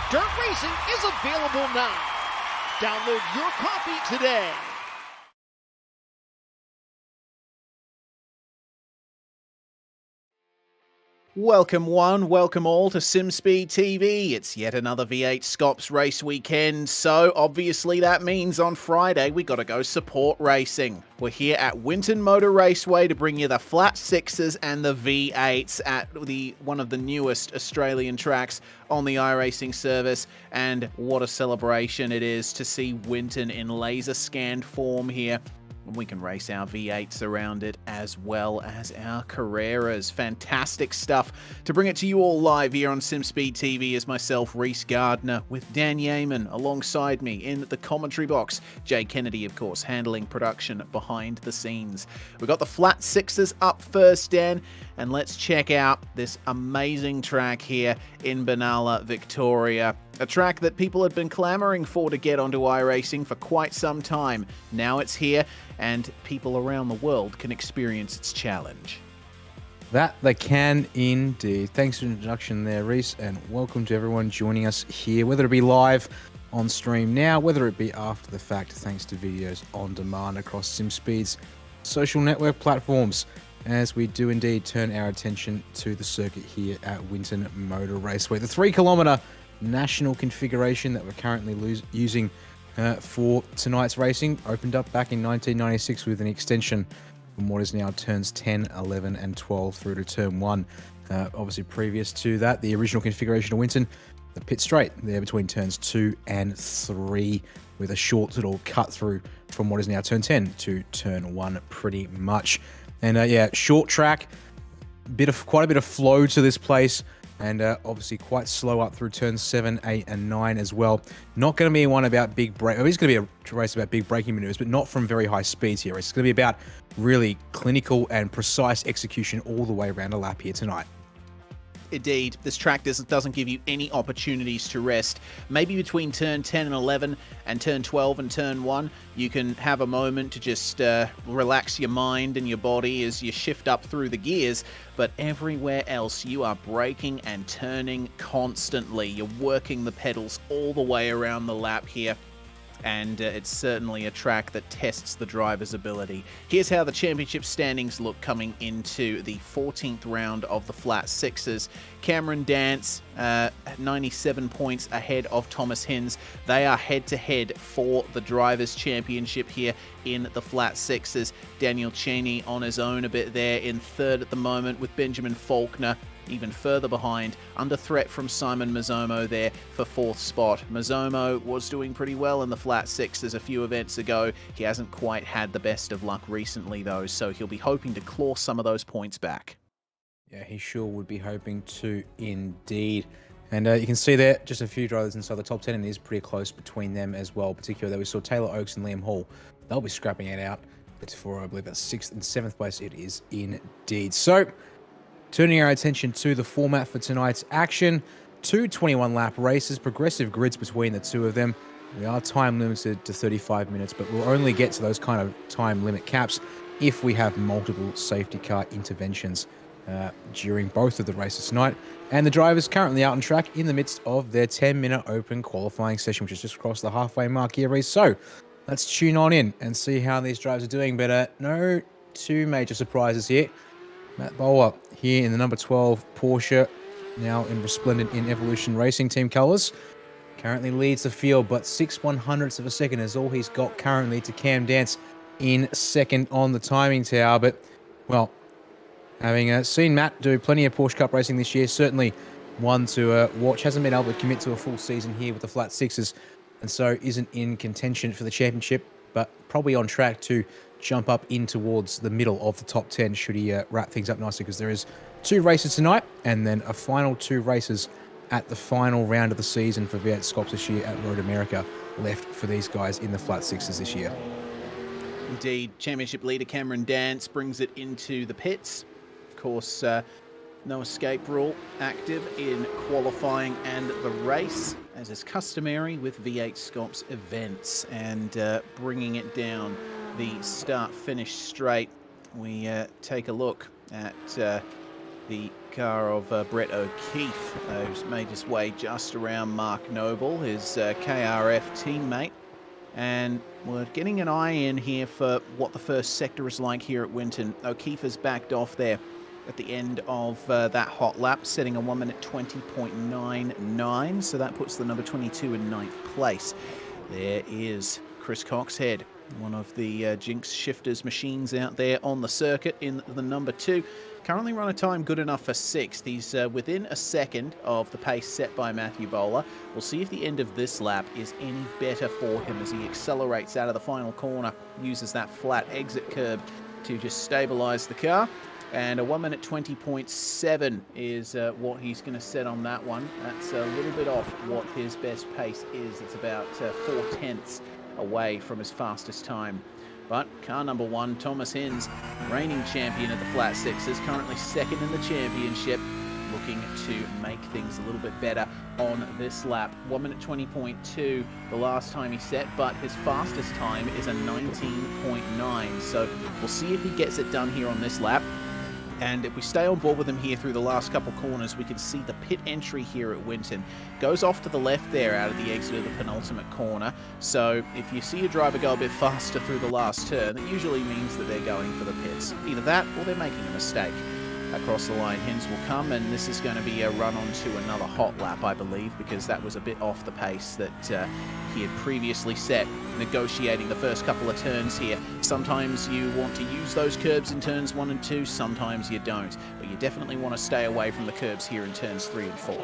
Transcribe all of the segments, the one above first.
Dirt Racing is available now. Download your copy today. Welcome one, welcome all to SimSpeed TV. It's yet another V8SCOPS race weekend, so obviously that means on Friday we got to go support racing. We're here at Winton Motor Raceway to bring you the flat sixes and the V8s at one of the newest Australian tracks on the iRacing service, and what a celebration it is to see Winton in laser scanned form here. We can race our V8s around it as well as our Carreras. Fantastic stuff. To bring it to you all live here on SimSpeed TV is myself, Reese Gardner, with Dan Yeaman alongside me in the commentary box. Jay Kennedy, of course, handling production behind the scenes. We've got the flat sixes up first, Dan, and let's check out this amazing track here in Benalla, Victoria. A track that people had been clamoring for to get onto iRacing for quite some time. Now it's here, and people around the world can experience its challenge. That they can indeed. Thanks for the introduction there, Reese, and welcome to everyone joining us here, whether it be live on stream now, whether it be after the fact, thanks to videos on demand across SimSpeed's social network platforms, as we do indeed turn our attention to the circuit here at Winton Motor Raceway. The 3-kilometre national configuration that we're currently using for tonight's racing opened up back in 1996 with an extension from what is now turns 10, 11 and 12 through to turn 1. Obviously previous to that, the original configuration of Winton, the pit straight there between turns 2 and 3 with a short little cut through from what is now turn 10 to turn 1 pretty much. And yeah, short track, quite a bit of flow to this place. And obviously quite slow up through turns 7, 8, and 9 as well. Not going to be one about big break. It's going to be a race about big braking maneuvers, but not from very high speeds here. It's going to be about really clinical and precise execution all the way around a lap here tonight. Indeed, this track doesn't give you any opportunities to rest. Maybe between turn 10 and 11 and turn 12 and turn 1, you can have a moment to just relax your mind and your body as you shift up through the gears, but everywhere else you are braking and turning constantly. You're working the pedals all the way around the lap here. And it's certainly a track that tests the driver's ability. Here's how the championship standings look coming into the 14th round of the flat sixes. Cameron Dance, 97 points ahead of Thomas Hinz. They are head-to-head for the drivers' championship here in the flat sixes. Daniel Cheney on his own a bit there in third at the moment, with Benjamin Faulkner even further behind, under threat from Simon Mazzomo there for fourth spot. Mazzomo was doing pretty well in the flat sixes a few events ago. He hasn't quite had the best of luck recently though, so he'll be hoping to claw some of those points back. Yeah, he sure would be hoping to indeed. And you can see there just a few drivers inside the top 10, and it is pretty close between them as well. Particularly there we saw Taylor Oakes and Liam Hall. They'll be scrapping it out. But for, I believe, that 6th and 7th place it is indeed. So, turning our attention to the format for tonight's action, 2 21-lap races, progressive grids between the two of them. We are time limited to 35 minutes, but we'll only get to those kind of time limit caps if we have multiple safety car interventions during both of the races tonight. And the drivers currently out on track in the midst of their 10-minute open qualifying session, which is just across the halfway mark here. So let's tune on in and see how these drivers are doing. But no two major surprises here. Matt Bowler here in the number 12 Porsche, now in resplendent in Evolution Racing Team colours. Currently leads the field, but 6/100ths of a second is all he's got currently to Cam Dance in second on the timing tower. But, well, having seen Matt do plenty of Porsche Cup racing this year, certainly one to watch. Hasn't been able to commit to a full season here with the flat sixes, and so isn't in contention for the championship, but probably on track to jump up in towards the middle of the top 10 should he wrap things up nicely, because there is 2 races tonight and then a final 2 races at the final round of the season for V8SCOPS this year at Road America left for these guys in the flat sixes this year. Indeed, championship leader Cameron Dance brings it into the pits. Of course, no escape rule active in qualifying and the race, as is customary with V8SCOPS events, and bringing it down the start-finish straight. We take a look at the car of Brett O'Keefe, who's made his way just around Mark Noble, his KRF teammate. And we're getting an eye in here for what the first sector is like here at Winton. O'Keefe has backed off there at the end of that hot lap, setting a 1 minute 20.99. So that puts the number 22 in 9th place. There is Chris Coxhead, one of the Jinx Shifters machines out there on the circuit in the number 2. Currently run a time good enough for 6th. He's within a second of the pace set by Matthew Bowler. We'll see if the end of this lap is any better for him as he accelerates out of the final corner, uses that flat exit curb to just stabilize the car. And a 1 minute 20.7 is what he's going to set on that one. That's a little bit off what his best pace is. It's about 4/10 away from his fastest time. But car number 1, Thomas Hinz, reigning champion of the Flat Sixes, currently 2nd in the championship, looking to make things a little bit better on this lap. 1 minute 20.2 the last time he set, but his fastest time is a 19.9. So we'll see if he gets it done here on this lap. And if we stay on board with him here through the last couple corners, we can see the pit entry here at Winton goes off to the left there out of the exit of the penultimate corner. So if you see a driver go a bit faster through the last turn, that usually means that they're going for the pits. Either that or they're making a mistake. Across the line, Hinz will come, and this is going to be a run on to another hot lap, I believe, because that was a bit off the pace that he had previously set, negotiating the first couple of turns here. Sometimes you want to use those curbs in turns 1 and 2, sometimes you don't, but you definitely want to stay away from the curbs here in turns 3 and 4.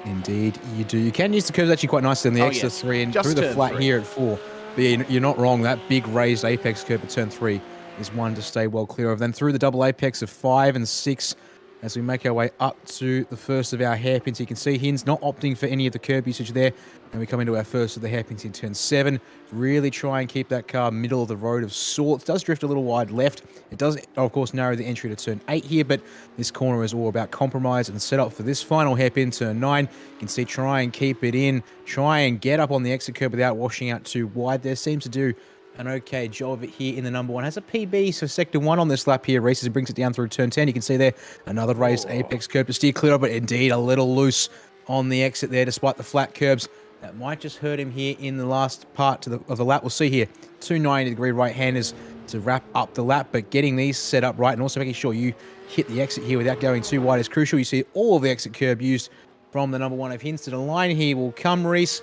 Indeed, you do. You can use the curbs actually quite nicely in the extra 3 and just through the flat 3. here at 4. But you're not wrong. That big raised apex curb at turn 3 is one to stay well clear of. Then through the double apex of 5 and 6, as we make our way up to the first of our hairpins. You can see Hinz not opting for any of the curb usage there. And we come into our first of the hairpins in turn 7. Really try and keep that car middle of the road of sorts. Does drift a little wide left. It does, of course, narrow the entry to turn 8 here, but this corner is all about compromise and set up for this final hairpin, turn 9. You can see try and keep it in. Try and get up on the exit curb without washing out too wide there. Seems to do an okay job of it here in the number 1. Has a PB, so sector 1 on this lap here. Races and brings it down through turn 10. You can see there another raised apex curb to steer clear of, but indeed a little loose on the exit there despite the flat curbs. That might just hurt him here in the last part of the lap. We'll see here. 2 90-degree right-handers to wrap up the lap, but getting these set up right and also making sure you hit the exit here without going too wide is crucial. You see all of the exit curb used from the number 1 of Hinz. To the line here will come Reese.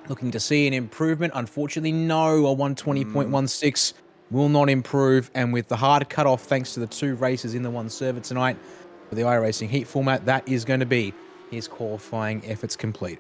Looking to see an improvement. Unfortunately, no. A 120.16 will not improve. And with the hard cutoff, thanks to the 2 races in the 1 server tonight for the iRacing Heat format, that is going to be his qualifying efforts complete.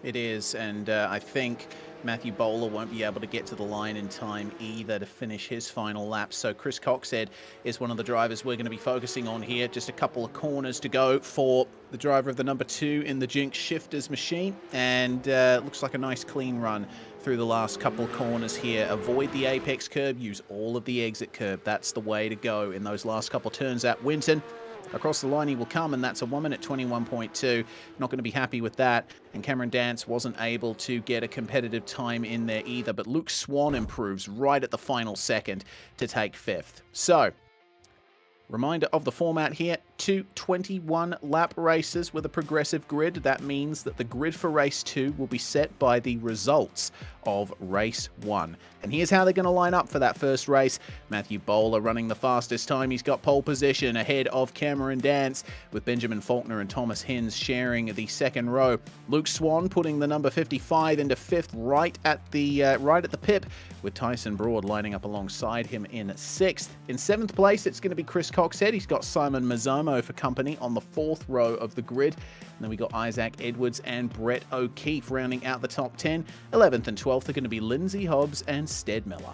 It is, and I think Matthew Bowler won't be able to get to the line in time either to finish his final lap. So Chris Coxhead is one of the drivers we're going to be focusing on here. Just a couple of corners to go for the driver of the number 2 in the Jinx Shifters machine. And looks like a nice clean run through the last couple of corners here. Avoid the apex curb, use all of the exit curb. That's the way to go in those last couple of turns at Winton. Across the line he will come, and that's a 1 minute 21.2. Not going to be happy with that. And Cameron Dance wasn't able to get a competitive time in there either. But Luke Swan improves right at the final second to take 5th. So, reminder of the format here. 2 21-lap races with a progressive grid. That means that the grid for race 2 will be set by the results of race 1. And here's how they're going to line up for that first race. Matthew Bowler running the fastest time. He's got pole position ahead of Cameron Dance, with Benjamin Faulkner and Thomas Hinz sharing the second row. Luke Swan putting the number 55 into 5th right at the pip, with Tyson Broad lining up alongside him in 6th. In 7th place, it's going to be Chris Coxhead. He's got Simon Mazzomo for company on the 4th row of the grid. And then we got Isaac Edwards and Brett O'Keefe rounding out the top 10. 11th and 12th are going to be Lindsay Hobbs and Stead Miller.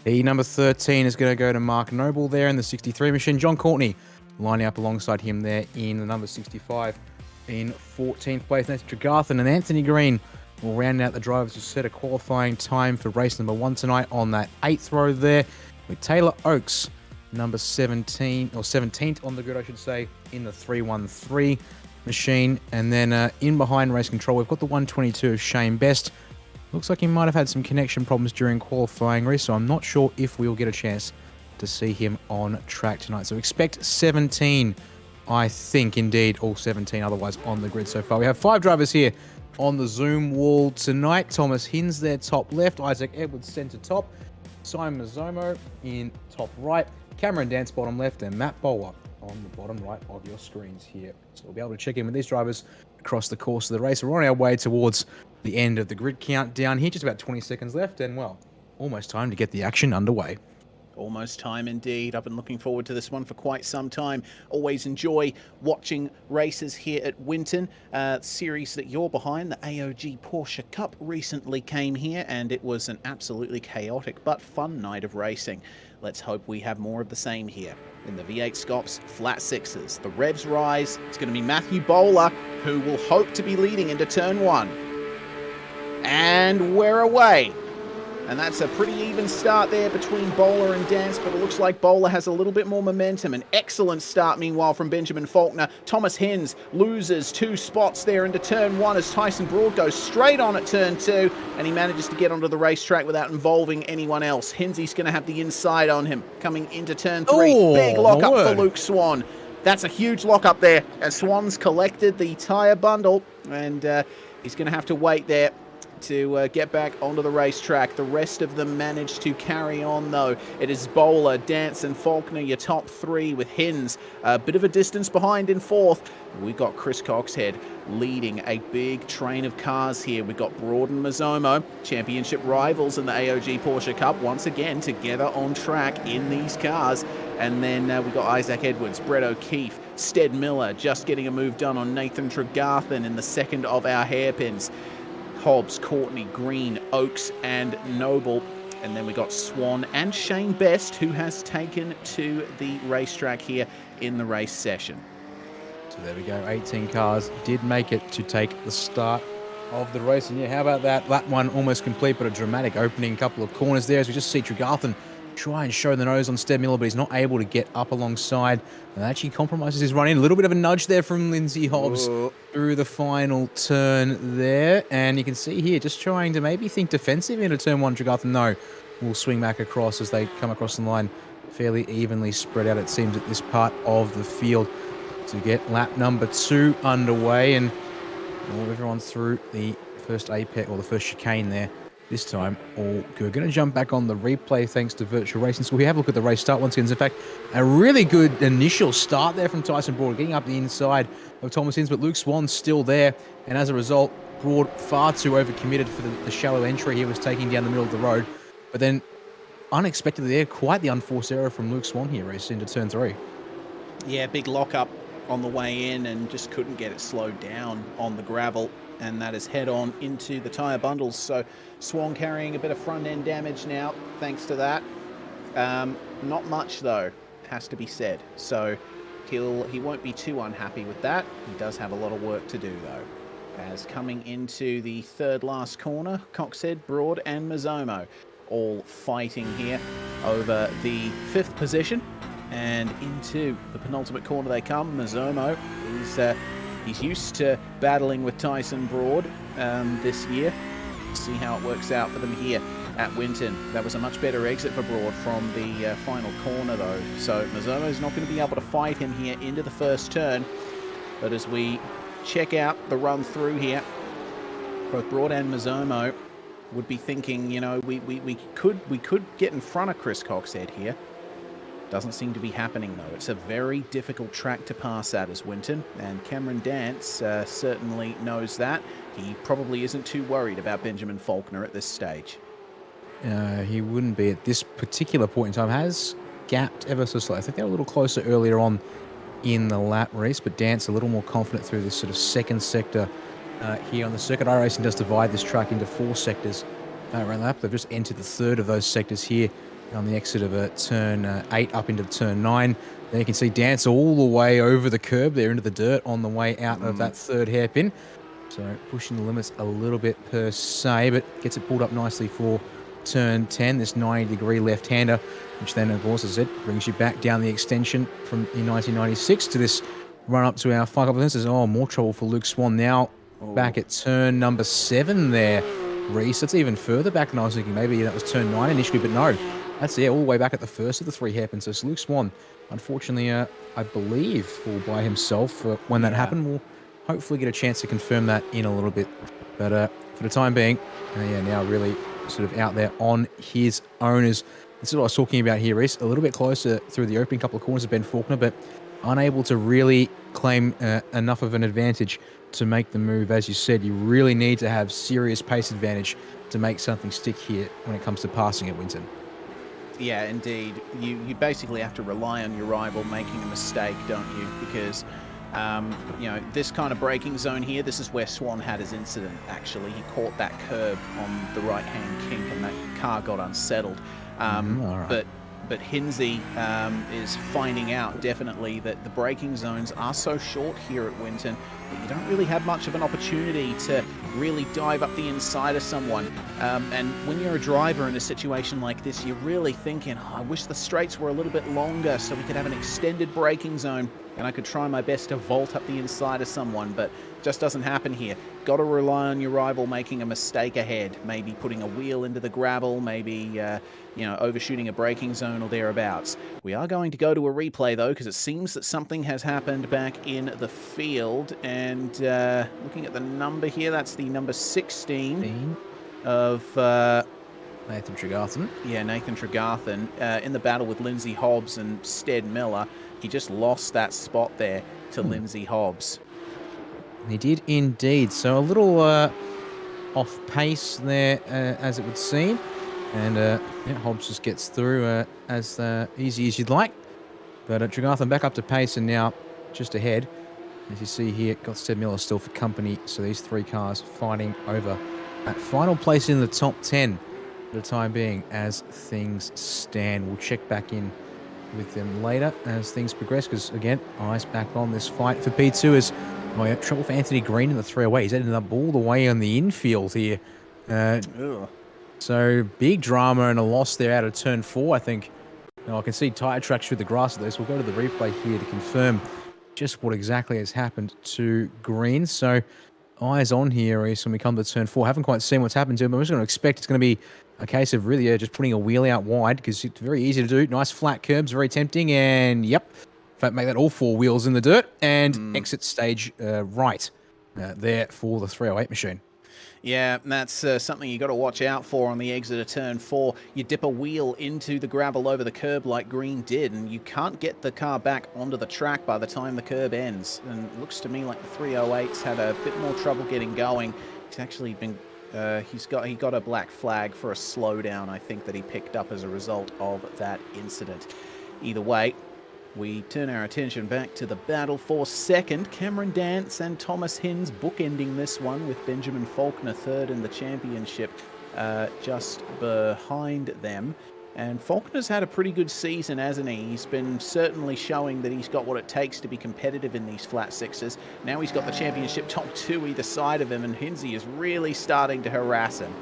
The number 13 is going to go to Mark Noble there in the 63 machine. John Courtney lining up alongside him there in the number 65. In 14th place, Nathan Tregarthen and Anthony Green will round out the drivers to set a qualifying time for race number 1 tonight on that 8th row there, with Taylor Oakes number 17, or 17th on the grid, I should say, in the 313 machine. And then in behind race control, we've got the 122 of Shane Best. Looks like he might have had some connection problems during qualifying race, so I'm not sure if we'll get a chance to see him on track tonight. So expect 17, I think, indeed, all 17 otherwise on the grid so far. We have 5 drivers here on the Zoom wall tonight. Thomas Hinz there top left, Isaac Edwards centre top, Simon Mazzomo in top right, Cameron Dance bottom left and Matt Bowler on the bottom right of your screens here. So we'll be able to check in with these drivers across the course of the race. We're on our way towards the end of the grid countdown here, just about 20 seconds left, and well, almost time to get the action underway. Almost time indeed. I've been looking forward to this one for quite some time. Always enjoy watching races here at Winton. Series that you're behind, the AOG Porsche Cup, recently came here, and it was an absolutely chaotic but fun night of racing. Let's hope we have more of the same here in the V8SCOPS Flat Sixes. The revs rise. It's going to be Matthew Bowler, who will hope to be leading into turn 1. And we're away. And that's a pretty even start there between Bowler and Dance, but it looks like Bowler has a little bit more momentum. An excellent start, meanwhile, from Benjamin Faulkner. Thomas Hens loses 2 spots there into turn 1 as Tyson Broad goes straight on at turn 2, and he manages to get onto the racetrack without involving anyone else. Hensy's going to have the inside on him coming into turn 3. Oh, big lock-up for Luke Swan. That's a huge lock-up there, as Swan's collected the tyre bundle, and he's going to have to wait there to get back onto the racetrack. The rest of them managed to carry on, though. It is Bowler, Dance, and Faulkner, your top 3, with Hens a bit of a distance behind in 4th. We've got Chris Coxhead leading a big train of cars here. We've got Broad and Mazzomo, championship rivals in the AOG Porsche Cup, once again together on track in these cars. And then we've got Isaac Edwards, Brett O'Keefe, Stead Miller just getting a move done on Nathan Tregarthen in the second of our hairpins. Hobbs, Courtney, Green, Oakes, and Noble. And then we got Swan and Shane Best, who has taken to the racetrack here in the race session. So there we go. 18 cars did make it to take the start of the race. And yeah, how about that? Lap 1 almost complete, but a dramatic opening couple of corners there as we just see Tregarthen try and show the nose on Stead Miller, but he's not able to get up alongside. And actually compromises his run in. A little bit of a nudge there from Lindsay Hobbs through the final turn there. And you can see here, just trying to maybe think defensive into turn 1. Tregarthen, no, will swing back across as they come across the line. Fairly evenly spread out, it seems, at this part of the field to get lap number 2 underway. And everyone's through the first apex, or the first chicane there. This time, all good. Going to jump back on the replay thanks to Virtual Racing. So we have a look at the race start once again. In fact, a really good initial start there from Tyson Broad, getting up the inside of Thomas Hens, but Luke Swan's still there. And as a result, Broad far too overcommitted for the shallow entry he was taking down the middle of the road. But then, unexpectedly there, quite the unforced error from Luke Swan here, race into turn 3. Yeah, big lock-up on the way in and just couldn't get it slowed down on the gravel. And that is head on into the tyre bundles. So Swan carrying a bit of front end damage now, thanks to that. Not much though, has to be said. So he won't be too unhappy with that. He does have a lot of work to do though. As coming into the third last corner, Coxhead, Broad, and Mazzomo all fighting here over the 5th position. And into the penultimate corner they come. Mazzomo is he's used to battling with Tyson Broad this year. See how it works out for them here at Winton. That was a much better exit for Broad from the final corner though. So Mazzomo's not going to be able to fight him here into the first turn. But as we check out the run through here, both Broad and Mazzomo would be thinking, you know, we could get in front of Chris Coxhead here. Doesn't seem to be happening though. It's a very difficult track to pass at as Winton, and Cameron Dance certainly knows that. He probably isn't too worried about Benjamin Faulkner at this stage. He wouldn't be at this particular point in time. Has gapped ever so slightly. I think they were a little closer earlier on in the lap race, but Dance a little more confident through this sort of second sector here on the circuit. iRacing does divide this track into 4 sectors around the lap. They've just entered the 3rd of those sectors here on the exit of turn 8 up into turn 9. Then you can see Dance all the way over the curb there into the dirt on the way out of that 3rd hairpin. So pushing the limits a little bit per se, but gets it pulled up nicely for turn 10, this 90-degree left-hander, which then, of course, as it brings you back down the extension from the 1996 to this run up to our final couple of minutes. Oh, more trouble for Luke Swan now. Back at turn number 7 there, Reese. That's even further back than I was thinking. Maybe that was turn 9 initially, but no. That's all the way back at the first of the 3 hairpins. So Luke Swan, unfortunately, I believe, all by himself. When that happened, we'll hopefully get a chance to confirm that in a little bit. But for the time being, now really sort of out there on his own as This is what I was talking about here, Reese. A little bit closer through the opening couple of corners of Ben Faulkner, but unable to really claim enough of an advantage to make the move. As you said, you really need to have serious pace advantage to make something stick here when it comes to passing at Winton. Yeah, indeed. You basically have to rely on your rival making a mistake, don't you? Because, you know, this kind of braking zone here, this is where Swan had his incident, actually. He caught that curb on the right-hand kink and that car got unsettled. But Hinsey is finding out definitely that the braking zones are so short here at Winton that you don't really have much of an opportunity to really dive up the inside of someone. And when you're a driver in a situation like this, you're really thinking, oh, I wish the straights were a little bit longer so we could have an extended braking zone and I could try my best to vault up the inside of someone, but it just doesn't happen here. Got to rely on your rival making a mistake ahead, maybe putting a wheel into the gravel, maybe you know, overshooting a braking zone or thereabouts. We are going to go to a replay though, because it seems that something has happened back in the field. And looking at the number here, that's the number 16 of Nathan Tregarthen. Yeah, Nathan Tregarthen in the battle with Lindsay Hobbs and Stead Miller. He just lost that spot there to Lindsay Hobbs. He did indeed. So a little off pace there, as it would seem. And yeah, Hobbs just gets through as easy as you'd like. But Tregarthen back up to pace and now just ahead. As you see here, got Stead Miller still for company. So these three cars fighting over that final place in the top 10 for the time being as things stand. We'll check back in with them later as things progress, because again, eyes back on this fight for P2 as trouble for Anthony Green in the 308. He's ended up all the way on the infield here. So big drama and a loss there out of turn 4, I think. Now I can see tire tracks through the grass of this. We'll go to the replay here to confirm just what exactly has happened to Green. So eyes on here is when we come to turn 4. Haven't quite seen what's happened to him, but I'm just going to expect it's going to be a case of really just putting a wheel out wide, because it's very easy to do. Nice flat curbs, very tempting, and yep. In fact, make that all 4 wheels in the dirt and exit stage right there for the 308 machine. Yeah, that's something you got to watch out for on the exit of turn 4. You dip a wheel into the gravel over the curb like Green did, and you can't get the car back onto the track by the time the curb ends. And it looks to me like the 308's had a bit more trouble getting going. He's actually been he got a black flag for a slowdown, I think, that he picked up as a result of that incident. Either way, we turn our attention back to the battle for second. Cameron Dance and Thomas Hinds bookending this one, with Benjamin Faulkner third in the championship just behind them. And Faulkner's had a pretty good season, hasn't he? He's been certainly showing that he's got what it takes to be competitive in these flat sixes. Now he's got the championship top 2 either side of him, and Hinsey is really starting to harass him.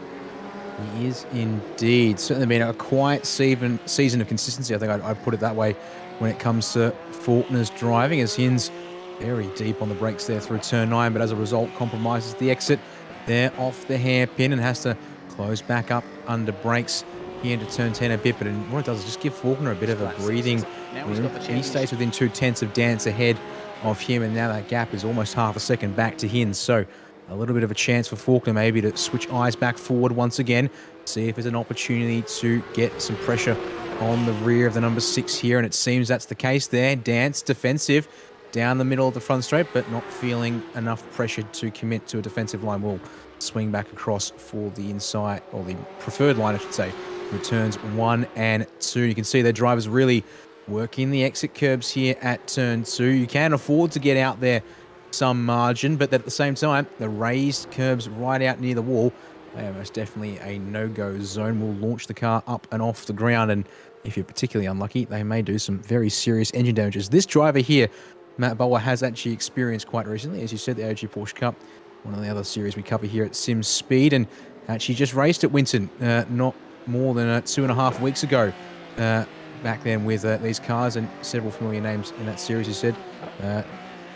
He is indeed. Certainly been a quiet season of consistency, I think I'd put it that way, when it comes to Faulkner's driving, as Hinds very deep on the brakes there through turn 9, but as a result compromises the exit there off the hairpin and has to close back up under brakes here into turn 10 a bit. But what it does is just give Faulkner a bit of a breathing room. He stays within 2/10 of Dance ahead of him, and now that gap is almost half a second back to Hinds. So a little bit of a chance for Faulkner maybe to switch eyes back forward once again, see if there's an opportunity to get some pressure on the rear of the number 6 here, and it seems that's the case there. Dance defensive down the middle of the front straight, but not feeling enough pressure to commit to a defensive line. Will swing back across for the inside, or the preferred line, I should say, for turns 1 and 2. You can see their drivers really working the exit curbs here at turn 2. You can afford to get out there some margin, but at the same time, the raised curbs right out near the wall, they are most definitely a no-go zone. Will launch the car up and off the ground, and if you're particularly unlucky, they may do some very serious engine damages. This driver here, Matt Bowler, has actually experienced quite recently, as you said, the OG Porsche Cup, one of the other series we cover here at Sim Speed, and actually just raced at Winton not more than 2.5 weeks ago. Back then with these cars and several familiar names in that series, you said.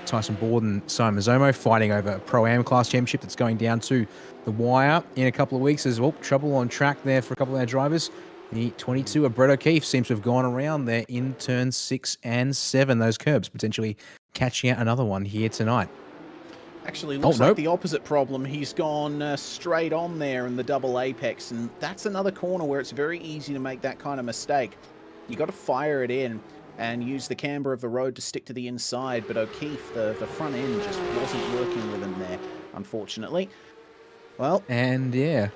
Tyson Board and Simon Zomo fighting over a Pro-Am class championship that's going down to the wire in a couple of weeks as well. Trouble on track there for a couple of our drivers. The 22 of Brett O'Keefe seems to have gone around there in turn 6 and 7. Those curbs potentially catching out another one here tonight. Actually, looks like the opposite problem. He's gone straight on there in the double apex, and that's another corner where it's very easy to make that kind of mistake. You got to fire it in and use the camber of the road to stick to the inside, but O'Keefe, the front end, just wasn't working with him there, unfortunately. Well, and yeah,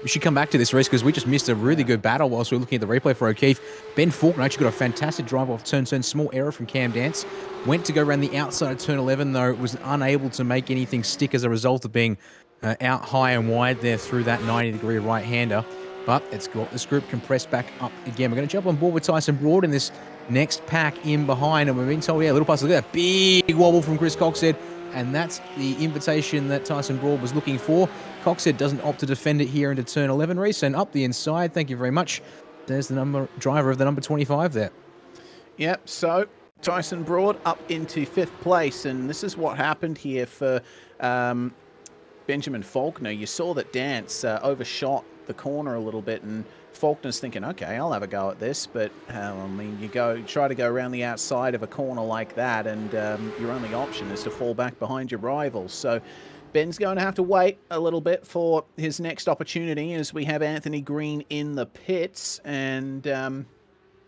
we should come back to this race because we just missed a really good battle whilst we were looking at the replay for O'Keefe. Ben Faulkner actually got a fantastic drive off turn 10, small error from Cam Dance. Went to go around the outside of turn 11, though was unable to make anything stick as a result of being out high and wide there through that 90-degree right-hander. But it's got this group compressed back up again. We're going to jump on board with Tyson Broad in this next pack in behind, and we've been told, yeah, little pass, look at that big wobble from Chris Coxhead, and that's the invitation that Tyson Broad was looking for. Coxhead doesn't opt to defend it here into turn 11, Reese, and up the inside. Thank you very much. There's the driver of the number 25 there. Yep, so Tyson Broad up into 5th place, and this is what happened here for Benjamin Faulkner. You saw that Dance overshot the corner a little bit, and Faulkner's thinking, okay, I'll have a go at this, but I mean, you try to go around the outside of a corner like that, and your only option is to fall back behind your rivals. So Ben's going to have to wait a little bit for his next opportunity as we have Anthony Green in the pits, and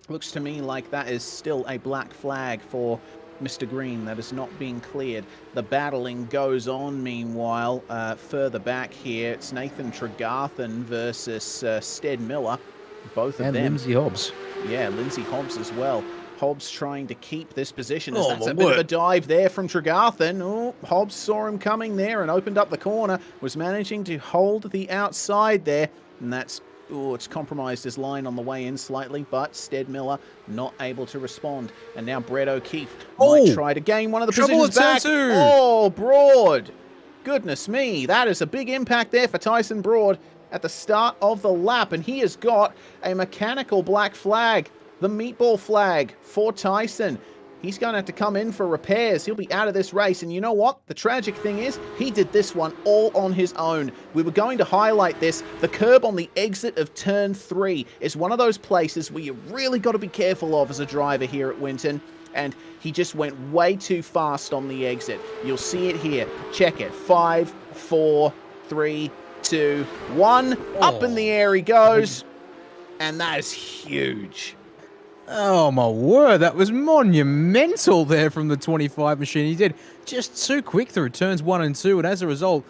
looks to me like that is still a black flag for Mr. Green that is not being cleared. The battling goes on meanwhile. Further back here, it's Nathan Tregarthen versus Stead Miller. Both of them. And Lindsay Hobbs. Yeah, Lindsay Hobbs as well. Hobbs trying to keep this position. That's a bit of a dive there from Tregarthen. Oh, Hobbs saw him coming there and opened up the corner. Was managing to hold the outside there. And that's... Oh, it's compromised his line on the way in slightly, but Stead Miller not able to respond. And now Brett O'Keefe might try to gain one of the positions back. Oh, Broad. Goodness me. That is a big impact there for Tyson Broad at the start of the lap. And he has got a mechanical black flag, the meatball flag for Tyson. He's going to have to come in for repairs. He'll be out of this race. And you know what? The tragic thing is, he did this one all on his own. We were going to highlight this. The curb on the exit of turn 3 is one of those places where you really got to be careful of as a driver here at Winton. And he just went way too fast on the exit. You'll see it here. Check it. 5, 4, 3, 2, 1. Up in the air he goes. And that is huge. Oh my word, that was monumental there from the 25 machine. He did just too quick through turns 1 and 2, and as a result,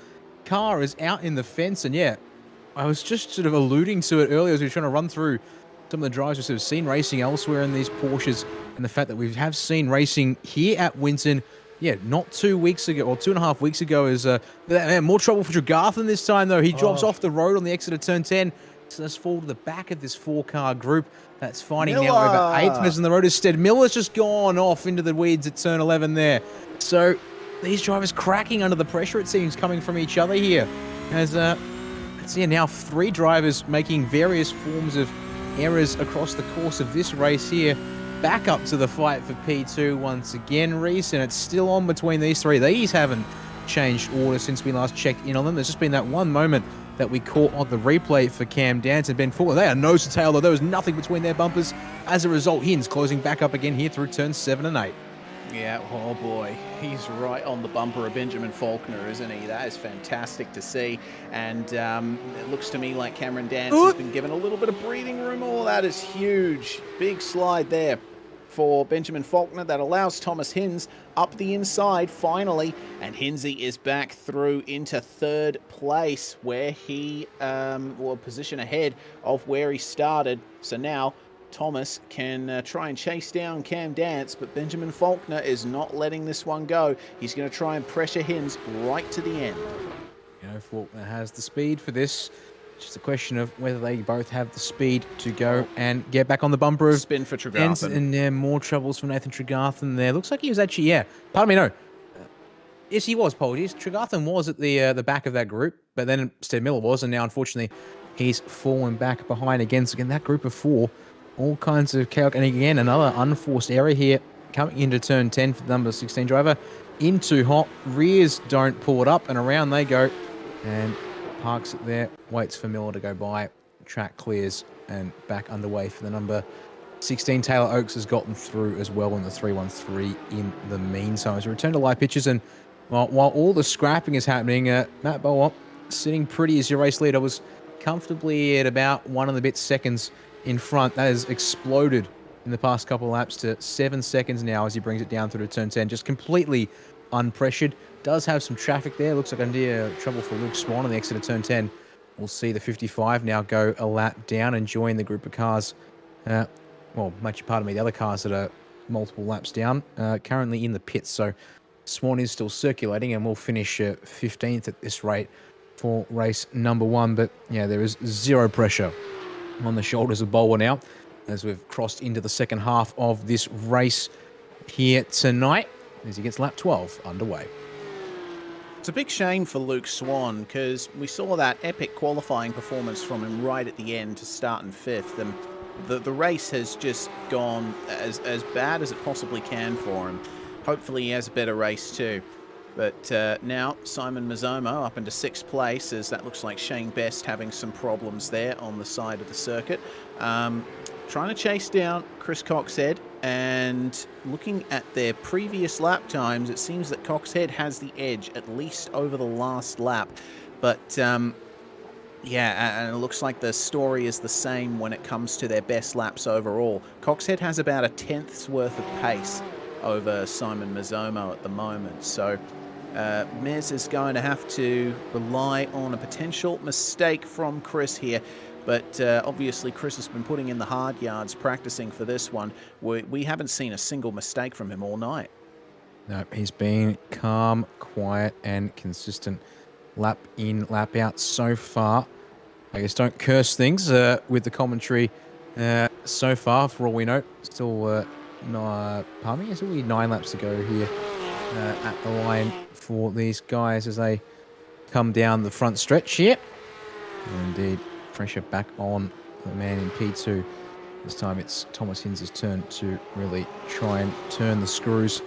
car is out in the fence. And yeah, I was just sort of alluding to it earlier as we were trying to run through some of the drivers we've sort of seen racing elsewhere in these Porsches, and the fact that we have seen racing here at Winton. Yeah, not 2 weeks ago, or 2.5 weeks ago, is more trouble for Tregarthen this time, though. He drops off the road on the exit of turn 10. So let's fall to the back of this 4-car group. That's finding now over 8 minutes on the road. Instead, Miller's just gone off into the weeds at turn 11 there. So these drivers cracking under the pressure, it seems, coming from each other here. As let's see now 3 drivers making various forms of errors across the course of this race here. Back up to the fight for P2 once again, Reese, and it's still on between these 3. These haven't changed order since we last checked in on them. There's just been that one moment that we caught on the replay for Cam Dance and Ben Faulkner. They are nose to tail, though. There was nothing between their bumpers. As a result, Hins closing back up again here through turns 7 and 8. Yeah, oh boy, he's right on the bumper of Benjamin Faulkner, isn't he? That is fantastic to see. And it looks to me like Cameron Dance has been given a little bit of breathing room. Oh, that is huge. Big slide there for Benjamin Faulkner that allows Thomas Hinz up the inside finally, and Hinsey is back through into 3rd place where he will position ahead of where he started. So now Thomas can try and chase down Cam Dance, but Benjamin Faulkner is not letting this one go. He's going to try and pressure Hinz right to the end. You know, Faulkner has the speed for this. Just a question of whether they both have the speed to go and get back on the bumper of spin for Tregarthen. And more troubles for Nathan Tregarthen there. Looks like he was actually, pardon me, no. Yes, he was, apologies. Tregarthen was at the back of that group, but then Stead Miller was, and now, unfortunately, he's fallen back behind again. So again, that group of 4, all kinds of chaos. And again, another unforced error here coming into turn 10 for the number 16 driver. In too hot. Rears don't pull it up, and around they go. And parks it there, waits for Miller to go by, track clears, and back underway for the number 16. Taylor Oakes has gotten through as well in the 313 in the meantime. As we return to live pitches, and Well, while all the scrapping is happening, Matt Bower sitting pretty as your race leader, was comfortably at about 1 and a bit seconds in front. That has exploded in the past couple of laps to 7 seconds now as he brings it down through to turn 10. Just completely unpressured. Does have some traffic there. Looks like trouble for Luke Swan on the exit of turn 10. We'll see the 55 now go a lap down and join the group of cars. Well, pardon me, the other cars that are multiple laps down, currently in the pits. So Swan is still circulating and will finish 15th at this rate for race number 1. But yeah, there is zero pressure on the shoulders of Bowler now as we've crossed into the second half of this race here tonight as he gets lap 12 underway. It's a big shame for Luke Swan because we saw that epic qualifying performance from him right at the end to start in 5th, and the race has just gone as bad as it possibly can for him. Hopefully he has a better race too. But now Simon Mazzomo up into 6th place, as that looks like Shane Best having some problems there on the side of the circuit. Trying to chase down Chris Coxhead, and looking at their previous lap times, it seems that Coxhead has the edge, at least over the last lap. But yeah, and it looks like the story is the same when it comes to their best laps overall. Coxhead has about a 10th's worth of pace over Simon Mazzomo at the moment. So Mez is going to have to rely on a potential mistake from Chris here. But obviously Chris has been putting in the hard yards practicing for this one. We haven't seen a single mistake from him all night. No, he's been calm, quiet and consistent lap in, lap out so far. I guess don't curse things with the commentary so far, for all we know. Still, pardon me, it's only 9 laps to go here at the line for these guys as they come down the front stretch here. And indeed, pressure back on the man in P2. This time it's Thomas Hinz's turn to really try and turn the screws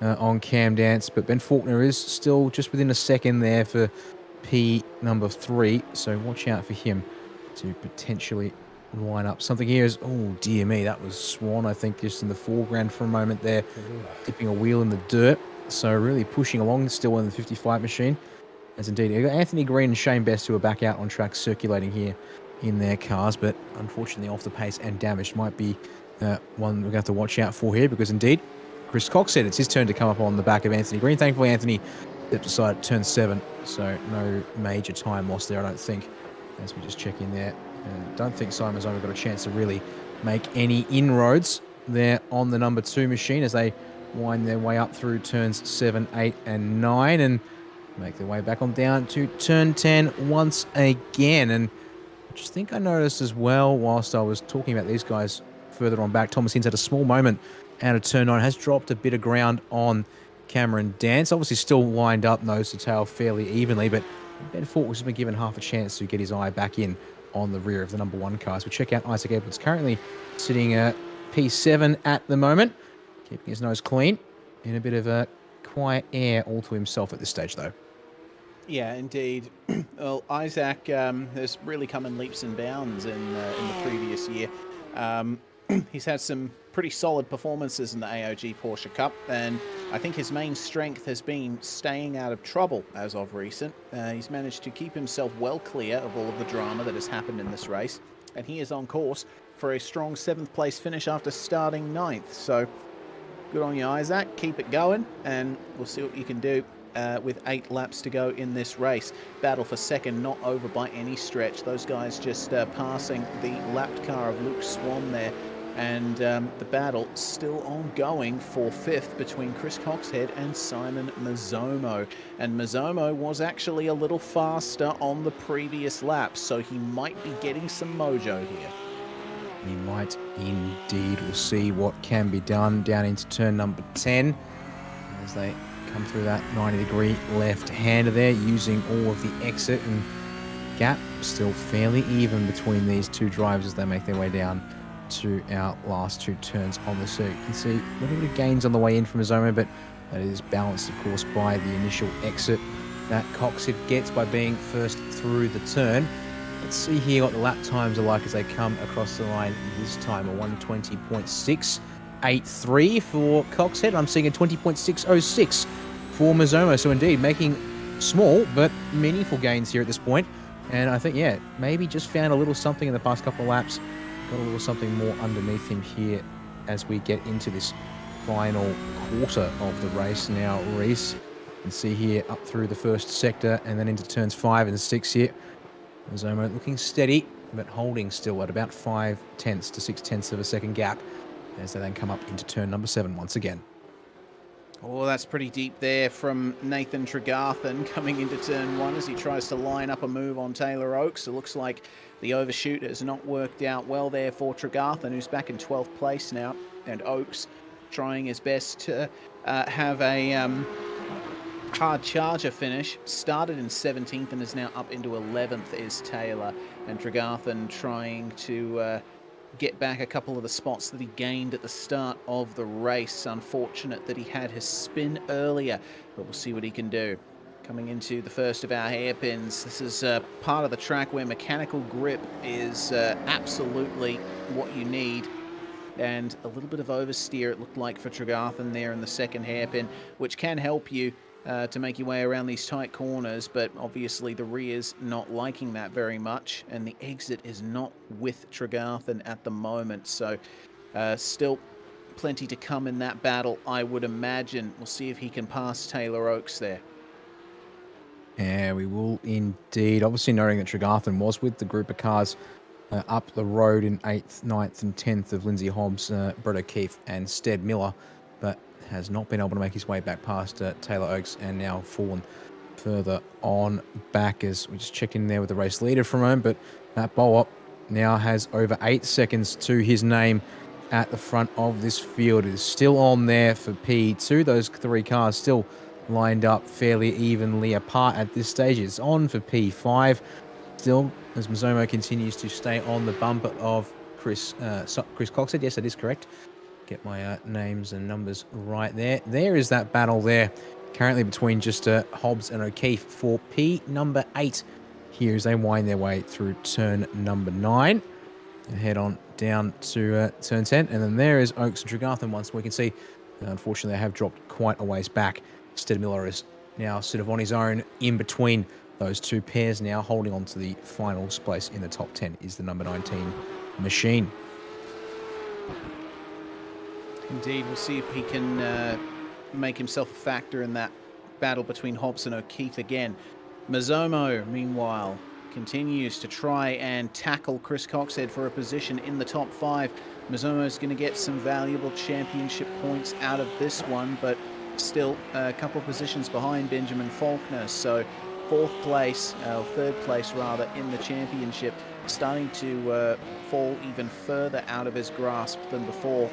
on Cam Dance. But Ben Faulkner is still just within a second there for P number 3. So watch out for him to potentially line up something here. Is, oh dear me, that was Swan, I think, just in the foreground for a moment there, dipping a wheel in the dirt. So really pushing along still in the 55 machine. As indeed, you've got Anthony Green and Shane Best who are back out on track circulating here in their cars, but unfortunately off the pace and damaged. Might be one we're going to have to watch out for here, because indeed, Chris Cox said it's his turn to come up on the back of Anthony Green. Thankfully, Anthony stepped aside at turn 7, so no major time lost there, I don't think, as we just check in there. Don't think Simon's only got a chance to really make any inroads there on the number 2 machine as they wind their way up through turns 7, 8 and 9 and make their way back on down to turn 10 once again. And I just think I noticed as well, whilst I was talking about these guys further on back, Thomas Hinz had a small moment out of turn 9, has dropped a bit of ground on Cameron Dance. Obviously still lined up nose to tail fairly evenly, but Ben Faulkner has been given half a chance to get his eye back in on the rear of the number 1 car. So we check out Isaac Edwards, currently sitting at P7 at the moment, keeping his nose clean in a bit of a quiet air all to himself at this stage though. Yeah, indeed. Well, Isaac has really come in leaps and bounds in the previous year. He's had some pretty solid performances in the AOG Porsche Cup, and I think his main strength has been staying out of trouble as of recent. He's managed to keep himself well clear of all of the drama that has happened in this race, and he is on course for a strong 7th place finish after starting 9th. So good on you, Isaac. Keep it going, and we'll see what you can do with 8 laps to go in this race. Battle for second not over by any stretch. Those guys just passing the lapped car of Luke Swan there. And the battle still ongoing for 5th between Chris Coxhead and Simon Mazzomo. And Mazzomo was actually a little faster on the previous lap, so he might be getting some mojo here. He might indeed. We'll see what can be done down into turn number 10 as they come through that 90-degree left-hander there, using all of the exit, and gap still fairly even between these two drivers as they make their way down to our last 2 turns on the circuit. You can see a little bit of gains on the way in from Mazzomo, but that is balanced, of course, by the initial exit that Coxhead gets by being first through the turn. Let's see here what the lap times are like as they come across the line this time. A 120.683 for Coxhead. I'm seeing a 20.606 for Mizomo. So indeed, making small but meaningful gains here at this point. And I think, yeah, maybe just found a little something in the past couple of laps. Got a little something more underneath him here as we get into this final quarter of the race. Now, Reese, you can see here up through the first sector and then into turns 5 and 6 here. Mizomo looking steady, but holding still at about 5/10 to 6/10 of a second gap as they then come up into turn number 7 once again. Oh, that's pretty deep there from Nathan Tregarthen coming into turn 1 as he tries to line up a move on Taylor Oakes. It looks like the overshoot has not worked out well there for Tregarthen, who's back in 12th place now, and Oakes trying his best to have a hard charger finish. Started in 17th and is now up into 11th is Taylor, and Tregarthen trying to get back a couple of the spots that he gained at the start of the race. Unfortunate that he had his spin earlier, but we'll see what he can do. Coming into the first of our hairpins, this is part of the track where mechanical grip is absolutely what you need, and a little bit of oversteer it looked like for Tregarthen there in the second hairpin, which can help you to make your way around these tight corners, but obviously the rear's not liking that very much, and the exit is not with Tregarthen at the moment, so still plenty to come in that battle, I would imagine. We'll see if he can pass Taylor Oakes there. Yeah, we will indeed. Obviously noting that Tregarthen was with the group of cars up the road in 8th, 9th and 10th of Lindsay Hobbs, Brett O'Keefe and Stead Miller, but has not been able to make his way back past Taylor Oakes and now fallen further on back as we just checked in there with the race leader for a moment, but that Boop now has over 8 seconds to his name at the front of this field. It is still on there for P2. Those 3 cars still lined up fairly evenly apart at this stage. It's on for P5 still as Mizomo continues to stay on the bumper of Chris Coxhead. Yes, that is correct. Get my names and numbers right there. There is that battle there, currently between just Hobbs and O'Keefe for P number 8 here as they wind their way through turn number 9. And head on down to turn 10, and then there is Oakes and Tregarthen once we can see. Unfortunately, they have dropped quite a ways back. Stead Miller is now sort of on his own in between those 2 pairs now, holding on to the final place in the top 10 is the number 19 machine. Indeed, we'll see if he can make himself a factor in that battle between Hobbs and O'Keefe again. Mizomo, meanwhile, continues to try and tackle Chris Coxhead for a position in the top 5. Mizomo's going to get some valuable championship points out of this one, but still a couple of positions behind Benjamin Faulkner. So 4th place, or 3rd place rather, in the championship, starting to fall even further out of his grasp than before.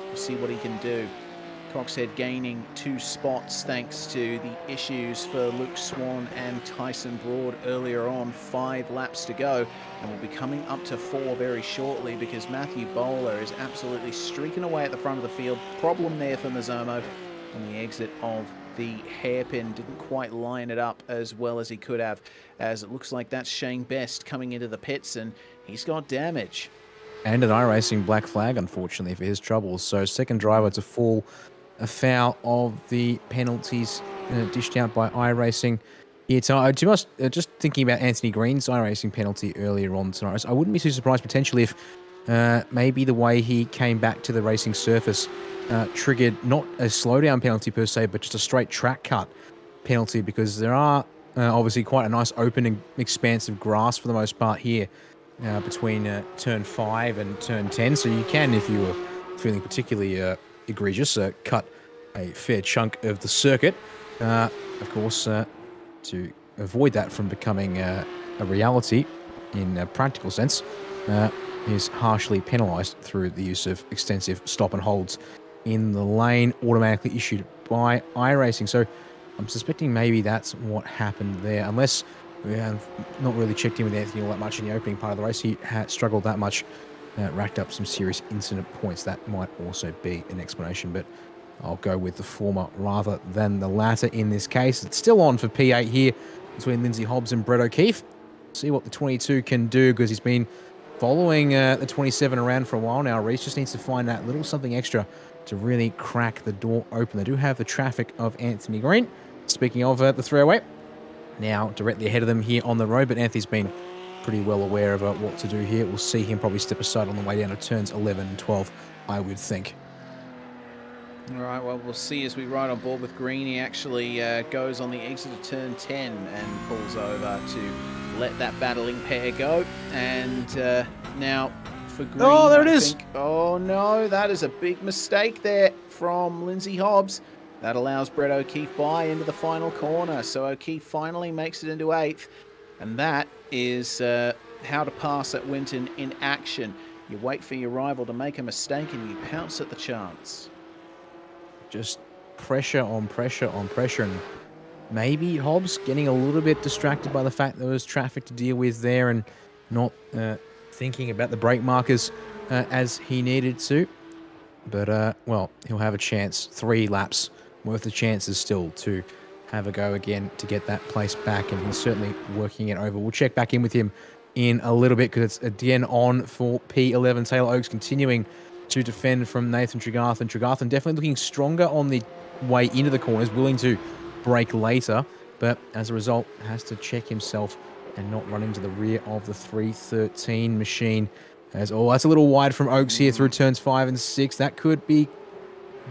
We'll see what he can do. Coxhead gaining 2 spots thanks to the issues for Luke Swan and Tyson Broad earlier on. 5 laps to go, and we'll be coming up to 4 very shortly because Matthew Bowler is absolutely streaking away at the front of the field. Problem there for Mizomo on the exit of the hairpin. Didn't quite line it up as well as he could have, as it looks like that's Shane Best coming into the pits, and he's got damage. And an iRacing black flag, unfortunately, for his troubles. So second driver to fall afoul of the penalties dished out by iRacing here tonight. Just thinking about Anthony Green's iRacing penalty earlier on tonight, I wouldn't be too surprised potentially if maybe the way he came back to the racing surface triggered not a slowdown penalty per se, but just a straight track cut penalty, because there are obviously quite a nice open and expansive grass for the most part here between turn 5 and turn 10. So you can, if you were feeling particularly egregious, cut a fair chunk of the circuit. Of course, to avoid that from becoming a reality in a practical sense, is harshly penalised through the use of extensive stop and holds in the lane, automatically issued by iRacing. So I'm suspecting maybe that's what happened there, unless we have not really checked in with Anthony all that much in the opening part of the race. He had struggled that much, racked up some serious incident points. That might also be an explanation, but I'll go with the former rather than the latter in this case. It's still on for P8 here between Lindsay Hobbs and Brett O'Keefe. See what the 22 can do, because he's been following the 27 around for a while now. Reese just needs to find that little something extra to really crack the door open. They do have the traffic of Anthony Green. Speaking of the 308, now directly ahead of them here on the road, but Anthony's been pretty well aware of what to do here. We'll see him probably step aside on the way down to turns 11 and 12, I would think. All right, well, we'll see as we ride on board with Green. He actually goes on the exit of turn 10 and pulls over to let that battling pair go. And now for Green... Oh, there it is! Oh, no, that is a big mistake there from Lindsay Hobbs. That allows Brett O'Keefe by into the final corner. So O'Keefe finally makes it into 8th. And that is how to pass at Winton in action. You wait for your rival to make a mistake and you pounce at the chance. Just pressure on pressure on pressure, and maybe Hobbs getting a little bit distracted by the fact there was traffic to deal with there and not thinking about the brake markers as he needed to. But, well, he'll have a chance. 3 laps worth of chances still to have a go again to get that place back, and he's certainly working it over. We'll check back in with him in a little bit because it's again on for P11. Taylor Oakes continuing to defend from Nathan Tregarthen. Tregarthen definitely looking stronger on the way into the corners, willing to brake later, but as a result has to check himself and not run into the rear of the 313 machine. That's a little wide from Oakes here through turns 5 and 6. That could be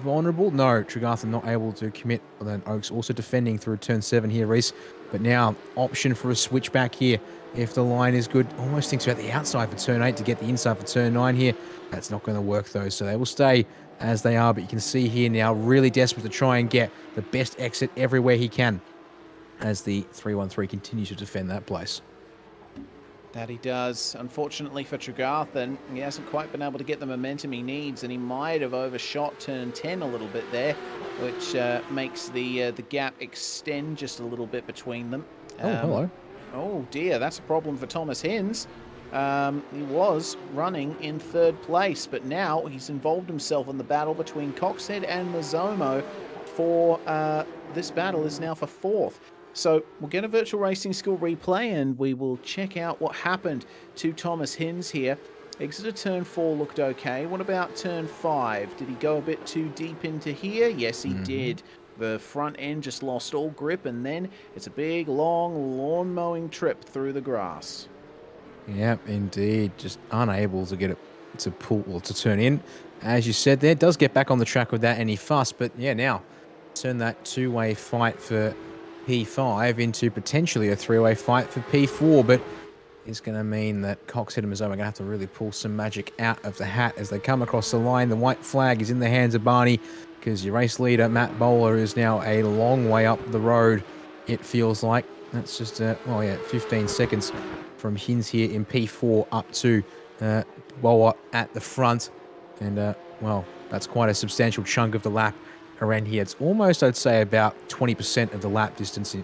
vulnerable. No, Tregarthen not able to commit. But then Oakes also defending through turn 7 here, Reese. But now option for a switchback here if the line is good. Almost thinks about the outside for turn 8 to get the inside for turn 9 here. That's not going to work though, so they will stay as they are. But you can see here now, really desperate to try and get the best exit everywhere he can as the 313 continues to defend that place. That he does. Unfortunately for Tregarthen, he hasn't quite been able to get the momentum he needs, and he might have overshot turn 10 a little bit there, which makes the gap extend just a little bit between them. Hello. Oh dear, that's a problem for Thomas Hinz. He was running in 3rd place, but now he's involved himself in the battle between Coxhead and Mazomo for this battle is now for 4th. So we'll get a virtual racing school replay and we will check out what happened to Thomas Hinz here. Exit of turn 4 looked okay. What about turn 5? Did he go a bit too deep into here? Yes, he did. The front end just lost all grip, and then it's a big, long lawn mowing trip through the grass. Yep, indeed. Just unable to get it to pull or to turn in. As you said there, does get back on the track without any fuss, but yeah, now turn that 2-way fight for P5 into potentially a 3-way fight for P4, but it's going to mean that Coxhead and Mazomo are going to have to really pull some magic out of the hat as they come across the line. The white flag is in the hands of Barney because your race leader, Matt Bowler, is now a long way up the road, it feels like. That's just, 15 seconds from Hinz here in P4 up to Bowler at the front. And, well, that's quite a substantial chunk of the lap around here. It's almost, I'd say, about 20% of the lap distance,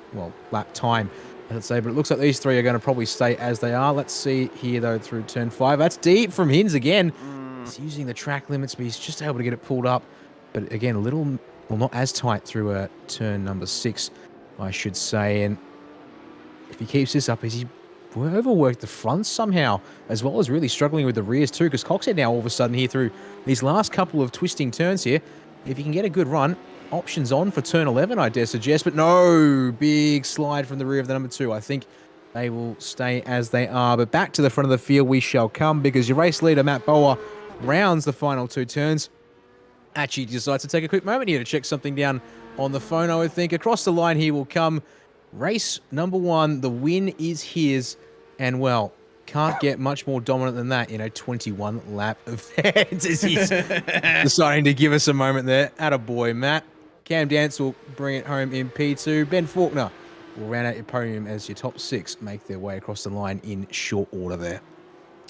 lap time, I'd say. But it looks like these 3 are going to probably stay as they are. Let's see here, though, through turn 5. That's deep from Hinz again. He's using the track limits, but he's just able to get it pulled up. But again, a little, well, not as tight through turn number 6, I should say. And if he keeps this up, is he overworked the front somehow, as well as really struggling with the rears too, because Coxhead now all of a sudden here through these last couple of twisting turns here, if you can get a good run, options on for turn 11, I dare suggest, but no, big slide from the rear of the number 2. I think they will stay as they are, but back to the front of the field we shall come, because your race leader, Matt Bowler, rounds the final 2 turns. Actually decides to take a quick moment here to check something down on the phone, I would think. Across the line he will come. Race number 1, the win is his, and well, can't get much more dominant than that in a 21 lap event as he's deciding to give us a moment there. Attaboy, Matt. Cam Dance will bring it home in P2. Ben Faulkner will round out your podium as your top 6 make their way across the line in short order there.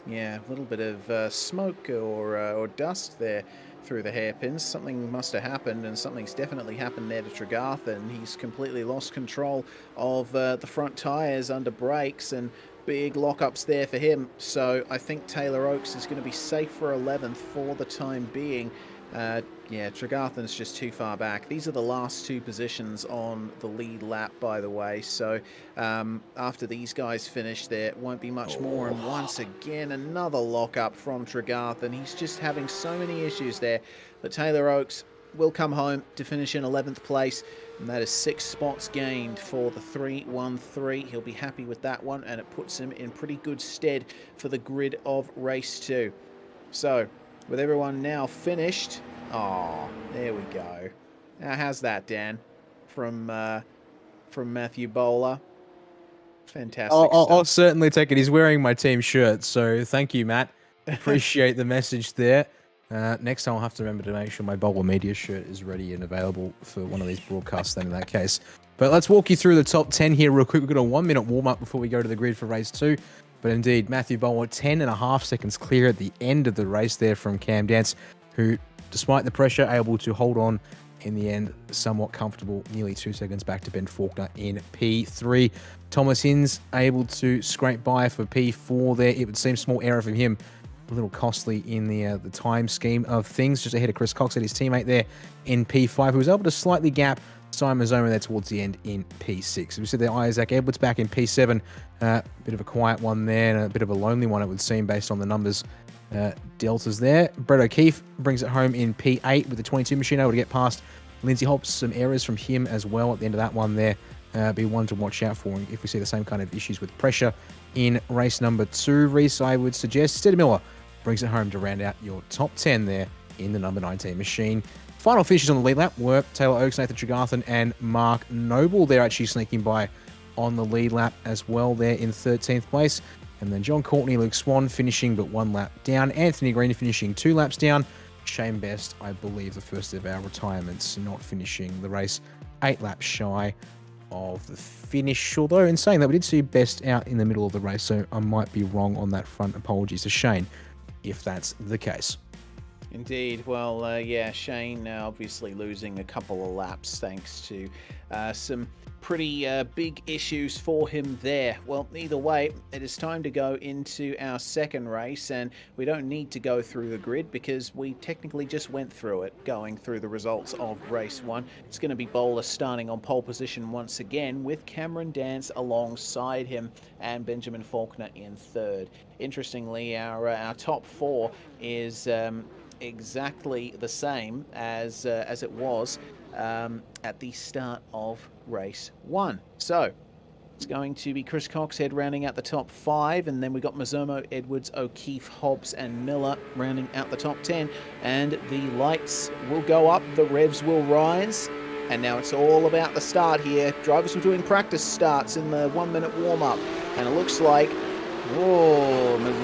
Yeah, a little bit of smoke or dust there through the hairpins. Something must have happened, and something's definitely happened there to Tregarthen. He's completely lost control of the front tyres under brakes, and big lockups there for him. So I think Taylor Oakes is going to be safe for 11th for the time being. Yeah, Tregarthen's just too far back. These are the last 2 positions on the lead lap, by the way. So after these guys finish, there won't be much more. And once again, another lock-up from Tregarthen. He's just having so many issues there. But Taylor Oakes will come home to finish in 11th place. And that is 6 spots gained for the 3-1-3. He'll be happy with that one. And it puts him in pretty good stead for the grid of race 2. So with everyone now finished... Oh, there we go. Now, how's that, Dan? From Matthew Bowler. Fantastic I'll certainly take it. He's wearing my team shirt, so thank you, Matt. Appreciate the message there. Next time I'll have to remember to make sure my Bowler Media shirt is ready and available for one of these broadcasts then in that case. But let's walk you through the top 10 here real quick. We've got a 1-minute warm-up before we go to the grid for race 2. But indeed, Matthew Bowler, 10.5 seconds clear at the end of the race there from Cam Dance, who, despite the pressure, able to hold on in the end, somewhat comfortable, nearly 2 seconds back to Ben Faulkner in P3. Thomas Hinz able to scrape by for P4 there. It would seem small error from him, a little costly in the time scheme of things, just ahead of Chris Cox and his teammate there in P5, who was able to slightly gap Simon Zoma there towards the end in P6. We said there, Isaac Edwards back in P7, bit of a quiet one there and a bit of a lonely one, it would seem, based on the numbers deltas there. Brett O'Keefe brings it home in P8 with the 22 machine, able to get past Lindsay Hobbs. Some errors from him as well at the end of that one there. Be one to watch out for if we see the same kind of issues with pressure in race number 2. Reese, I would suggest. Steady Miller brings it home to round out your top 10 there in the number 19 machine. Final finishes on the lead lap were Taylor Oakes, Nathan Tregarthen, and Mark Noble. They're actually sneaking by on the lead lap as well there in 13th place. And then John Courtney, Luke Swan finishing but 1 lap down. Anthony Green finishing 2 laps down. Shane Best, I believe, the first of our retirements, not finishing the race 8 laps shy of the finish. Although, in saying that, we did see Best out in the middle of the race, so I might be wrong on that front. Apologies to Shane if that's the case. Indeed. Well, yeah, Shane obviously losing a couple of laps thanks to some pretty big issues for him there. Well, either way, it is time to go into our second race, and we don't need to go through the grid because we technically just went through it, going through the results of race 1. It's going to be Bowler starting on pole position once again with Cameron Dance alongside him and Benjamin Faulkner in 3rd. Interestingly, our top 4 is exactly the same as it was at the start of race 1. So it's going to be Chris Coxhead rounding out the top 5, and then we got Mazomo, Edwards, O'Keefe, Hobbs, and Miller rounding out the top 10. And the lights will go up, the revs will rise, and now it's all about the start here. Drivers were doing practice starts in the 1-minute warm-up, and it looks like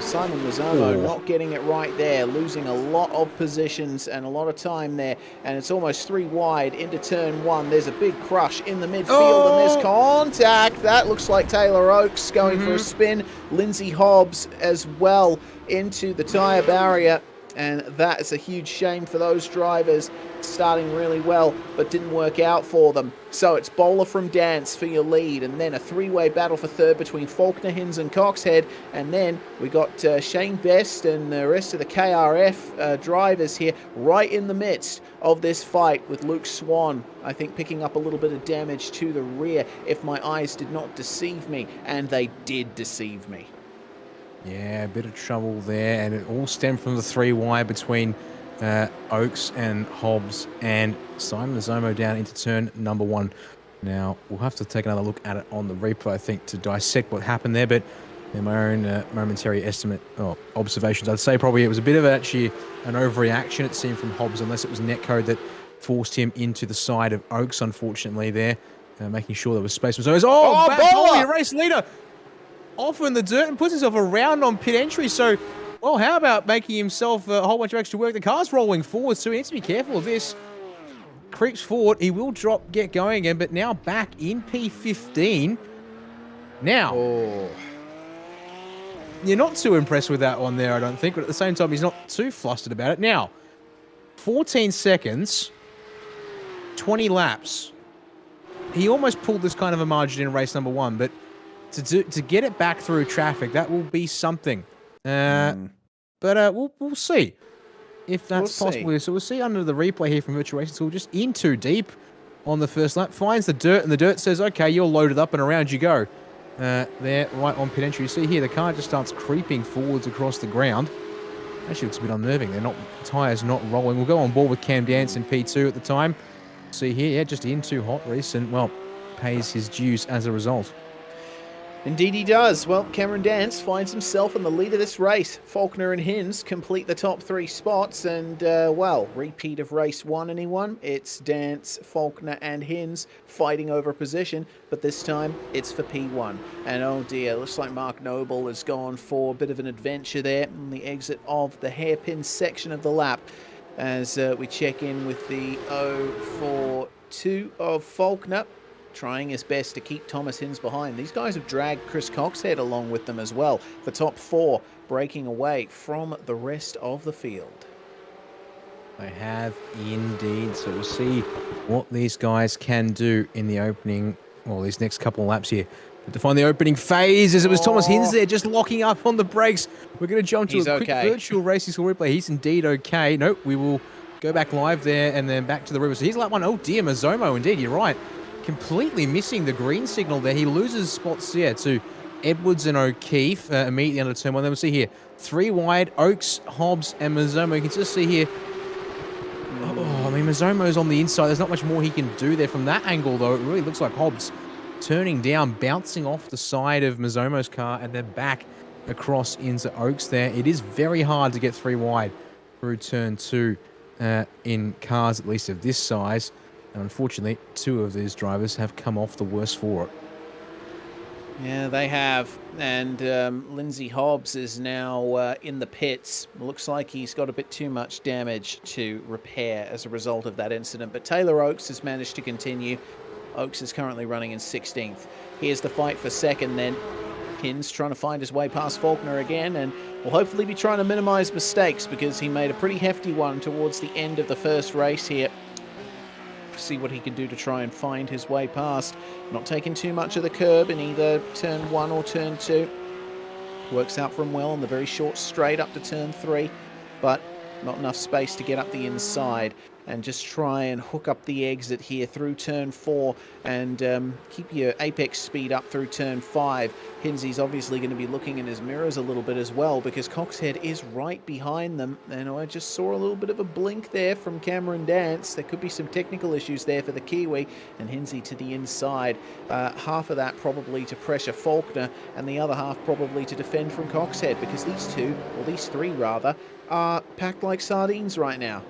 Simon Mazomo not getting it right there, losing a lot of positions and a lot of time there, and it's almost 3 wide into turn 1. There's a big crush in the midfield and there's contact. That looks like Taylor Oakes going for a spin. Lindsay Hobbs as well into the tyre barrier, and that is a huge shame for those drivers, starting really well but didn't work out for them. So it's Bowler from Dance for your lead, and then a 3-way battle for 3rd between Faulkner, Hinz and Coxhead, and then we got Shane Best and the rest of the KRF drivers here right in the midst of this fight, with Luke Swan, I think, picking up a little bit of damage to the rear if my eyes did not deceive me, and they did deceive me. Yeah, a bit of trouble there, and it all stemmed from the 3 wide between Oakes and Hobbs and Simon Mazomo down into turn number 1. Now, we'll have to take another look at it on the replay, I think, to dissect what happened there, but in my own momentary estimate or observations, I'd say probably it was a bit of actually an overreaction, it seemed, from Hobbs, unless it was netcode that forced him into the side of Oakes, unfortunately, there, making sure there was space. Bowler! Race leader! Off in the dirt and puts himself around on pit entry. So, well, how about making himself a whole bunch of extra work? The car's rolling forward, so he needs to be careful of this. Creeps forward. He will drop, get going again, but now back in P15. Now, you're not too impressed with that one there, I don't think, but at the same time, he's not too flustered about it. Now, 14 seconds, 20 laps. He almost pulled this kind of a margin in race number 1, but to get it back through traffic, that will be something. But we'll see. if that's We'll possible. So we'll see under the replay here from Virtual Racing School, just in too deep on the first lap, finds the dirt, and the dirt says, okay, you're loaded up, and around you go. There, right on pit entry. You see here, the car just starts creeping forwards across the ground. Actually looks a bit unnerving. Tyres not rolling. We'll go on board with Cam Dance in P2 at the time. See here, yeah, just in too hot, Reese, and, well, pays his dues as a result. Indeed he does. Well, Cameron Dance finds himself in the lead of this race. Faulkner and Hinz complete the top 3 spots, and, well, repeat of race 1, anyone? It's Dance, Faulkner and Hinz fighting over a position, but this time it's for P1. And oh dear, looks like Mark Noble has gone for a bit of an adventure there on the exit of the hairpin section of the lap, as we check in with the 042 of Faulkner, trying his best to keep Thomas Hinz behind. These guys have dragged Chris Coxhead along with them as well. The top 4 breaking away from the rest of the field. They have indeed. So we'll see what these guys can do in the opening, well, these next couple of laps here. But to find the opening phase, as it was Thomas Hinz there just locking up on the brakes. We're going to jump to a quick Virtual Racing School replay. He's indeed okay. Nope, we will go back live there and then back to the river. So here's lap 1. Oh dear, Mazomo, indeed, you're right. Completely missing the green signal there. He loses spots here to Edwards and O'Keefe immediately under turn 1. Then we'll see here 3 wide, Oakes, Hobbs, and Mazomo. You can just see here. Oh, I mean, Mazomo's on the inside. There's not much more he can do there from that angle, though. It really looks like Hobbs turning down, bouncing off the side of Mazomo's car, and then back across into Oakes there. It is very hard to get 3 wide through turn 2 in cars, at least of this size. And unfortunately, 2 of these drivers have come off the worst for it. Yeah, they have. And Lindsay Hobbs is now in the pits. Looks like he's got a bit too much damage to repair as a result of that incident. But Taylor Oakes has managed to continue. Oakes is currently running in 16th. Here's the fight for second then. Hinz trying to find his way past Faulkner again, and will hopefully be trying to minimize mistakes because he made a pretty hefty one towards the end of the first race here. See what he can do to try and find his way past. Not taking too much of the curb in either turn 1 or turn 2. Works out for him well on the very short straight up to turn 3, but not enough space to get up the inside. And just try and hook up the exit here through turn 4 and keep your apex speed up through turn 5. Hinzy's obviously going to be looking in his mirrors a little bit as well because Coxhead is right behind them. And I just saw a little bit of a blink there from Cameron Dance. There could be some technical issues there for the Kiwi, and Hinzy to the inside. Half of that probably to pressure Faulkner and the other half probably to defend from Coxhead, because these 2, or these 3 rather, are packed like sardines right now.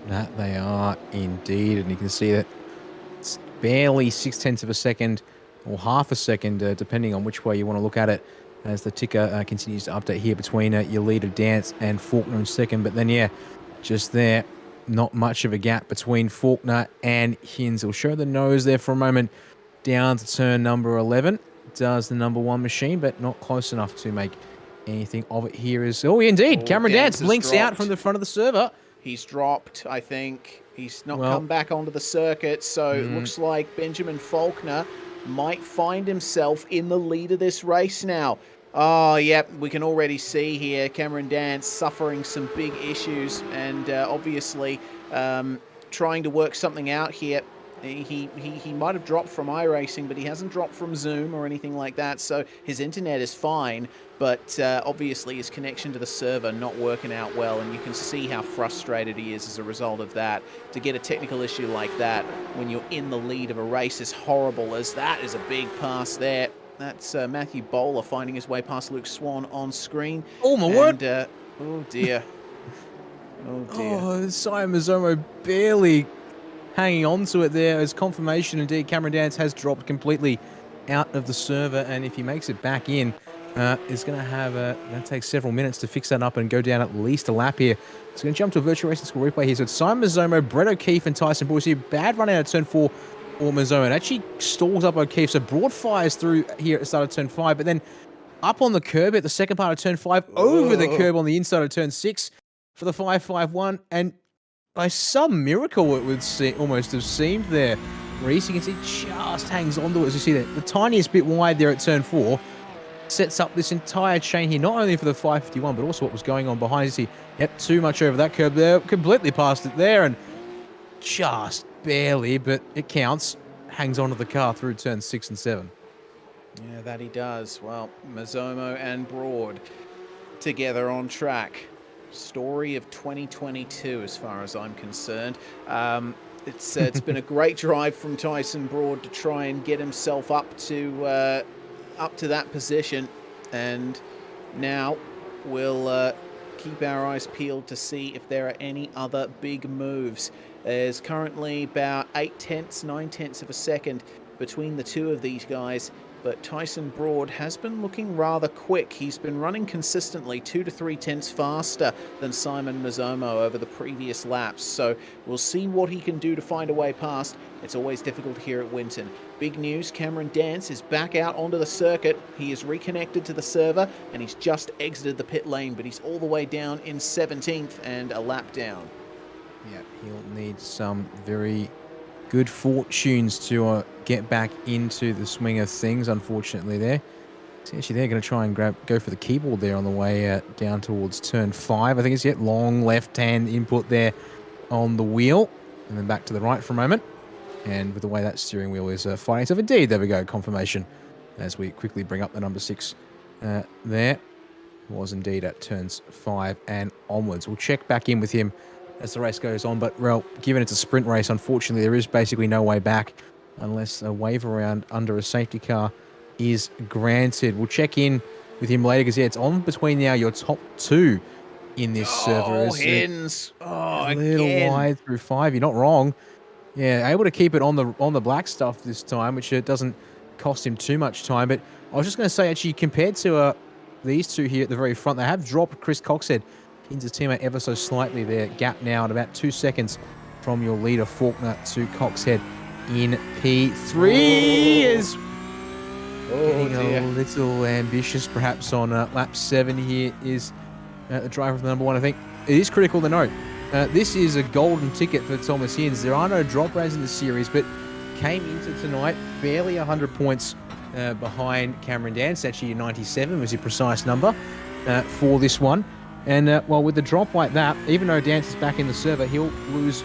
That they are indeed, and you can see that it's barely 0.6 of a second or half a second, depending on which way you want to look at it, as the ticker continues to update here between your leader Dance and Faulkner in second. But then, yeah, just there, not much of a gap between Faulkner and Hinz. We'll show the nose there for a moment down to turn number 11. Does the number 1 machine, but not close enough to make anything of it here. Oh, indeed, Cameron Dance blinks out from the front of the server. He's dropped, I think. He's not come back onto the circuit, so it looks like Benjamin Faulkner might find himself in the lead of this race now. Oh, yep, we can already see here Cameron Dance suffering some big issues and obviously trying to work something out here. He might have dropped from iRacing, but he hasn't dropped from Zoom or anything like that, so his internet is fine, but obviously his connection to the server not working out well, and you can see how frustrated he is as a result of that. To get a technical issue like that when you're in the lead of a race, as horrible as that is, a big pass there. That's Matthew Bowler finding his way past Luke Swan on screen. Oh my word! Oh dear. Oh dear. Oh, Simon Mazomo barely hanging on to it there as confirmation. Indeed, Cameron Dance has dropped completely out of the server, and if he makes it back in, it's going to have going to take several minutes to fix that up and go down at least a lap here. It's going to jump to a Virtual Racing School replay here. So it's Simon Mazomo, Brett O'Keefe, and Tyson Boyce here. Bad run out of turn 4 or Mazomo. It actually stalls up O'Keefe, so broad fires through here at the start of turn 5, but then up on the curb at the second part of turn 5, over the curb on the inside of turn 6 for the 551, and by some miracle, it would almost have seemed there. Reese, you can see, just hangs onto it as you see that. The tiniest bit wide there at turn 4. sets up this entire chain here, not only for the 551, but also what was going on behind us. Yep, too much over that curb there, completely past it there, and just barely, but it counts. Hangs onto the car through turns 6 and 7. Yeah, that he does. Well, Mazomo and Broad together on track. Story of 2022 as far as I'm concerned. It's been a great drive from Tyson Broad to try and get himself up to that position, and now we'll keep our eyes peeled to see if there are any other big moves. There's currently about 9/10 of a second between the two of these guys, but Tyson Broad has been looking rather quick. He's been running consistently 2 to 3 tenths faster than Simon Mazomo over the previous laps, so we'll see what he can do to find a way past. It's always difficult here at Winton. Big news, Cameron Dance is back out onto the circuit. He is reconnected to the server and he's just exited the pit lane, but he's all the way down in 17th and a lap down. Yeah, he'll need some very good fortunes to get back into the swing of things, unfortunately, there. So actually, they're going to try and go for the keyboard there on the way down towards turn 5. I think it's yet long left-hand input there on the wheel. And then back to the right for a moment. And with the way that steering wheel is fighting. So indeed, there we go, confirmation. As we quickly bring up the number 6 there. It was indeed at turns 5 and onwards. We'll check back in with him as the race goes on, but well, given it's a sprint race, unfortunately there is basically no way back unless a wave around under a safety car is granted. We'll check in with him later because yeah, it's on between now your top 2 in this server. Hins! A little wide through 5. You're not wrong. Yeah, able to keep it on the black stuff this time, which doesn't cost him too much time. But I was just going to say, actually, compared to these two here at the very front, they have dropped Chris Coxhead, Hins' teammate, ever so slightly there. Gap now at about 2 seconds from your leader, Faulkner, to Coxhead in P3. Is getting a little ambitious, perhaps, on lap 7 here is the driver of the number 1. I think it is critical to note. This is a golden ticket for Thomas Hins. There are no drop rounds in the series, but came into tonight barely 100 points behind Cameron Dance. Actually, 97 was your precise number for this one. And, well, with the drop like that, even though Dance is back in the server, he'll lose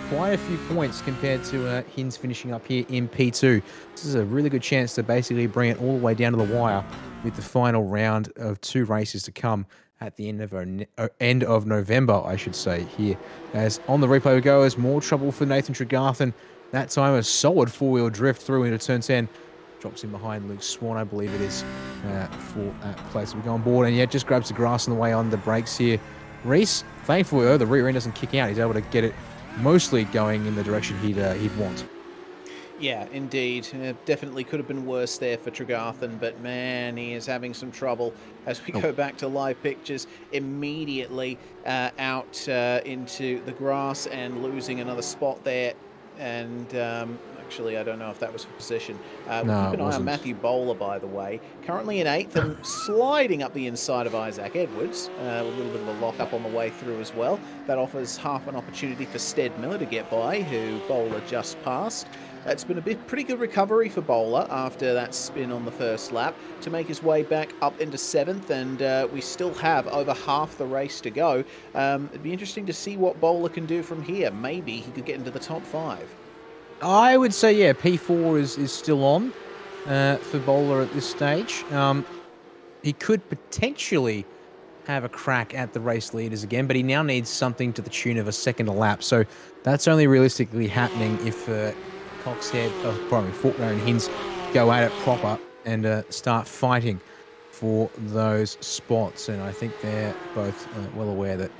quite a few points compared to Hins finishing up here in P2. This is a really good chance to basically bring it all the way down to the wire with the final round of 2 races to come at the end of November, I should say, here. As on the replay we go, as more trouble for Nathan Tregarthen. That time, a solid 4-wheel drift through into turn 10. Drops in behind Luke Swan, I believe it is, for that place. We go on board, and yeah, just grabs the grass on the way on the brakes here. Reese, thankfully, the rear end doesn't kick out. He's able to get it mostly going in the direction he'd want. Yeah, indeed. Definitely could have been worse there for Tregarthen, but man, he is having some trouble as we go back to live pictures. Immediately out into the grass and losing another spot there. And actually, I don't know if that was for position. We'll keep an eye on Matthew Bowler, by the way. Currently in 8th and sliding up the inside of Isaac Edwards. A little bit of a lock-up on the way through as well. That offers half an opportunity for Stead Miller to get by, who Bowler just passed. It's been a pretty good recovery for Bowler after that spin on the first lap to make his way back up into 7th, and we still have over half the race to go. It'd be interesting to see what Bowler can do from here. Maybe he could get into the top 5. I would say, yeah, P4 is still on for Bowler at this stage. He could potentially have a crack at the race leaders again, but he now needs something to the tune of a second a lap. So that's only realistically happening if Coxhead, Faulkner and Hins go at it proper and start fighting for those spots. And I think they're both well aware that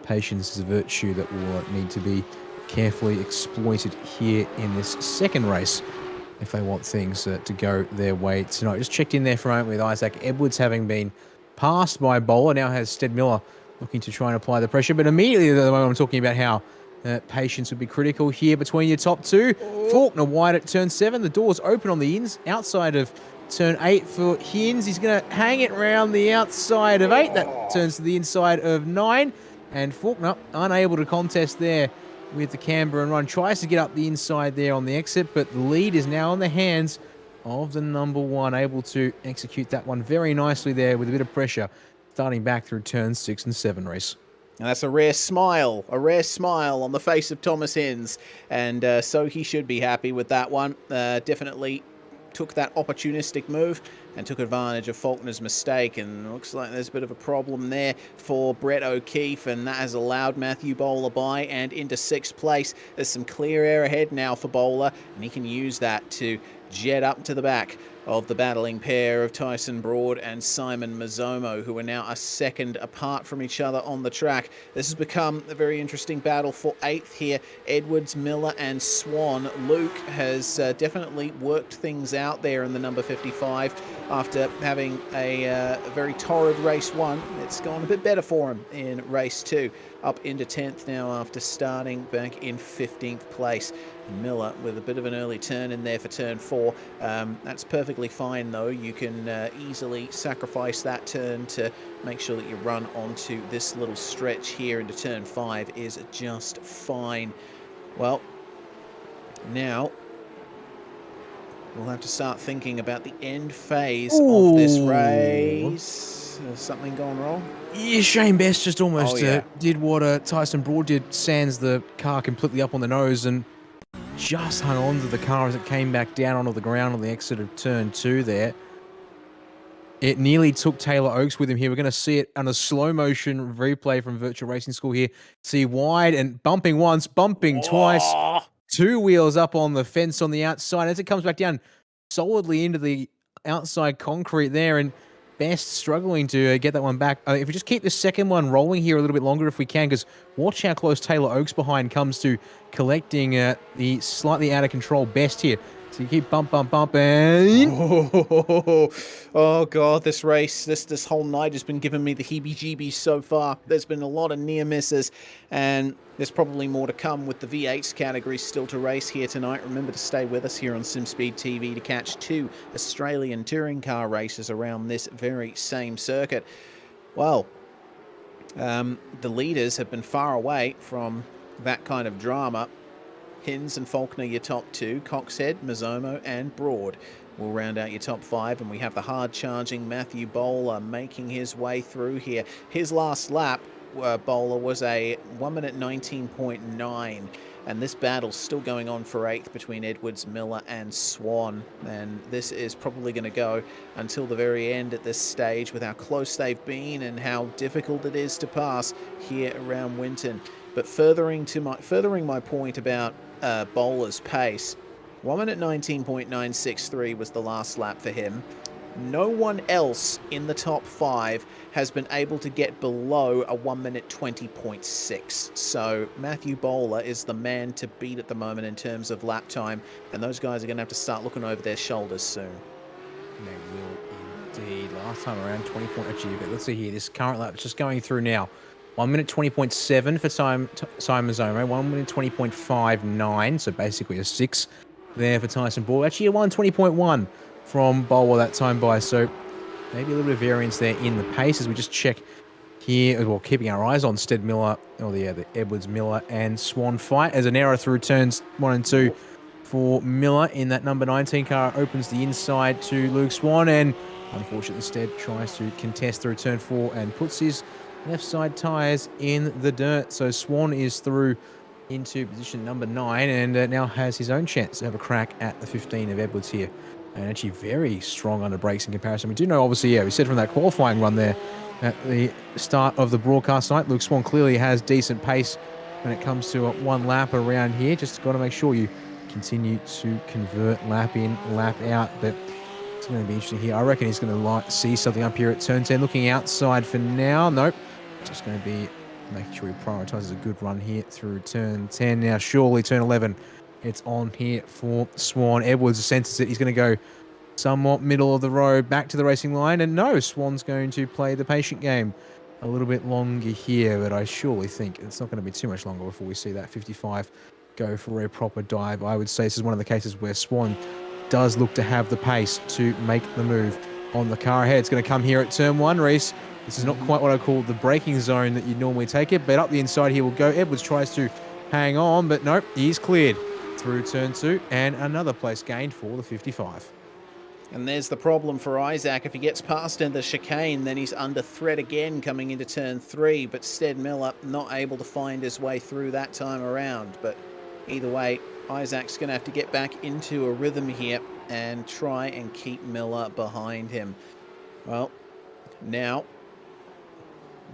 patience is a virtue that will need to be carefully exploited here in this second race if they want things to go their way tonight. Just checked in there for a moment with Isaac Edwards having been passed by Bowler. Now has Stead Miller looking to try and apply the pressure, but immediately at the moment I'm talking about how patience would be critical here between your top 2. Faulkner wide at turn 7. The door's open on the ins. Outside of turn 8 for Hins. He's going to hang it round the outside of 8. That turns to the inside of 9. And Faulkner unable to contest there with the camber and run. Tries to get up the inside there on the exit, but the lead is now in the hands of the number 1, able to execute that one very nicely there with a bit of pressure, starting back through turns 6 and 7, Reese. And that's a rare smile on the face of Thomas Hinz, and so he should be happy with that one. Definitely took that opportunistic move and took advantage of Faulkner's mistake, and looks like there's a bit of a problem there for Brett O'Keefe, and that has allowed Matthew Bowler by and into 6th place. There's some clear air ahead now for Bowler, and he can use that to jet up to the back of the battling pair of Tyson Broad and Simon Mazzomo, who are now a second apart from each other on the track. This has become a very interesting battle for 8th here. Edwards, Miller and Swan. Luke has definitely worked things out there in the number 55 after having a very torrid race 1. It's gone a bit better for him in race 2. Up into 10th now after starting back in 15th place. Miller with a bit of an early turn in there for turn 4. That's perfectly fine though. You can easily sacrifice that turn to make sure that you run onto this little stretch here into turn 5 is just fine. Well, now we'll have to start thinking about the end phase of this race. Has something gone wrong? Yeah, Shane Best just almost did what Tyson Broad did, sands the car completely up on the nose and just hung on to the car as it came back down onto the ground on the exit of turn 2 there. It nearly took Taylor Oakes with him here. We're going to see it on a slow motion replay from Virtual Racing School here. See wide and bumping once, bumping twice. 2 wheels up on the fence on the outside as it comes back down solidly into the outside concrete there, and Best struggling to get that one back. If we just keep the second one rolling here a little bit longer if we can, because watch how close Taylor Oakes behind comes to collecting the slightly out of control Best here. So you keep bump, and... Oh God, this race, this whole night has been giving me the heebie-jeebies so far. There's been a lot of near misses, and there's probably more to come with the V8s category still to race here tonight. Remember to stay with us here on SimSpeed TV to catch 2 Australian touring car races around this very same circuit. Well, the leaders have been far away from that kind of drama. Hinz and Faulkner, your top 2. Coxhead, Mazzomo and Broad will round out your top 5. And we have the hard-charging Matthew Bowler making his way through here. His last lap, Bowler, was a 1 minute 19.9. And this battle's still going on for 8th between Edwards, Miller and Swan. And this is probably going to go until the very end at this stage with how close they've been and how difficult it is to pass here around Winton. But furthering my point about Bowler's pace, 1 minute 19.963 was the last lap for him. No one else in the top 5 has been able to get below a 1 minute 20.6. So Matthew Bowler is the man to beat at the moment in terms of lap time, and those guys are going to have to start looking over their shoulders soon. They will indeed. Last time around 20 point. Actually, let's see here. This current lap is just going through now. 1 minute 20.7 for Simon Mazzomo, 1 minute 20.59, so basically a 6 there for Tyson Ball. Actually, a 120.1 from Bowler that time by, so maybe a little bit of variance there in the pace as we just check here, well, keeping our eyes on Stead Miller, or the Edwards, Miller and Swan fight as an error through turns 1 and 2 for Miller in that number 19 car opens the inside to Luke Swan, and unfortunately Stead tries to contest through turn 4 and puts his left side tyres in the dirt. So Swan is through into position number 9 and now has his own chance to have a crack at the 15 of Edwards here. And actually very strong under brakes in comparison. We do know, obviously, yeah, we said from that qualifying run there at the start of the broadcast night, Luke Swan clearly has decent pace when it comes to one lap around here. Just got to make sure you continue to convert lap in, lap out. But it's going to be interesting here. I reckon he's going to see something up here at turn 10. Looking outside for now. Nope. Just going to be making sure he prioritises a good run here through turn 10. Now, surely turn 11, it's on here for Swan. Edwards senses it. He's going to go somewhat middle of the road, back to the racing line. And no, Swan's going to play the patient game a little bit longer here. But I surely think it's not going to be too much longer before we see that 55 go for a proper dive. I would say this is one of the cases where Swan does look to have the pace to make the move on the car ahead. It's going to come here at turn 1, Reese. This is not quite what I call the braking zone that you'd normally take it, but up the inside here will go. Edwards tries to hang on, but nope, he's cleared through turn 2, and another place gained for the 55. And there's the problem for Isaac. If he gets past in the chicane, then he's under threat again coming into turn 3. But Stead Miller not able to find his way through that time around. But either way, Isaac's going to have to get back into a rhythm here and try and keep Miller behind him. Well, now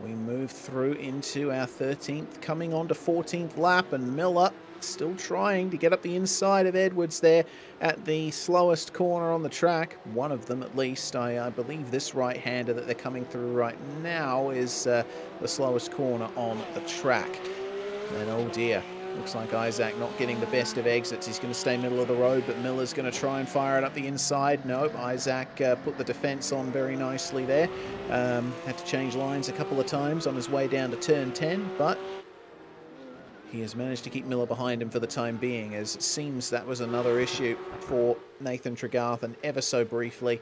we move through into our 13th, coming on to 14th lap, and Miller still trying to get up the inside of Edwards there at the slowest corner on the track. One of them at least. I believe this right-hander that they're coming through right now is the slowest corner on the track. And oh dear, looks like Isaac not getting the best of exits. He's going to stay middle of the road, but Miller's going to try and fire it up the inside. Nope, Isaac put the defense on very nicely there. Had to change lines a couple of times on his way down to turn 10, but he has managed to keep Miller behind him for the time being, as it seems that was another issue for Nathan Tregarthen ever so briefly.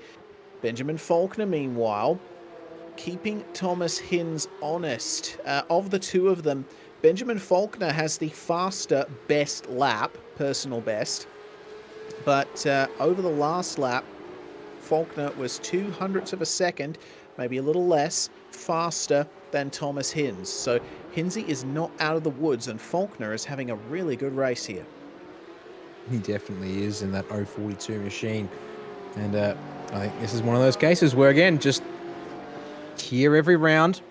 Benjamin Faulkner, meanwhile, keeping Thomas Hinz honest. Of the two of them, Benjamin Faulkner has the faster best lap, personal best, but over the last lap, Faulkner was 0.02 of a second, maybe a little less, faster than Thomas Hinz. So Hinzy is not out of the woods, and Faulkner is having a really good race here. He definitely is in that 042 machine. And I think this is one of those cases where, again, just here every round,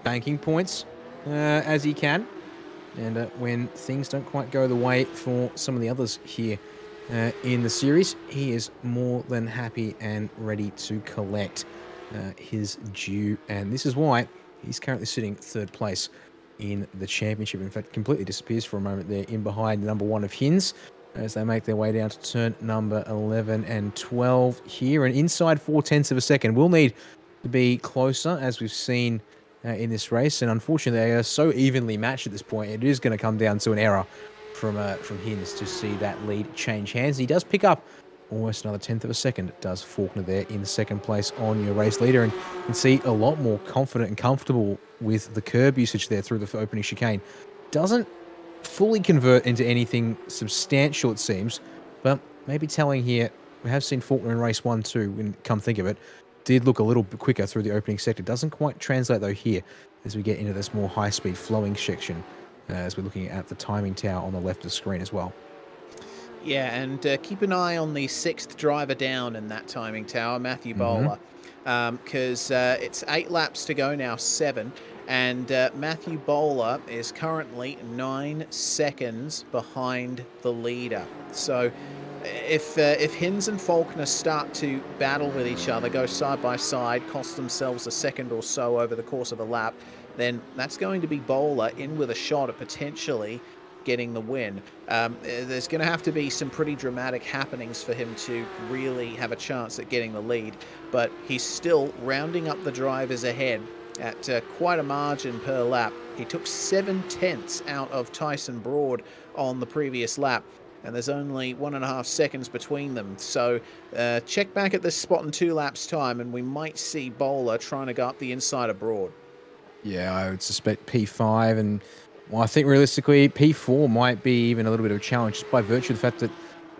banking points as he can. And when things don't quite go the way for some of the others here in the series, he is more than happy and ready to collect his due. And this is why he's currently sitting 3rd place in the championship. In fact, completely disappears for a moment there in behind number 1 of Hinz as they make their way down to turn number 11 and 12 here. And inside 0.4 of a second. We'll need to be closer, as we've seen in this race. And unfortunately, they are so evenly matched at this point. It is going to come down to an error from Hinz to see that lead change hands. He does pick up almost another 1/10 of a second, does Faulkner there in 2nd place on your race leader. And you can see a lot more confident and comfortable with the curb usage there through the opening chicane. Doesn't fully convert into anything substantial, it seems, but maybe telling here, we have seen Faulkner in race 1 too, and come think of it, did look a little bit quicker through the opening sector. Doesn't quite translate though here as we get into this more high-speed flowing section, as we're looking at the timing tower on the left of the screen as well. Yeah, and keep an eye on the 6th driver down in that timing tower, Matthew Bowler, because it's 8 laps to go now, 7, and Matthew Bowler is currently 9 seconds behind the leader. So if Hinz and Faulkner start to battle with each other, go side by side, cost themselves a second or so over the course of a lap, then that's going to be Bowler in with a shot at potentially getting the win. There's going to have to be some pretty dramatic happenings for him to really have a chance at getting the lead, but he's still rounding up the drivers ahead at quite a margin per lap. He took 7/10 out of Tyson Broad on the previous lap, and there's only 1.5 seconds between them. So check back at this spot in 2 laps time, and we might see Bowler trying to go up the inside of Broad. Yeah, I would suspect P5, and well, I think realistically P4 might be even a little bit of a challenge just by virtue of the fact that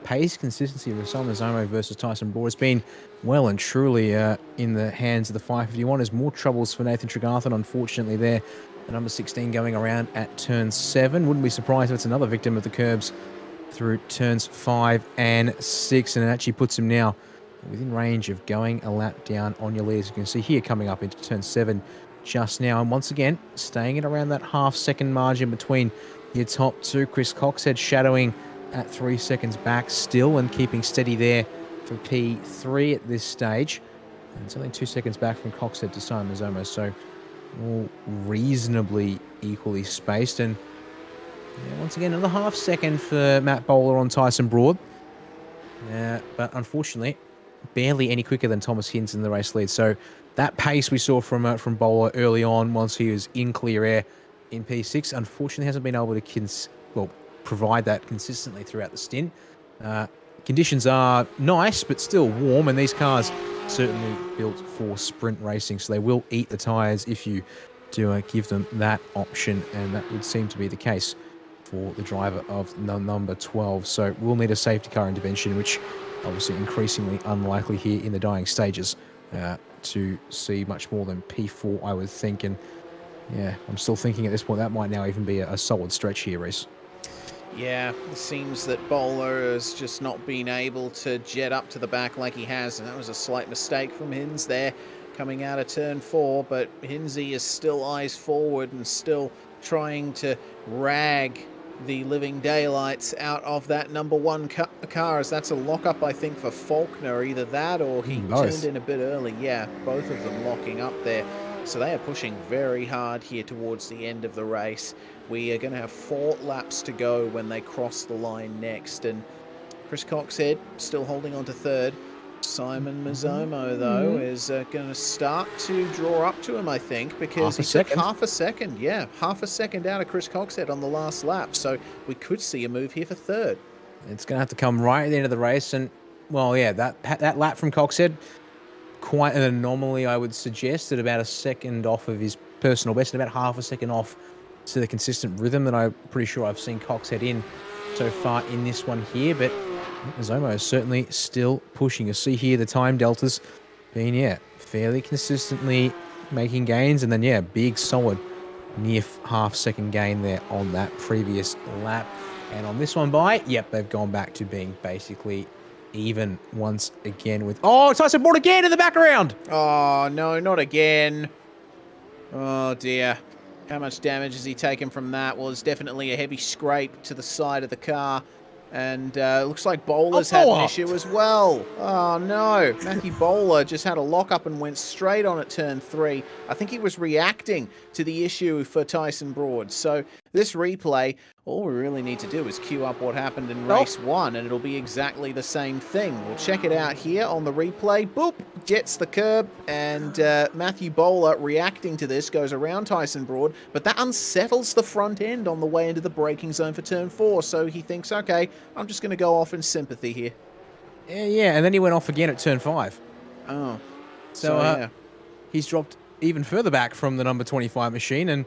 pace consistency of Osama Zomo versus Tyson Broad has been well and truly in the hands of the 551. There's more troubles for Nathan Tregarthen, unfortunately, there. The number 16 going around at turn 7. Wouldn't be surprised if it's another victim of the curbs through turns 5 and 6, and it actually puts him now within range of going a lap down on your lead, as you can see here, coming up into turn 7 just now. And once again, staying at around that half-second margin between your top 2. Chris Coxhead shadowing at 3 seconds back still and keeping steady there for P3 at this stage. And it's only 2 seconds back from Coxhead to Simon Zomo, so all reasonably equally spaced. And yeah, once again, another half-second for Matt Bowler on Tyson Broad. But unfortunately, barely any quicker than Thomas Hinz in the race lead. So that pace we saw from Bowler early on, once he was in clear air in P6, unfortunately hasn't been able to provide that consistently throughout the stint. Conditions are nice, but still warm, and these cars certainly built for sprint racing, so they will eat the tyres if you do give them that option, and that would seem to be the case for the driver of number 12. So we'll need a safety car intervention, which obviously increasingly unlikely here in the dying stages to see much more than P4, I would think. And yeah, I'm still thinking at this point that might now even be a solid stretch here, Reese. Yeah, it seems that Bowler has just not been able to jet up to the back like he has, and that was a slight mistake from Hinz there, coming out of turn 4, but Hinsey is still eyes forward and still trying to rag the living daylights out of that number 1 car, as that's a lockup, I think, for Faulkner. Either that or he turned in a bit early. Yeah, both of them locking up there. So they are pushing very hard here towards the end of the race. We are going to have 4 laps to go when they cross the line next. And Chris Coxhead still holding on to 3rd. Simon Mazzomo, though, is going to start to draw up to him, I think, because he took half a second. Yeah, half a second out of Chris Coxhead on the last lap. So we could see a move here for 3rd. It's going to have to come right at the end of the race. And, well, yeah, that lap from Coxhead, quite an anomaly, I would suggest, at about a second off of his personal best and about half a second off to the consistent rhythm that I'm pretty sure I've seen Coxhead in so far in this one here. But Zomo is certainly still pushing. You see here the time deltas being, yeah, fairly consistently making gains. And then, yeah, big, solid, near half-second gain there on that previous lap. And on this one yep, they've gone back to being basically even once again with... Oh, Tyson Board again in the background! Oh, no, not again. Oh, dear. How much damage has he taken from that? Well, it's definitely a heavy scrape to the side of the car. And looks like Bowler's had an issue as well. Oh, no. Matthew Bowler just had a lock-up and went straight on at turn 3. I think he was reacting to the issue for Tyson Broad. So this replay, all we really need to do is queue up what happened in race 1, and it'll be exactly the same thing. We'll check it out here on the replay. Boop! Jets the curb, and Matthew Bowler, reacting to this, goes around Tyson Broad, but that unsettles the front end on the way into the braking zone for turn 4, so he thinks, okay, I'm just going to go off in sympathy here. Yeah, and then he went off again at turn 5. Oh. So yeah. He's dropped even further back from the number 25 machine, and,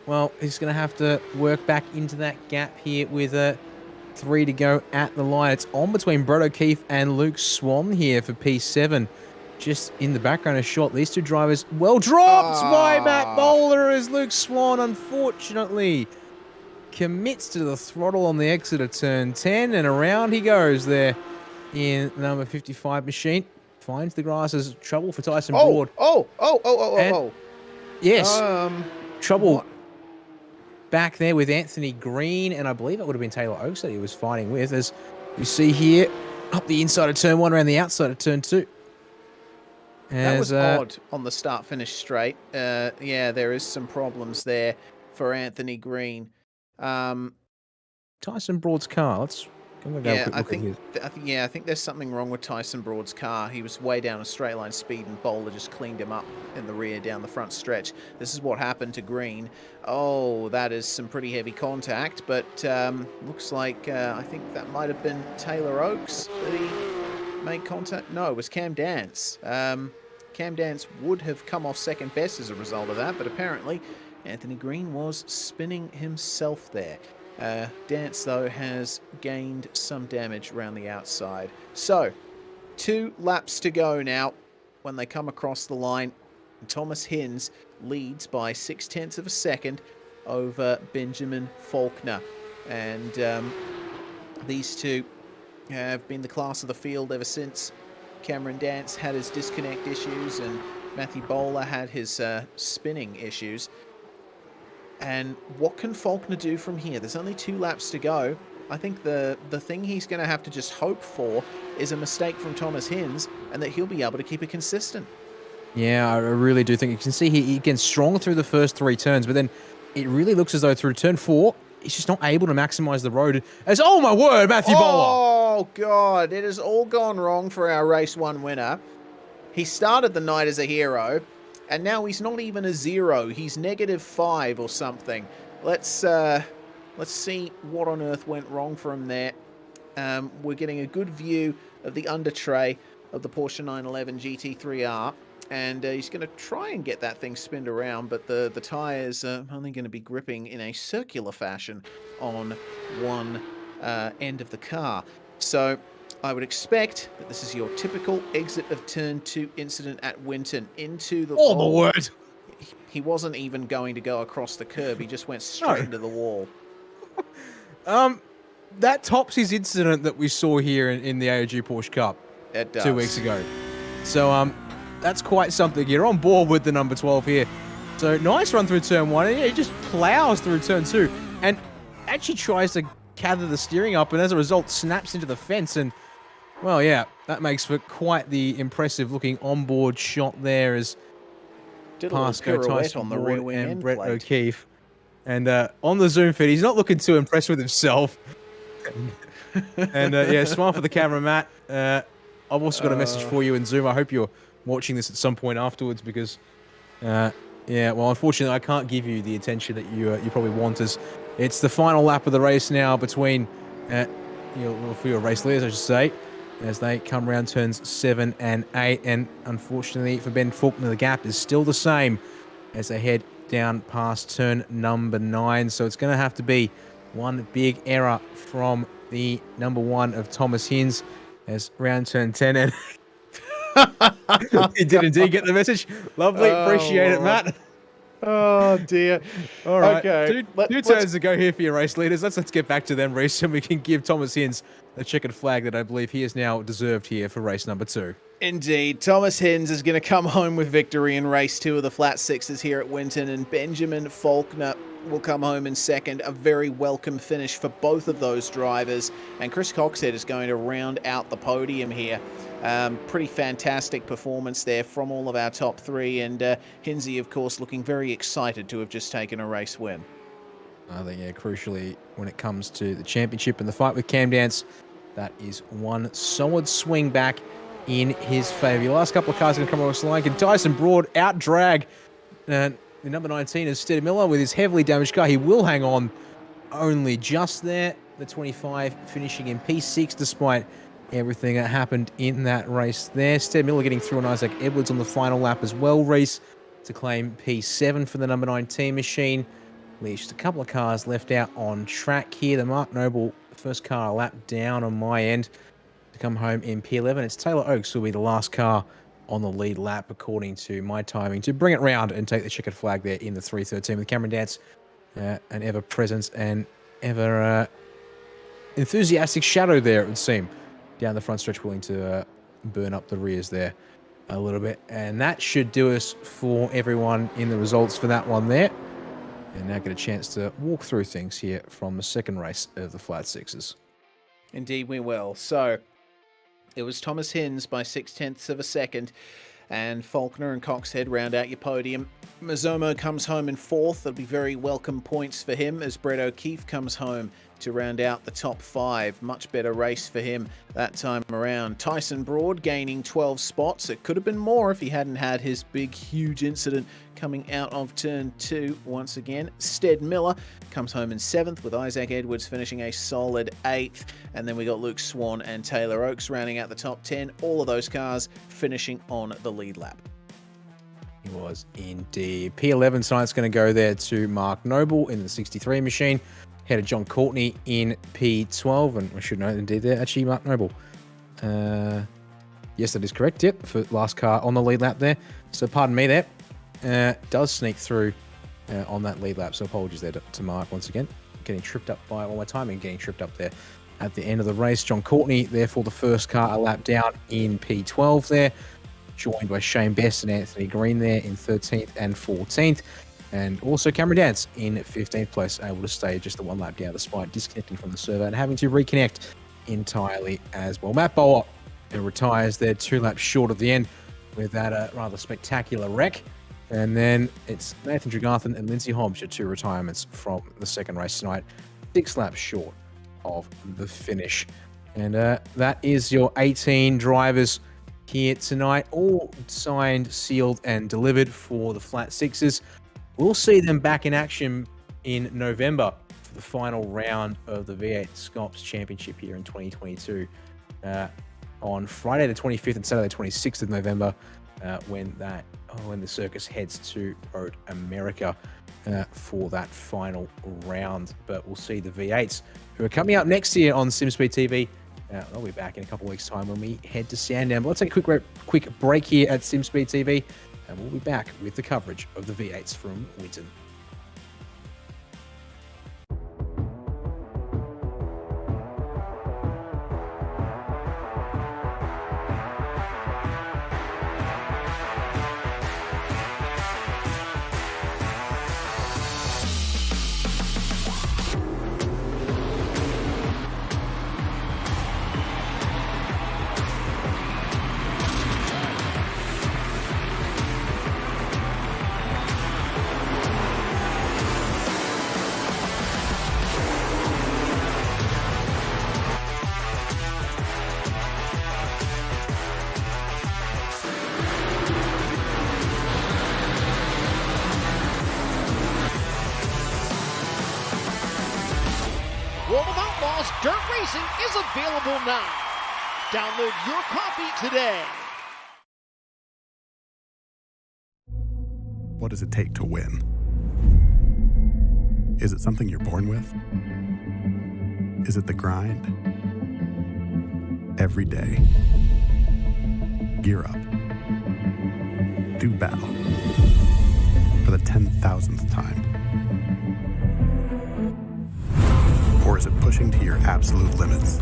well, he's going to have to work back into that gap here with 3 to go at the line. It's on between Brett O'Keefe and Luke Swan here for P7. Just in the background, a shot. These two drivers, well dropped by Matt Bowler as Luke Swan, unfortunately, commits to the throttle on the exit of turn 10, and around he goes there in number 55 machine. Finds the grass as trouble for Tyson Broad. Oh. Yes. Trouble back there with Anthony Green, and I believe it would have been Taylor Oakes that he was fighting with, as you see here, up the inside of turn 1, around the outside of turn 2. That was odd on the start-finish straight. Yeah, there is some problems there for Anthony Green. Tyson Broad's car. Let's go I think there's something wrong with Tyson Broad's car. He was way down a straight line speed, and Bowler just cleaned him up in the rear down the front stretch. This is what happened to Green. Oh, that is some pretty heavy contact, but looks like I think that might have been Taylor Oakes that he made contact. No, it was Cam Dance. Cam Dance would have come off second best as a result of that, but apparently Anthony Green was spinning himself there. Dance, though, has gained some damage around the outside. So, 2 laps to go now when they come across the line. Thomas Hinz leads by 0.6 of a second over Benjamin Faulkner. And these two have been the class of the field ever since Cameron Dance had his disconnect issues and Matthew Bowler had his spinning issues. And what can Faulkner do from here? There's only 2 laps to go. I think the thing he's going to have to just hope for is a mistake from Thomas Hinz and that he'll be able to keep it consistent. Yeah, I really do think you can see he gets strong through the first 3 turns, but then it really looks as though through turn 4, he's just not able to maximize the road. As, oh my word, Matthew Bowler! Oh God, it has all gone wrong for our race 1 winner. He started the night as a hero, and now he's not even a 0. He's -5 or something. Let's see what on earth went wrong for him there. We're getting a good view of the under tray of the Porsche 911 GT3R, and he's going to try and get that thing spinned around, but the tyres are only going to be gripping in a circular fashion on one end of the car. So I would expect that this is your typical exit of turn 2 incident at Winton into the... Oh, my word. He wasn't even going to go across the curb. He just went straight into the wall. That tops his incident that we saw here in the AOG Porsche Cup It does. 2 weeks ago. So, that's quite something. You're on board with the number 12 here. So, nice run through turn 1. And he just plows through turn 2 and actually tries to gather the steering up, and as a result, snaps into the fence. And, well, yeah, that makes for quite the impressive-looking onboard shot there as Did a little Pasco, pirouette Tyson on the Ward, rear wing and end Brett plate. O'Keefe. And on the zoom feed, he's not looking too impressed with himself. And yeah, smile for the camera, Matt. I've also got a message for you in Zoom. I hope you're watching this at some point afterwards because, yeah, well, unfortunately, I can't give you the attention that you probably want. As it's the final lap of the race now between, for your race leaders, I should say, as they come around turns 7 and 8. And unfortunately for Ben Faulkner, the gap is still the same as they head down past turn number 9. So it's going to have to be one big error from the number 1 of Thomas Hinz as round turn 10. And he did indeed get the message. Lovely. Appreciate it, Matt. Oh, dear. All right. Okay. Two turns to go here for your race leaders. Let's get back to them, Reece, and we can give Thomas Hinz the checkered flag that I believe he has now deserved here for race number 2. Indeed. Thomas Hinz is going to come home with victory in race 2 of the flat sixes here at Winton, and Benjamin Faulkner will come home in second. A very welcome finish for both of those drivers, and Chris Coxhead is going to round out the podium here. Pretty fantastic performance there from all of our top 3, and Hinzy, of course, looking very excited to have just taken a race win. I think, yeah, crucially, when it comes to the championship and the fight with Cam Dance, that is one solid swing back in his favour. The last couple of cars are going to come across the line. Can Tyson Broad out-drag the number 19 is Stead Miller with his heavily damaged car. He will hang on only just there. The 25 finishing in P6 despite everything that happened in that race there. Stead Miller getting through on Isaac Edwards on the final lap as well, Reece, to claim P7 for the number 19 machine. Leaves just a couple of cars left out on track here. The Mark Noble first car a lap down on my end to come home in P11. It's Taylor Oakes who will be the last car on the lead lap, according to my timing, to bring it round and take the checkered flag there in the 313 with Cameron Dance, an ever-present and ever enthusiastic shadow there, it would seem, down the front stretch, willing to burn up the rears there a little bit. And that should do us for everyone in the results for that one there. And now get a chance to walk through things here from the second race of the flat sixes. Indeed we will. So, it was Thomas Hinz by 0.6 of a second, and Faulkner and Coxhead round out your podium. Mazzomo comes home in 4th. That'll be very welcome points for him as Brett O'Keefe comes home to round out the top 5. Much better race for him that time around. Tyson Broad gaining 12 spots. It could have been more if he hadn't had his big, huge incident coming out of turn 2 once again. Stead Miller comes home in 7th with Isaac Edwards finishing a solid 8th. And then we got Luke Swan and Taylor Oakes rounding out the top 10. All of those cars finishing on the lead lap. He was indeed. P11 tonight's going to go there to Mark Noble in the 63 machine. Ahead of John Courtney in P12, and I should know indeed there, actually Mark Noble. Yes, that is correct, yep, for last car on the lead lap there. So pardon me there. Does sneak through on that lead lap, so apologies there to Mark once again. Getting tripped up by, well, my timing getting tripped up there at the end of the race. John Courtney, therefore the first car a lap down in P12 there. Joined by Shane Best and Anthony Green there in 13th and 14th. And also Cameron Dance in 15th place, able to stay just the one lap down despite disconnecting from the server and having to reconnect entirely as well. Matt Bowler, who retires there 2 laps short of the end with that rather spectacular wreck. And then it's Nathan Tregarthen and Lindsay Hobbs, your 2 retirements from the second race tonight, 6 laps short of the finish. And that is your 18 drivers here tonight, all signed, sealed, and delivered for the flat sixes. We'll see them back in action in November for the final round of the V8SCOPS Championship here in 2022 on Friday the 25th and Saturday the 26th of November when the circus heads to Road America for that final round. But we'll see the V8s who are coming up next year on SimSpeed TV I'll be back in a couple of weeks' time when we head to Sandown. But let's take a quick break here at SimSpeed TV, and we'll be back with the coverage of the V8s from Winton. World of Outlaws Dirt Racing is available now. Download your copy today. What does it take to win? Is it something you're born with? Is it the grind? Every day. Gear up. Do battle. For the 10,000th time. Or is it pushing to your absolute limits?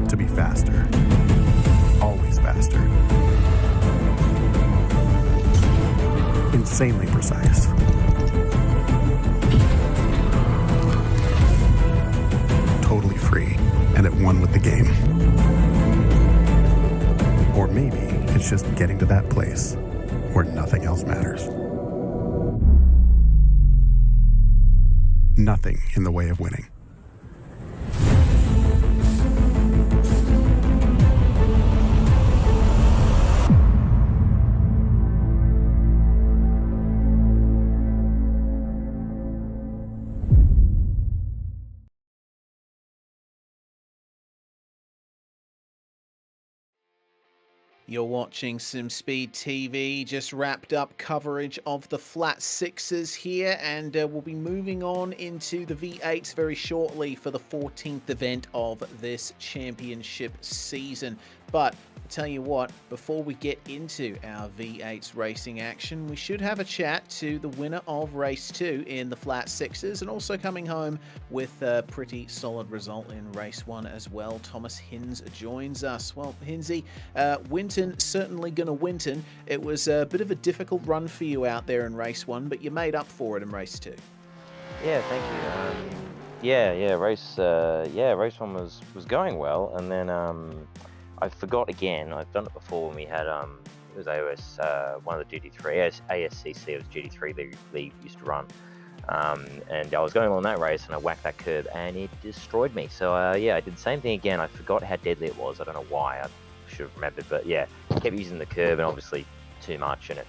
To be faster. Always faster. Insanely precise. Totally free and at one with the game. Or maybe it's just getting to that place where nothing else matters. Nothing in the way of winning. You're watching SimSpeed TV, just wrapped up coverage of the flat sixes here, and we'll be moving on into the V8s very shortly for the 14th event of this championship season. But I tell you what, before we get into our V8s racing action, we should have a chat to the winner of race 2 in the flat sixes, and also coming home with a pretty solid result in race 1 as well. Thomas Hinz joins us. Well, Hinzy, Winton certainly gonna Winton. It was a bit of a difficult run for you out there in race 1, but you made up for it in race 2. Yeah, thank you. Race 1 was going well, and then I forgot again. I've done it before when we had it was AOS, one of the GT3 ASCC. It was GT3 they used to run, and I was going along that race and I whacked that curb and it destroyed me. So I did the same thing again. I forgot how deadly it was. I don't know why. I should have remembered, but yeah, kept using the curb and obviously too much, and it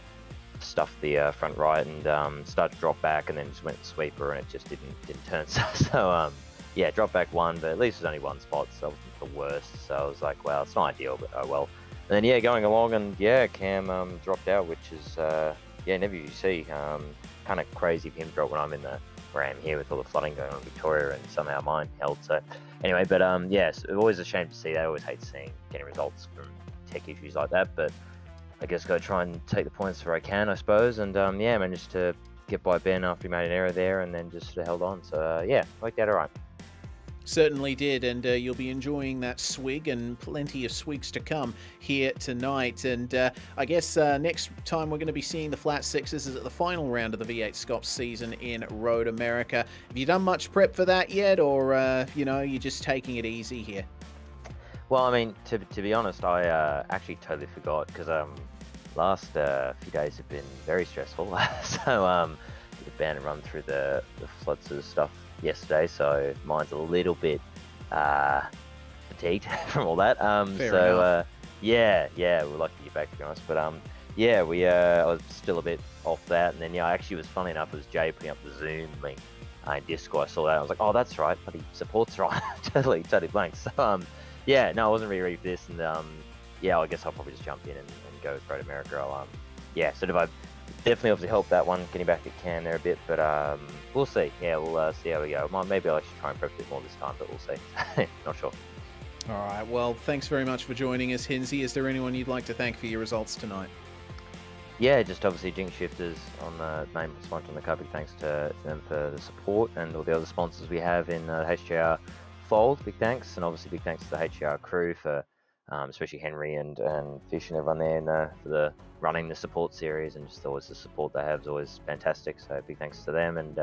stuffed the front right and started to drop back, and then just went sweeper and it just didn't turn. So yeah, dropped back one, but at least it was only one spot, so it wasn't the worst. So I was like, well, it's not ideal, but oh well. And then yeah, going along, and yeah, Cam dropped out, which is never you see. Kind of crazy for him to drop when I'm in the where I am here with all the flooding going on in Victoria, and somehow mine held. So anyway, but yes, it's always a shame to see that. I always hate getting results from tech issues like that, but I guess got to try and take the points where I can, I suppose. And yeah, managed to get by Ben after he made an error there, and then just held on. So yeah, worked out all right. Certainly did, and you'll be enjoying that swig and plenty of swigs to come here tonight. And I guess next time we're going to be seeing the flat sixes is at the final round of the V8SCOPS season in Road America. Have you done much prep for that yet, or you're just taking it easy here? Well, I mean, to be honest, I actually totally forgot, because last few days have been very stressful. So did a band run through the floods of stuff yesterday, so mine's a little bit fatigued from all that. We're lucky to get back, to be honest. But I was still a bit off that, and then actually, it was funny enough, it was Jay putting up the Zoom link in Discord. I saw that, I was like, oh, that's right, but he supports right. totally blank. So I wasn't really ready for this, and I guess I'll probably just jump in and go with Road America. I'll definitely obviously helped that one, getting back at Cam there a bit, but we'll see. Yeah, we'll see how we go. Maybe I'll actually try and prep a bit more this time, but we'll see. Not sure. All right, well, thanks very much for joining us, Hinsey. Is there anyone you'd like to thank for your results tonight? Yeah, just obviously Jinx Shifters on the main sponsor on the car. Big thanks to them for the support and all the other sponsors we have in the HJR fold. Big thanks, and obviously big thanks to the HJR crew for, especially Henry and Fish and everyone there for the running the support series, and just always the support they have is always fantastic. So big thanks to them, and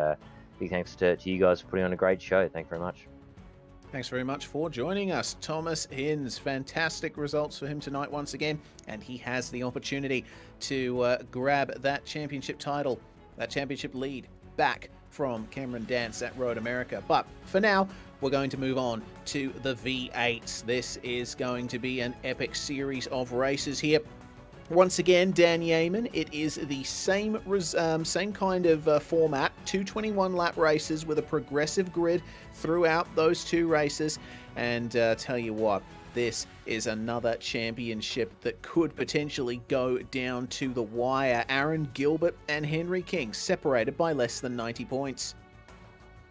big thanks to you guys for putting on a great show. Thank you very much. Thanks very much for joining us, Thomas Hinz. Fantastic results for him tonight once again, and he has the opportunity to grab that championship title, that championship lead back from Cameron Dance at Road America. But for now, we're going to move on to the V8s. This is going to be an epic series of races here. Once again, Dan Yeaman, it is the same kind of format, 221 lap races with a progressive grid throughout those two races. And tell you what, this is another championship that could potentially go down to the wire. Aaron Gilbert and Henry King separated by less than 90 points.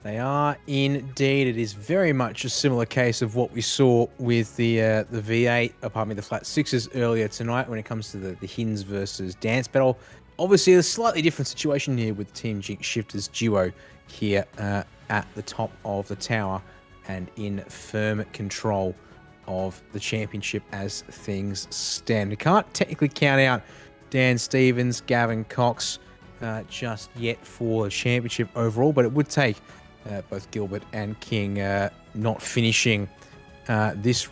They are indeed. It is very much a similar case of what we saw with the V8, the flat sixes earlier tonight when it comes to the Hinz versus Dance battle. Obviously, a slightly different situation here with Team Jinx Shifters duo here at the top of the tower and in firm control of the championship as things stand. We can't technically count out Dan Stevens, Gavin Cox just yet for the championship overall, but it would take both Gilbert and King not finishing this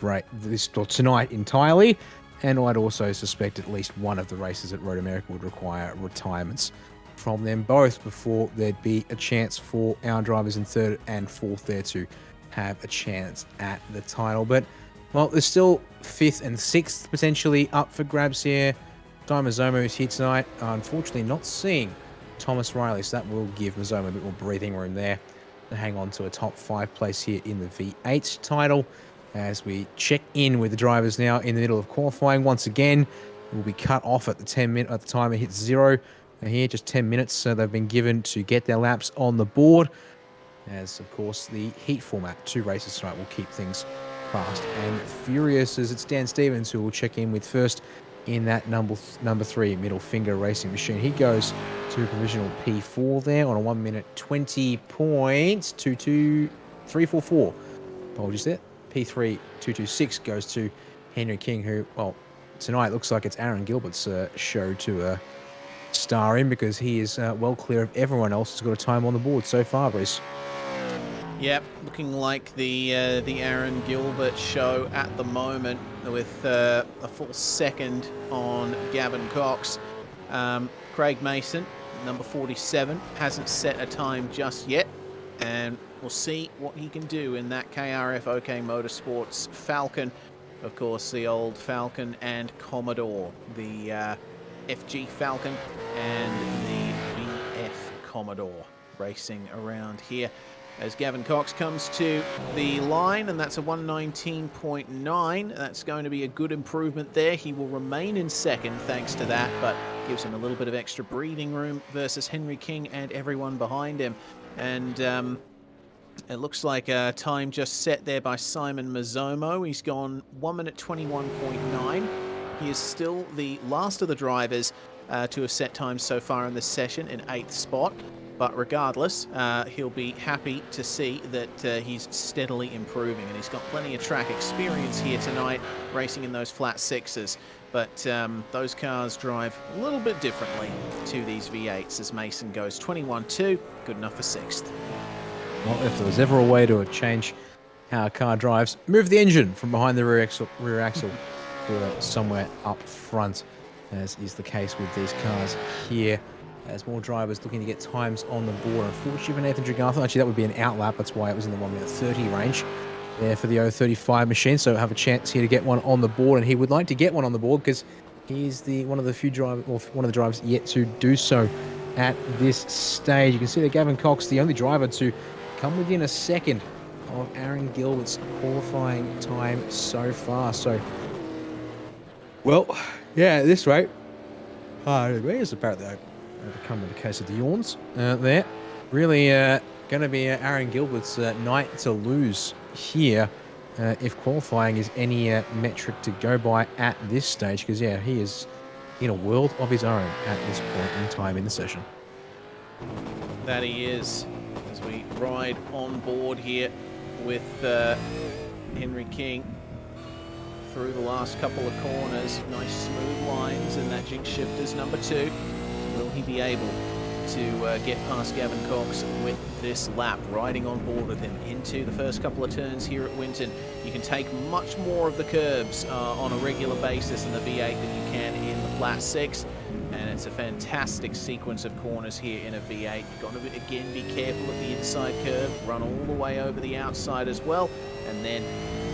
tonight entirely, and I'd also suspect at least one of the races at Road America would require retirements from them both before there'd be a chance for our drivers in third and fourth there to have a chance at the title. But well, there's still fifth and sixth potentially up for grabs here. Di Mazzomo is here tonight. Unfortunately, not seeing Thomas Riley, so that will give Mazzomo a bit more breathing room there to hang on to a top 5 place here in the V8 title. As we check in with the drivers now in the middle of qualifying once again, will be cut off at the 10-minute at the time it hits 0. And here, just 10 minutes, so they've been given to get their laps on the board. As of course the heat format, 2 races tonight, will keep things fast and furious. As it's Dan Stevens who will check in with first in that number 3 middle finger racing machine. He goes to provisional P4 there on a 1 minute 20.22344. Apologies there. P3 226 goes to Henry King, who, well, tonight looks like it's Aaron Gilbert's show to star in, because he is well clear of everyone else who's got a time on the board so far, Bruce. Yep, looking like the Aaron Gilbert show at the moment, with a full second on Gavin Cox. Craig Mason, number 47, hasn't set a time just yet, and we'll see what he can do in that KRF OK Motorsports Falcon. Of course, the old Falcon and Commodore, the FG Falcon and the VF Commodore racing around here. As Gavin Cox comes to the line, and that's a 119.9. That's going to be a good improvement there. He will remain in second thanks to that, but gives him a little bit of extra breathing room versus Henry King and everyone behind him. And it looks like a time just set there by Simon Mazzomo. He's gone 1 minute 21.9. He is still the last of the drivers to have set times so far in this session, in 8th spot. But regardless, he'll be happy to see that he's steadily improving, and he's got plenty of track experience here tonight, racing in those flat sixes. But those cars drive a little bit differently to these V8s, as Mason goes 21.2, good enough for 6th. Well, if there was ever a way to change how a car drives, move the engine from behind the rear axle to somewhere up front, as is the case with these cars here. As more drivers looking to get times on the board. Unfortunately for Nathan Dragartha, actually that would be an outlap. That's why it was in the 1 minute 30 range there for the 035 machine. So have a chance here to get one on the board, and he would like to get one on the board because he's one of the drivers yet to do so at this stage. You can see that Gavin Cox, the only driver to come within a second of Aaron Gilbert's qualifying time so far. So, well, yeah, at this rate, where's apparently overcome with the case of the yawns there. Really going to be Aaron Gilbert's night to lose here if qualifying is any metric to go by at this stage, because, yeah, he is in a world of his own at this point in time in the session. That he is, as we ride on board here with Henry King through the last couple of corners. Nice smooth lines, and that jig shifter's number 2. Will he be able to get past Gavin Cox with this lap, riding on board with him into the first couple of turns here at Winton? You can take much more of the curbs on a regular basis in the V8 than you can in the flat 6, and it's a fantastic sequence of corners here in a V8. You've got to, again, be careful at the inside curve, run all the way over the outside as well, and then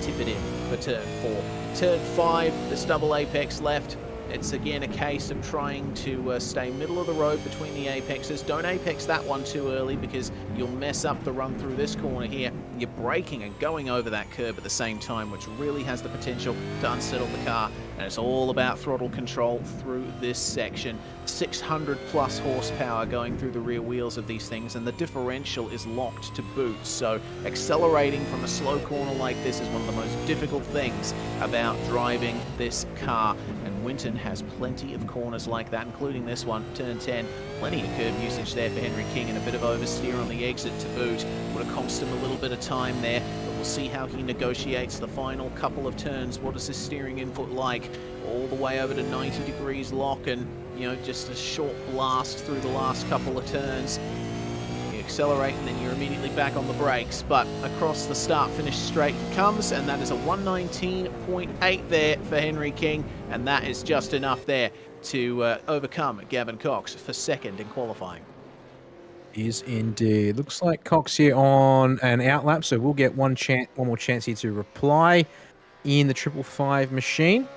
tip it in for turn 4. Turn 5, this double apex left. It's again a case of trying to stay middle of the road between the apexes. Don't apex that one too early, because you'll mess up the run through this corner here. You're braking and going over that curb at the same time, which really has the potential to unsettle the car. And it's all about throttle control through this section. 600 plus horsepower going through the rear wheels of these things, and the differential is locked to boot. So accelerating from a slow corner like this is one of the most difficult things about driving this car. And Winton has plenty of corners like that, including this one, turn 10. Plenty of curb usage there for Henry King, and a bit of oversteer on the exit to boot. Would have cost him a little bit of time there, but we'll see how he negotiates the final couple of turns. What is his steering input like? All the way over to 90 degrees lock, and, you know, just a short blast through the last couple of turns. You accelerate and then you're immediately back on the brakes, but across the start-finish straight he comes, and that is a 119.8 there for Henry King, and that is just enough there to overcome Gavin Cox for second in qualifying. Is indeed. Looks like Cox here on an outlap, so we'll get one more chance here to reply in the 555 machine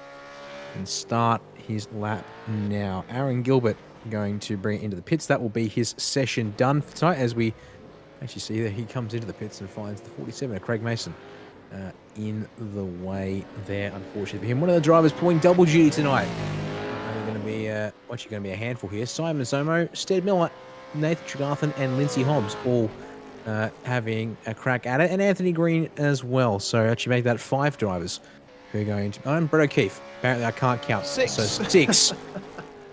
and start his lap now. Aaron Gilbert going to bring it into the pits. That will be his session done for tonight, as we actually see that he comes into the pits and finds the 47 of Craig Mason in the way there, unfortunately for him. One of the drivers pulling double duty tonight. Going to be actually going to be a handful here. Simon Zomo, Stead Miller, Nathan Tregarthen, and Lindsay Hobbs all having a crack at it, and Anthony Green as well. So actually make that 5 drivers who are going to. I'm Brett O'Keefe. Apparently I can't count. 6. So 6,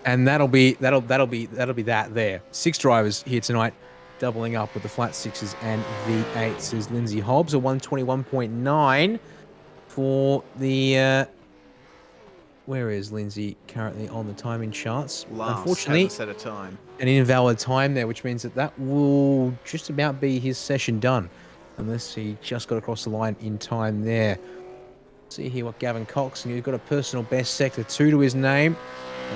and that'll be that there. 6 drivers here tonight, doubling up with the flat 6s and V8s. Is Lindsay Hobbs, a 121.9 for the. Where is Lindsay currently on the timing charts? Unfortunately, set a time. An invalid time there, which means that will just about be his session done, unless he just got across the line in time there. See here what Gavin Cox, and he's got a personal best sector 2 to his name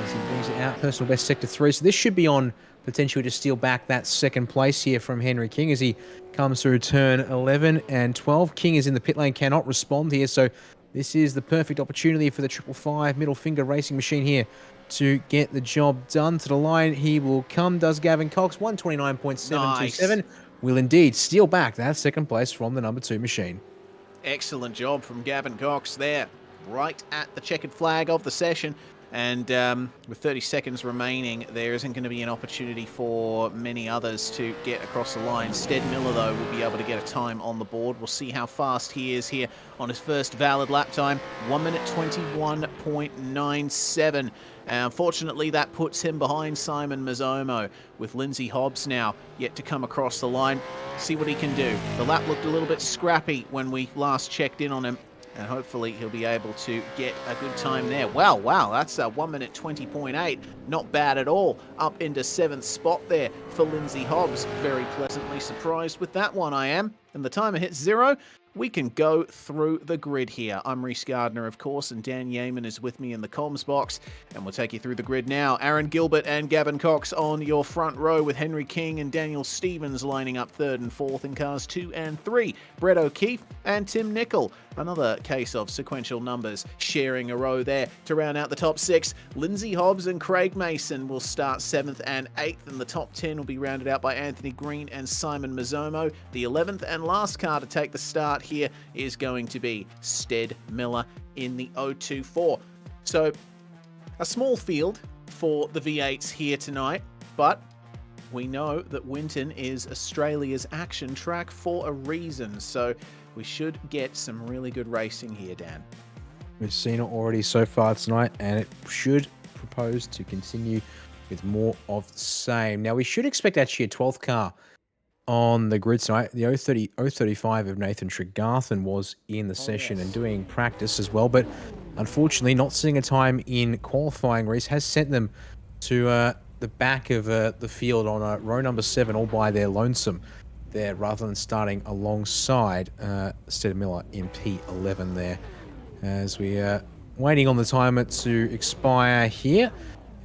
as he brings it out. Personal best sector 3, so this should be on potentially to steal back that second place here from Henry King as he comes through turn 11 and 12. King is in the pit lane, cannot respond here, so this is the perfect opportunity for the 555 middle finger racing machine here to get the job done. To the line he will come, does Gavin Cox. 129.727 Nice. Will indeed steal back that second place from the number 2 machine. Excellent job from Gavin Cox there, right at the checkered flag of the session. And with 30 seconds remaining, there isn't going to be an opportunity for many others to get across the line. Stead Miller, though, will be able to get a time on the board. We'll see how fast he is here on his first valid lap time. 1 minute 21.97. Unfortunately, that puts him behind Simon Mazzomo, with Lindsay Hobbs now yet to come across the line. See what he can do. The lap looked a little bit scrappy when we last checked in on him, and hopefully he'll be able to get a good time there. Wow, that's a 1 minute 20.8. Not bad at all. Up into 7th spot there for Lindsay Hobbs. Very pleasantly surprised with that one, I am. And the timer hits 0. We can go through the grid here. I'm Reese Gardner, of course, and Dan Yeaman is with me in the comms box, and we'll take you through the grid now. Aaron Gilbert and Gavin Cox on your front row, with Henry King and Daniel Stevens lining up 3rd and 4th in cars 2 and 3. Brett O'Keefe and Tim Nicol. Another case of sequential numbers sharing a row there to round out the top 6. Lindsay Hobbs and Craig Mason will start 7th and 8th, and the top 10 will be rounded out by Anthony Green and Simon Mazzomo. The 11th and last car to take the start here is going to be Stead Miller in the 024. So a small field for the V8s here tonight. but we know that Winton is Australia's action track for a reason, so we should get some really good racing here, Dan. We've seen it already so far tonight, and it should propose to continue with more of the same. Now, we should expect actually a 12th car on the grid tonight. The 035 of Nathan Tregarthen was in the session and doing practice as well, but unfortunately not seeing a time in qualifying race has sent them to the back of the field on row number 7 all by their lonesome there, rather than starting alongside Stead Miller in P11 there, as we are waiting on the timer to expire here.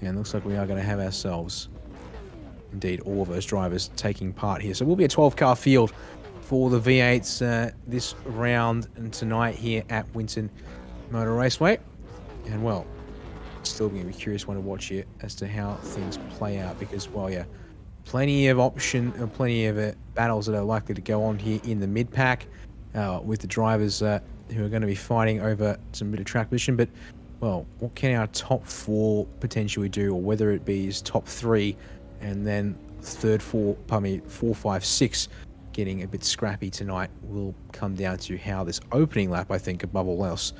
And looks like we are going to have ourselves, indeed, all of those drivers taking part here. So it will be a 12-car field for the V8s this round and tonight here at Winton Motor Raceway. And, well, still going to be curious one to watch here as to how things play out, because, well, yeah, plenty of plenty of battles that are likely to go on here in the mid-pack with the drivers who are going to be fighting over some bit of track position. But, well, what can our top 4 potentially do, or whether it be his top 3 and then 4, 5, 6 getting a bit scrappy tonight, will come down to how this opening lap, I think, above all else,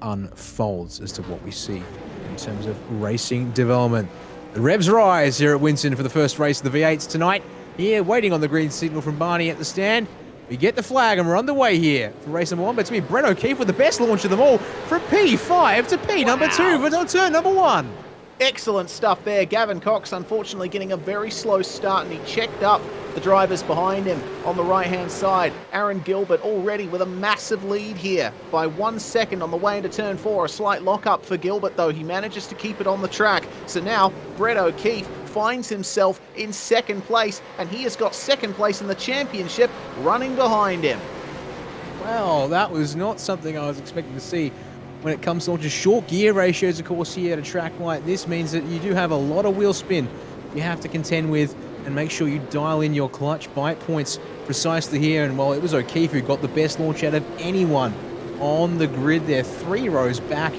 unfolds as to what we see in terms of racing development. The revs rise here at Winton for the first race of the V8s tonight. Here, waiting on the green signal from Barney at the stand. We get the flag and we're underway here for race number 1. But it's going to be Brett O'Keefe with the best launch of them all from P5 to P number 2 for turn number 1. Excellent stuff there. Gavin Cox, unfortunately, getting a very slow start, and he checked up the drivers behind him on the right-hand side. Aaron Gilbert already with a massive lead here by 1 second on the way into turn 4. A slight lock-up for Gilbert, though. He manages to keep it on the track. So now Brett O'Keefe finds himself in second place, and he has got second place in the championship running behind him. Well, that was not something I was expecting to see when it comes to just short gear ratios. Of course, here at a track like this means that you do have a lot of wheel spin you have to contend with, and make sure you dial in your clutch bite points precisely here. And, well, it was O'Keefe who got the best launch out of anyone on the grid there. 3 rows back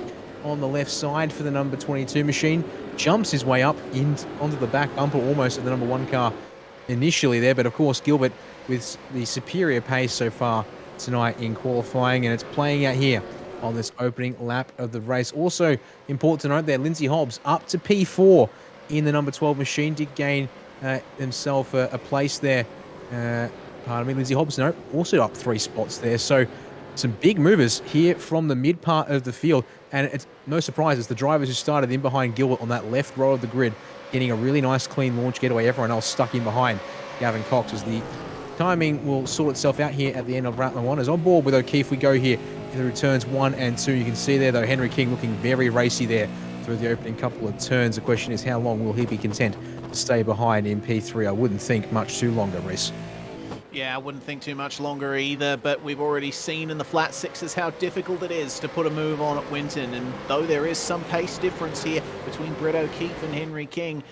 on the left side for the number 22 machine. Jumps his way up onto the back bumper almost at the number 1 car initially there. But, of course, Gilbert with the superior pace so far tonight in qualifying, and it's playing out here on this opening lap of the race. Also important to note there, Lindsay Hobbs up to P4 in the number 12 machine. Did gain himself a place there. Pardon me, Lindsay Hobbs, no, also up 3 spots there. So some big movers here from the mid part of the field. And it's no surprises, the drivers who started in behind Gilbert on that left row of the grid, getting a really nice clean launch getaway. Everyone else stuck in behind Gavin Cox, as the timing will sort itself out here at the end of lap 1. As on board with O'Keefe we go here in the returns 1 and 2. You can see there, though, Henry King looking very racy there through the opening couple of turns. The question is, how long will he be content to stay behind in P3? I wouldn't think much too longer, Reese. Yeah, I wouldn't think too much longer either, but we've already seen in the flat sixes how difficult it is to put a move on at Winton, and though there is some pace difference here between Brett O'Keefe and Henry King,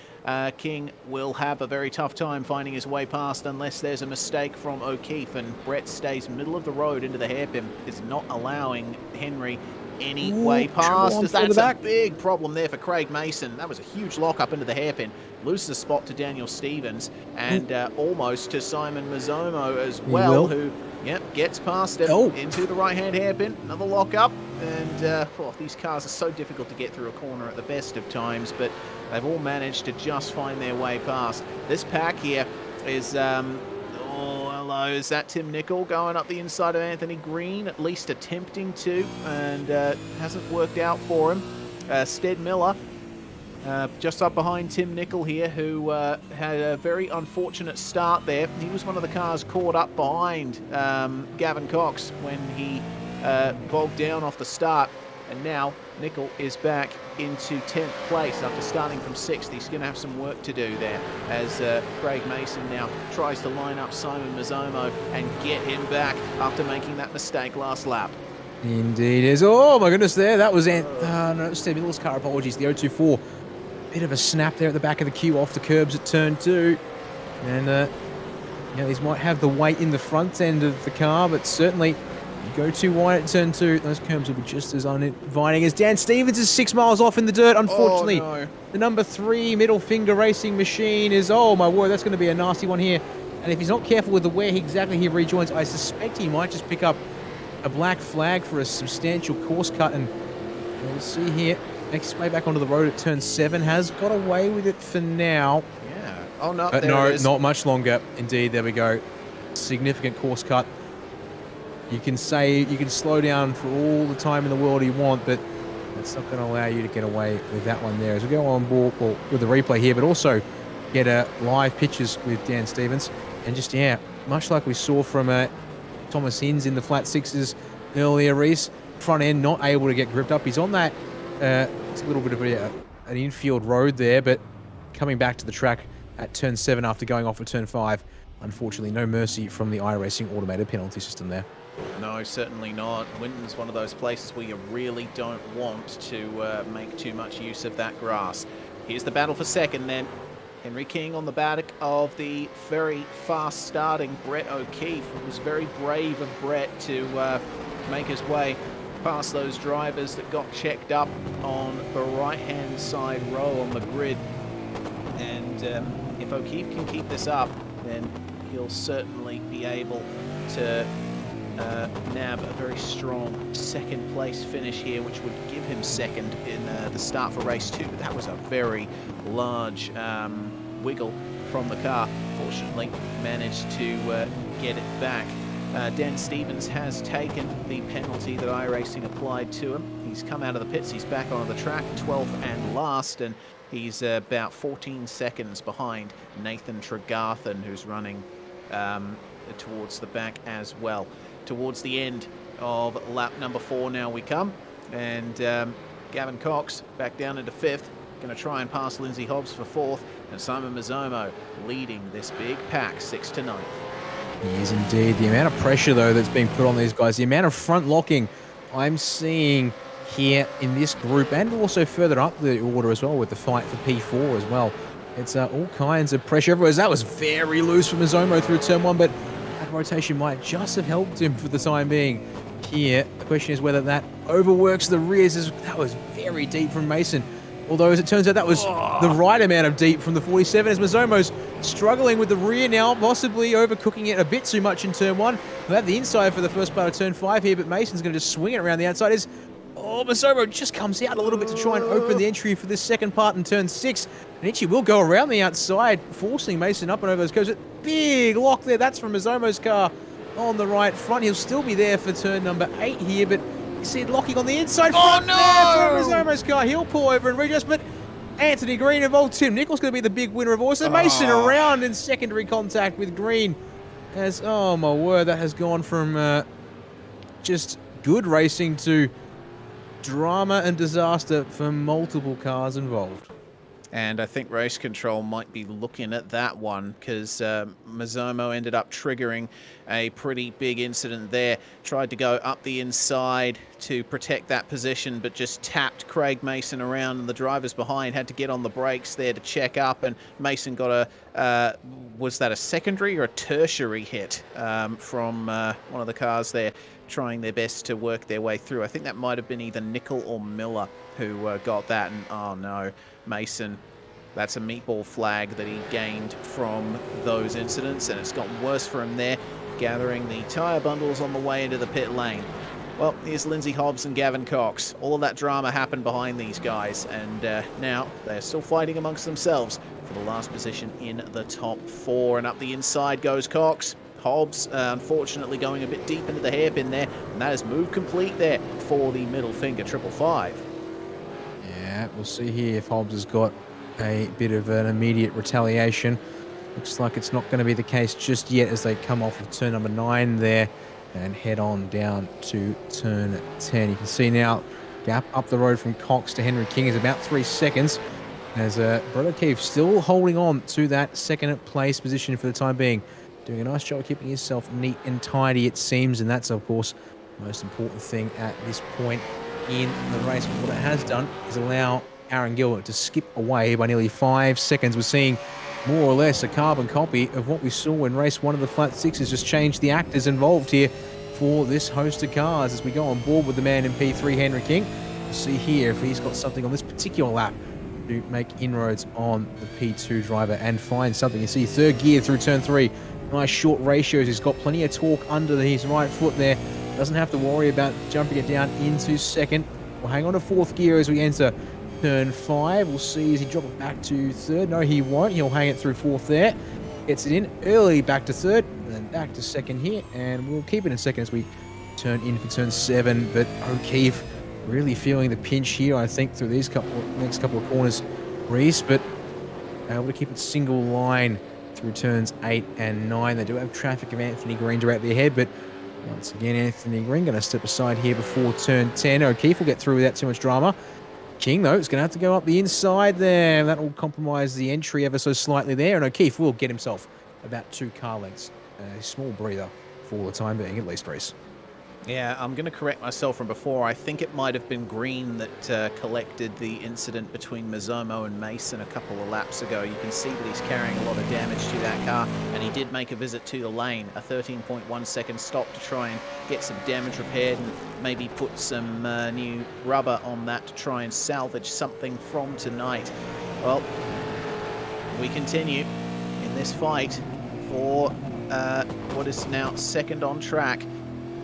King will have a very tough time finding his way past unless there's a mistake from O'Keefe, and Brett stays middle of the road into the hairpin, is not allowing Henry any way past, as that's a big problem there for Craig Mason. That was a huge lock-up into the hairpin. Loses a spot to Daniel Stevens and almost to Simon Mazzomo as well, who gets past it into the right-hand hairpin. Another lock-up, and these cars are so difficult to get through a corner at the best of times, but they've all managed to just find their way past. This pack here is... is that Tim Nicol going up the inside of Anthony Green, at least attempting to, and hasn't worked out for him. Stead Miller just up behind Tim Nicol here, who had a very unfortunate start there. He was one of the cars caught up behind Gavin Cox when he bogged down off the start, and now Nicol is back into 10th place after starting from 6th. He's going to have some work to do there as Craig Mason now tries to line up Simon Mazzomo and get him back after making that mistake last lap. Indeed is. Oh my goodness, there. That was Steve Miller's car, apologies. The 024. Bit of a snap there at the back of the queue off the curbs at turn 2. And these might have the weight in the front end of the car, but certainly You go too wide at turn 2, those curbs will be just as uninviting as Dan Stevens is 6 miles off in the dirt, unfortunately. Oh, no. The number 3 middle finger racing machine is, oh my word, that's going to be a nasty one here. And if he's not careful with where exactly he rejoins, I suspect he might just pick up a black flag for a substantial course cut. And we'll see here, makes his way back onto the road at turn 7, has got away with it for now. Yeah. Oh, no, But there no, it is. not much longer. Indeed, there we go. Significant course cut. You can say you can slow down for all the time in the world you want, but it's not going to allow you to get away with that one there. As we go on board with the replay here, but also get live pictures with Dan Stevens. And just, yeah, much like we saw from Thomas Hinz in the flat sixes earlier, Reese, front end not able to get gripped up. He's on that, it's a little bit of an infield road there, but coming back to the track at turn 7 after going off at turn 5. Unfortunately, no mercy from the iRacing automated penalty system there. No, certainly not. Winton's one of those places where you really don't want to make too much use of that grass. Here's the battle for second then. Henry King on the back of the very fast starting Brett O'Keefe. It was very brave of Brett to make his way past those drivers that got checked up on the right-hand side row on the grid. And if O'Keefe can keep this up, then he'll certainly be able to nab a very strong second place finish here, which would give him second in the start for race 2. But that was a very large wiggle from the car. Fortunately, managed to get it back. Dan Stevens has taken the penalty that iRacing applied to him. He's come out of the pits, he's back onto the track, 12th and last, and he's about 14 seconds behind Nathan Tregarthen, who's running towards the back as well. Towards the end of lap number 4 now we come, and Gavin Cox back down into 5th, going to try and pass Lindsay Hobbs for 4th, and Simon Mazzomo leading this big pack 6th to 9th. He is indeed. The amount of pressure, though, that's being put on these guys, the amount of front locking I'm seeing here in this group, and also further up the order as well with the fight for P4 as well. It's all kinds of pressure everywhere. That was very loose from Mazzomo through turn 1, but that rotation might just have helped him for the time being here. The question is whether that overworks the rears. That was very deep from Mason. Although, as it turns out, that was the right amount of deep from the 47, as Mazzomo's struggling with the rear now, possibly overcooking it a bit too much in turn 1. We'll have the inside for the first part of turn 5 here, but Mason's going to just swing it around the outside. Mazzomo just comes out a little bit to try and open the entry for this second part in turn 6. And Itchy will go around the outside, forcing Mason up and over those curves. Big lock there. That's from Mazzomo's car on the right front. He'll still be there for turn number 8 here, but you see it locking on the inside front there for Mazzomo's car. He'll pull over and readjust, but Anthony Green involved. Tim Nichols going to be the big winner of all. So Mason around in secondary contact with Green. As, oh my word, that has gone from just good racing to drama and disaster for multiple cars involved. And I think Race Control might be looking at that one, because Mazzomo ended up triggering a pretty big incident there. Tried to go up the inside to protect that position, but just tapped Craig Mason around, and the drivers behind had to get on the brakes there to check up, and Mason got was that a secondary or a tertiary hit from one of the cars there, trying their best to work their way through. I think that might have been either Nickel or Miller who got that, and oh no, Mason, that's a meatball flag that he gained from those incidents, and it's gotten worse for him there, gathering the tyre bundles on the way into the pit lane. Well, here's Lindsay Hobbs and Gavin Cox. All of that drama happened behind these guys, and now they're still fighting amongst themselves for the last position in the top 4, and up the inside goes Cox. Hobbs, unfortunately, going a bit deep into the hairpin there, and that is move complete there for the middle finger 555. Yeah, we'll see here if Hobbs has got a bit of an immediate retaliation. Looks like it's not going to be the case just yet as they come off of turn number 9 there and head on down to turn 10. You can see now, gap up the road from Cox to Henry King is about 3 seconds, as Brett O'Keefe still holding on to that second place position for the time being. Doing a nice job of keeping himself neat and tidy, it seems, and that's, of course, the most important thing at this point in the race. But what it has done is allow Aaron Gilbert to skip away by nearly 5 seconds. We're seeing more or less a carbon copy of what we saw when race 1 of the flat sixes, just changed the actors involved here for this host of cars as we go on board with the man in P3, Henry King. We'll see here if he's got something on this particular lap to make inroads on the P2 driver and find something. You see third gear through turn 3. Nice short ratios. He's got plenty of torque under his right foot there. Doesn't have to worry about jumping it down into second. We'll hang on to fourth gear as we enter turn 5. We'll see as he drop it back to third. No, he won't. He'll hang it through fourth there. Gets it in early, back to third, and then back to second here. And we'll keep it in second as we turn in for turn 7. But O'Keefe really feeling the pinch here, I think, through these next couple of corners. Reese, but able to keep it single line through turns 8 and 9. They do have traffic of Anthony Green directly ahead, but once again, Anthony Green going to step aside here before turn 10. O'Keefe will get through without too much drama. King, though, is going to have to go up the inside there. That will compromise the entry ever so slightly there, and O'Keefe will get himself about 2 car lengths. A small breather for the time being, at least, Reese. Yeah, I'm going to correct myself from before. I think it might have been Green that collected the incident between Mazzomo and Mason a couple of laps ago. You can see that he's carrying a lot of damage to that car, and he did make a visit to the lane, a 13.1 second stop to try and get some damage repaired and maybe put some new rubber on that to try and salvage something from tonight. Well, we continue in this fight for what is now second on track.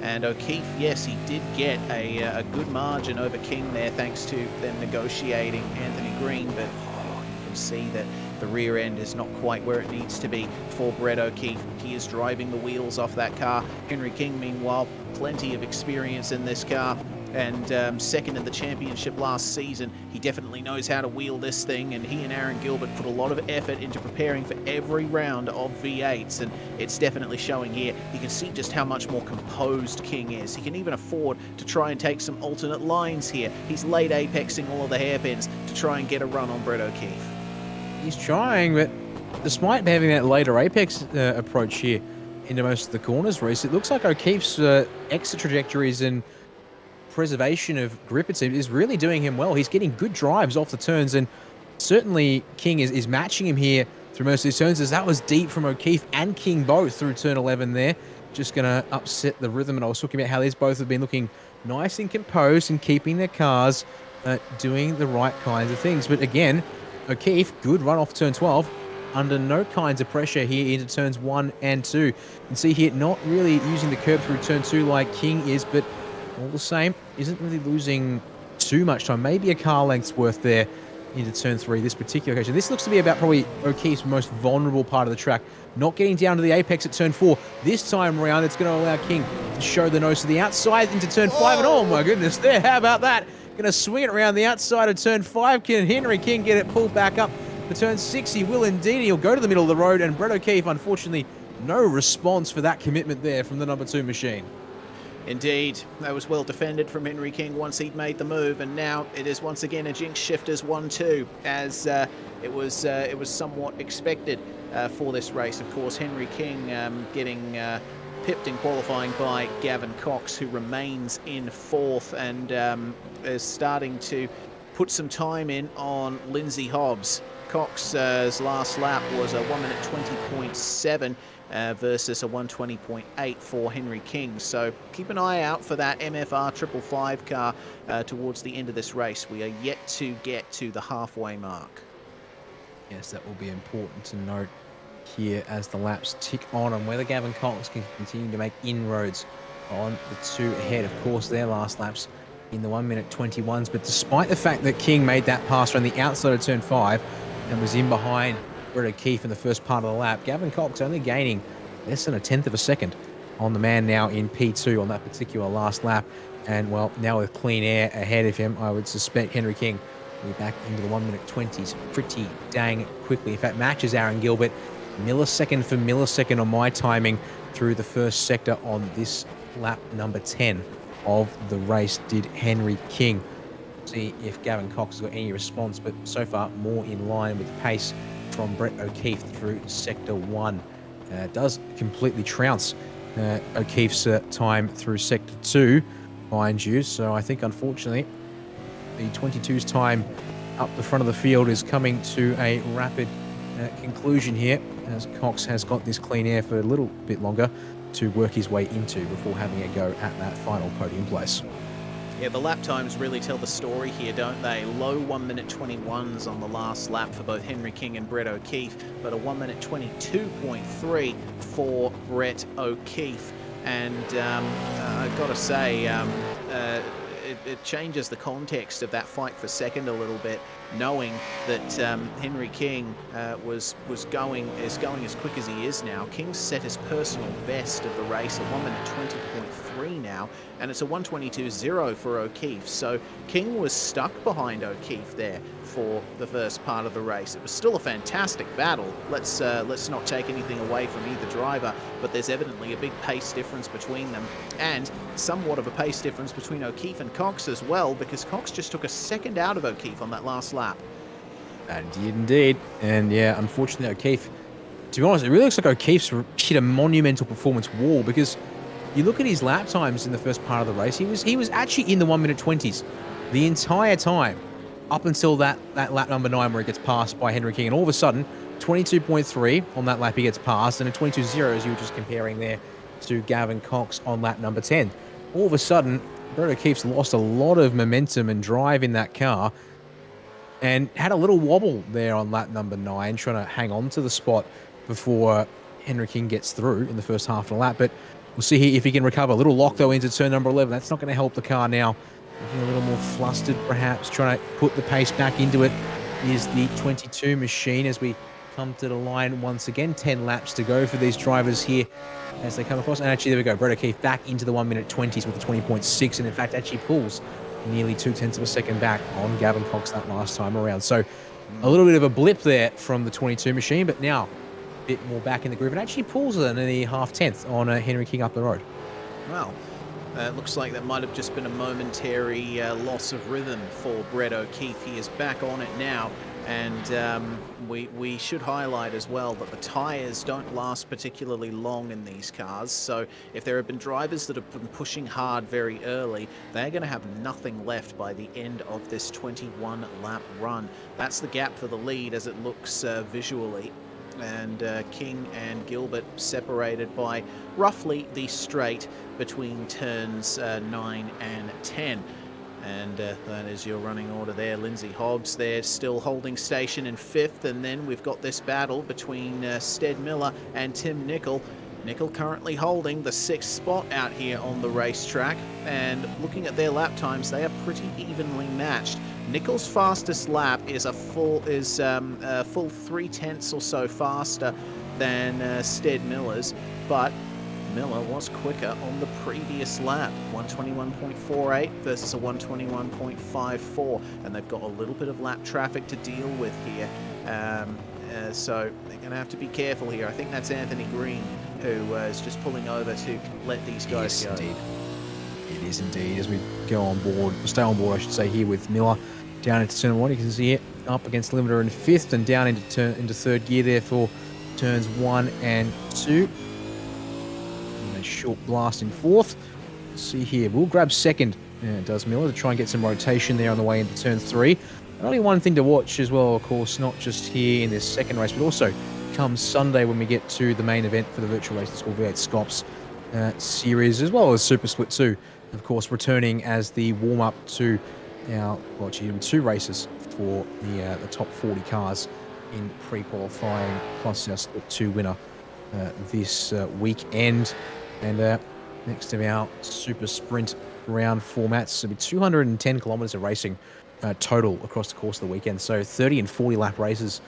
And O'Keefe, yes, he did get a good margin over King there thanks to them negotiating Anthony Green, but you can see that the rear end is not quite where it needs to be for Brett O'Keefe. He is driving the wheels off that car. Henry King, meanwhile, plenty of experience in this car and second in the championship last season. He definitely knows how to wheel this thing, and he and Aaron Gilbert put a lot of effort into preparing for every round of V8s, and it's definitely showing here. You can see just how much more composed King is. He can even afford to try and take some alternate lines here. He's late apexing all of the hairpins to try and get a run on Brett O'Keefe. He's trying, but despite having that later apex approach here into most of the corners, Reese, it looks like O'Keefe's exit trajectories and preservation of grip, it seems, is really doing him well. He's getting good drives off the turns, and certainly King is matching him here through most of his turns, as that was deep from O'Keefe and King both through turn 11 there. Just going to upset the rhythm, and I was talking about how these both have been looking nice and composed and keeping their cars doing the right kinds of things. But again, O'Keefe, good run off turn 12, under no kinds of pressure here into turns 1 and 2. You can see here, not really using the curb through turn 2 like King is, but all the same, isn't really losing too much time. Maybe a car length's worth there into turn 3, this particular occasion. This looks to be about probably O'Keefe's most vulnerable part of the track. Not getting down to the apex at turn 4. This time around, it's going to allow King to show the nose to the outside into turn 5. And oh my goodness, there, how about that? Going to swing it around the outside of turn 5. Can Henry King get it pulled back up for turn 6? He will indeed. He'll go to the middle of the road, and Brett O'Keefe, unfortunately, no response for that commitment there from the number 2 machine. Indeed, that was well defended from Henry King once he'd made the move, and now it is once again a Jinx Shifters 1-2, as it was somewhat expected for this race. Of course, Henry King getting pipped in qualifying by Gavin Cox, who remains in 4th and is starting to put some time in on Lindsay Hobbs. Cox's last lap was a 1 minute 20.7 versus a 120.8 for Henry King. So keep an eye out for that MFR 555 car towards the end of this race. We are yet to get to the halfway mark. Yes, that will be important to note here as the laps tick on, and whether Gavin Cox can continue to make inroads on the 2 ahead. Of course, their last laps in the 1 minute 21s, but despite the fact that King made that pass around the outside of turn 5 and was in behind Brett O'Keefe in the first part of the lap, Gavin Cox only gaining less than a 1/10 of a second on the man now in P2 on that particular last lap. And well, now with clean air ahead of him, I would suspect Henry King will be back into the 1 minute 20s pretty dang quickly. In fact, matches Aaron Gilbert millisecond for millisecond on my timing through the first sector on this lap number 10 of the race did Henry King. See if Gavin Cox has got any response, but so far more in line with the pace from Brett O'Keefe through sector 1. Does completely trounce O'Keefe's time through sector 2, mind you. So I think, unfortunately, the 22's time up the front of the field is coming to a rapid conclusion here, as Cox has got this clean air for a little bit longer. to work his way into before having a go at that final podium place. Yeah, the lap times really tell the story here, don't they? Low 1 minute 21s on the last lap for both Henry King and Brett O'Keefe, but a 1 minute 22.3 for Brett O'Keefe. And I've got to say, it changes the context of that fight for second a little bit, knowing that Henry King is going as quick as he is now. King's set his personal best of the race, a 1 minute 20.3 now, and it's a 122.0 for O'Keefe. So King was stuck behind O'Keefe there for the first part of the race. It was still a fantastic battle. Let's not take anything away from either driver, but there's evidently a big pace difference between them, and somewhat of a pace difference between O'Keefe and Cox as well, because Cox just took a second out of O'Keefe on that last lap. That did indeed. And yeah, unfortunately, O'Keefe, to be honest, it really looks like O'Keefe's hit a monumental performance wall, because you look at his lap times in the first part of the race, he was actually in the 1 minute 20s the entire time, up until that lap number 9 where he gets passed by Henry King. And all of a sudden, 22.3 on that lap he gets passed, and a 22.0 as you were just comparing there to Gavin Cox on lap number 10. All of a sudden, Brett O'Keefe's lost a lot of momentum and drive in that car, and had a little wobble there on lap number 9, trying to hang on to the spot before Henry King gets through in the first half of the lap. But we'll see here if he can recover. A little lock, though, into turn number 11. That's not going to help the car now. Looking a little more flustered, perhaps, trying to put the pace back into it is the 22 machine as we come to the line once again. 10 laps to go for these drivers here as they come across. And actually, there we go. Brett O'Keefe back into the 1 minute 20s with a 20.6, and in fact actually pulls nearly 0.2 of a second back on Gavin Cox that last time around. So a little bit of a blip there from the 22 machine, but now a bit more back in the groove, and actually pulls an nearly 0.5 on Henry King up the road. Well, it looks like that might have just been a momentary loss of rhythm for Brett O'Keefe. He is back on it now, and we should highlight as well that the tyres don't last particularly long in these cars. So if there have been drivers that have been pushing hard very early, they're going to have nothing left by the end of this 21-lap run. That's the gap for the lead as it looks visually. And King and Gilbert separated by roughly the straight between turns 9 and 10. And that is your running order there. Lindsay Hobbs there still holding station in 5th, and then we've got this battle between Stead Miller and Tim Nicol. Nicol currently holding the 6th spot out here on the racetrack, and looking at their lap times, they are pretty evenly matched. Nicol's fastest lap is a full 0.3 or so faster than Stead Miller's, but Miller was quicker on the previous lap, 121.48 versus a 121.54, and they've got a little bit of lap traffic to deal with here. So they're going to have to be careful here. I think that's Anthony Green who is just pulling over to let these guys go. Indeed. It is indeed. As we go on board, stay on board, I should say, here with Miller down into turn 1. You can see it up against limiter in 5th and down into 3rd gear there for turns 1 and 2. And a short blast in 4th. See here, we'll grab 2nd. Does Miller to try and get some rotation there on the way into turn 3. And only one thing to watch as well, of course, not just here in this second race, but also come Sunday when we get to the main event for the virtual race. It's called V8SCOPS Series, as well as Super Split 2, of course, returning as the warm-up to our, well, actually 2 races for the top 40 cars in pre-qualifying, plus our Split 2 winner this weekend. And next to our Super Sprint round formats, it'll be 210 kilometers of racing total across the course of the weekend. So 30 and 40 lap races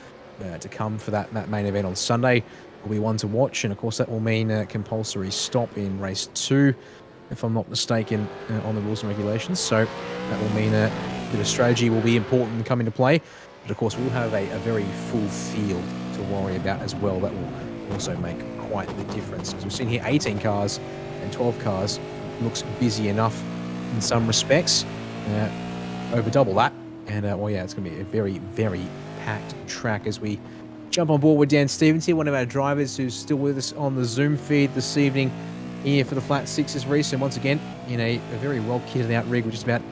to come for that main event on Sunday. Will be one to watch, and of course that will mean a compulsory stop in race 2, if I'm not mistaken, on the rules and regulations. So that will mean a bit of strategy will be important and come into play. But of course we'll have a very full field to worry about as well. That will also make quite the difference. As we've seen here, 18 cars and 12 cars. Looks busy enough in some respects. Over double that. And well, yeah, it's going to be a very, very packed track as we jump on board with Dan Stevens here, one of our drivers who's still with us on the Zoom feed this evening here for the Flat Sixes race. And once again, in a very well kitted out rig, which is about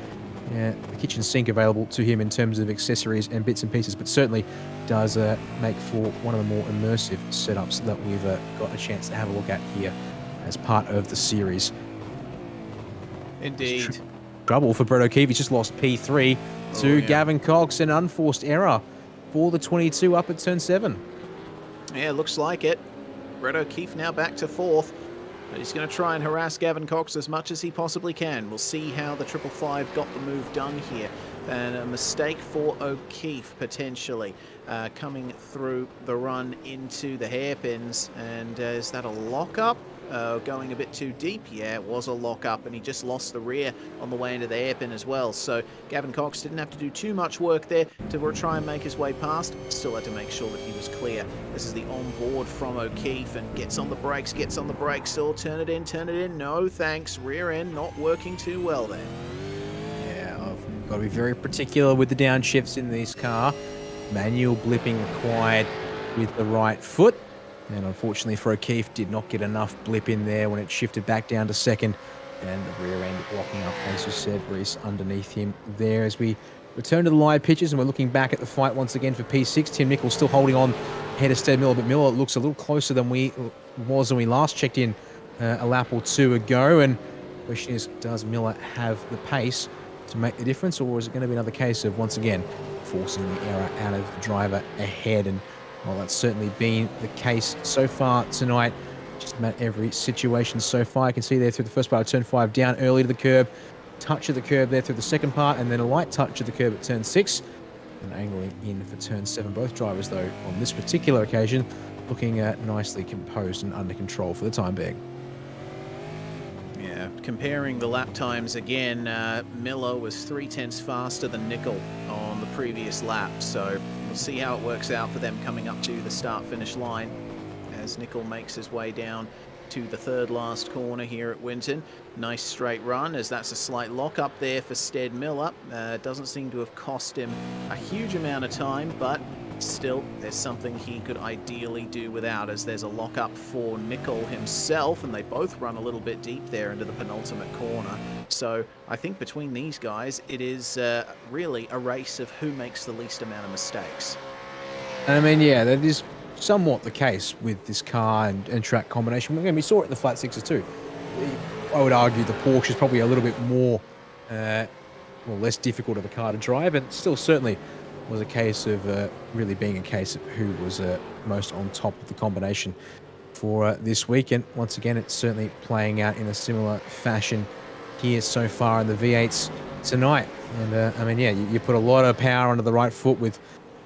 the kitchen sink available to him in terms of accessories and bits and pieces, but certainly does make for one of the more immersive setups that we've got a chance to have a look at here as part of the series. Indeed. Trouble for Brett O'Keefe. He's just lost P3 to Gavin Cox, an unforced error for the 22 up at turn 7. Yeah, looks like it. Brett O'Keefe now back to 4th. But he's going to try and harass Gavin Cox as much as he possibly can. We'll see how the 555 got the move done here. And a mistake for O'Keefe, potentially, coming through the run into the hairpins. And is that a lock-up? Going a bit too deep. Yeah, it was a lock-up, and he just lost the rear on the way into the hairpin as well. So Gavin Cox didn't have to do too much work there to try and make his way past. Still had to make sure that he was clear. This is the on-board from O'Keefe, and gets on the brakes, still turn it in. No, thanks. Rear end not working too well there. Yeah, I've got to be very particular with the downshifts in this car. Manual blipping required with the right foot. And unfortunately for O'Keefe, did not get enough blip in there when it shifted back down to 2nd. And the rear end blocking up, as you said, Reese, underneath him there. As we return to the live pitches, and we're looking back at the fight once again for P6. Tim Nicholls still holding on ahead of Stead Miller, but Miller looks a little closer than we last checked in a lap or two ago. And the question is, does Miller have the pace to make the difference, or is it going to be another case of, once again, forcing the error out of the driver ahead? And well, that's certainly been the case so far tonight. Just about every situation so far. You can see there through the first part of turn 5, down early to the curb, touch of the curb there through the second part, and then a light touch of the curb at turn 6, and angling in for turn 7. Both drivers, though, on this particular occasion, looking nicely composed and under control for the time being. Yeah, comparing the lap times again, Miller was 0.3 faster than Nicol on the previous lap, so we'll see how it works out for them coming up to the start-finish line as Nicol makes his way down to the 3rd last corner here at Winton. Nice straight run, as that's a slight lock up there for Stead Miller. Doesn't seem to have cost him a huge amount of time, but still, there's something he could ideally do without, as there's a lock-up for Nicol himself, and they both run a little bit deep there into the penultimate corner. So I think between these guys, it is really a race of who makes the least amount of mistakes. I mean, yeah, that is somewhat the case with this car and track combination. Again, we saw it in the flat sixes too. I would argue the Porsche is probably a little bit more, less difficult of a car to drive, and still certainly was a case of really being a case of who was most on top of the combination for this weekend. Once again, it's certainly playing out in a similar fashion here so far in the V8s tonight. And I mean, yeah, you put a lot of power onto the right foot with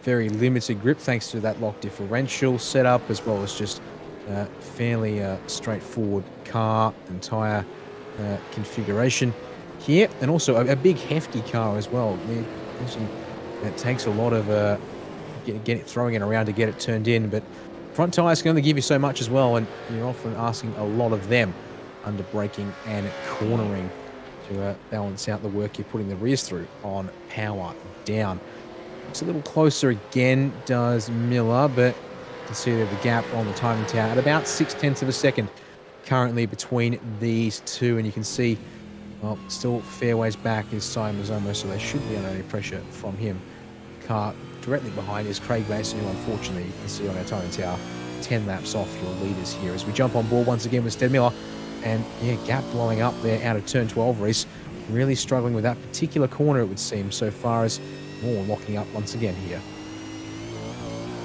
very limited grip thanks to that lock differential setup, as well as just fairly straightforward car and tyre configuration here, and also a big hefty car as well. It takes a lot of throwing it around to get it turned in, but front tyres can only give you so much as well, and you're often asking a lot of them under braking and cornering to balance out the work you're putting the rears through on power down. It's a little closer again, does Miller, but you can see the gap on the timing tower at about 0.6 of a second currently between these two, and you can see, well, still fair ways back. His time is almost, so there should be under any pressure from him. Car directly behind is Craig Mason, who unfortunately you can see on our timing tower 10 laps off your leaders here as we jump on board once again with Stead Miller. And yeah, gap blowing up there out of turn 12, Reese. Really struggling with that particular corner, it would seem, so far as more locking up once again here.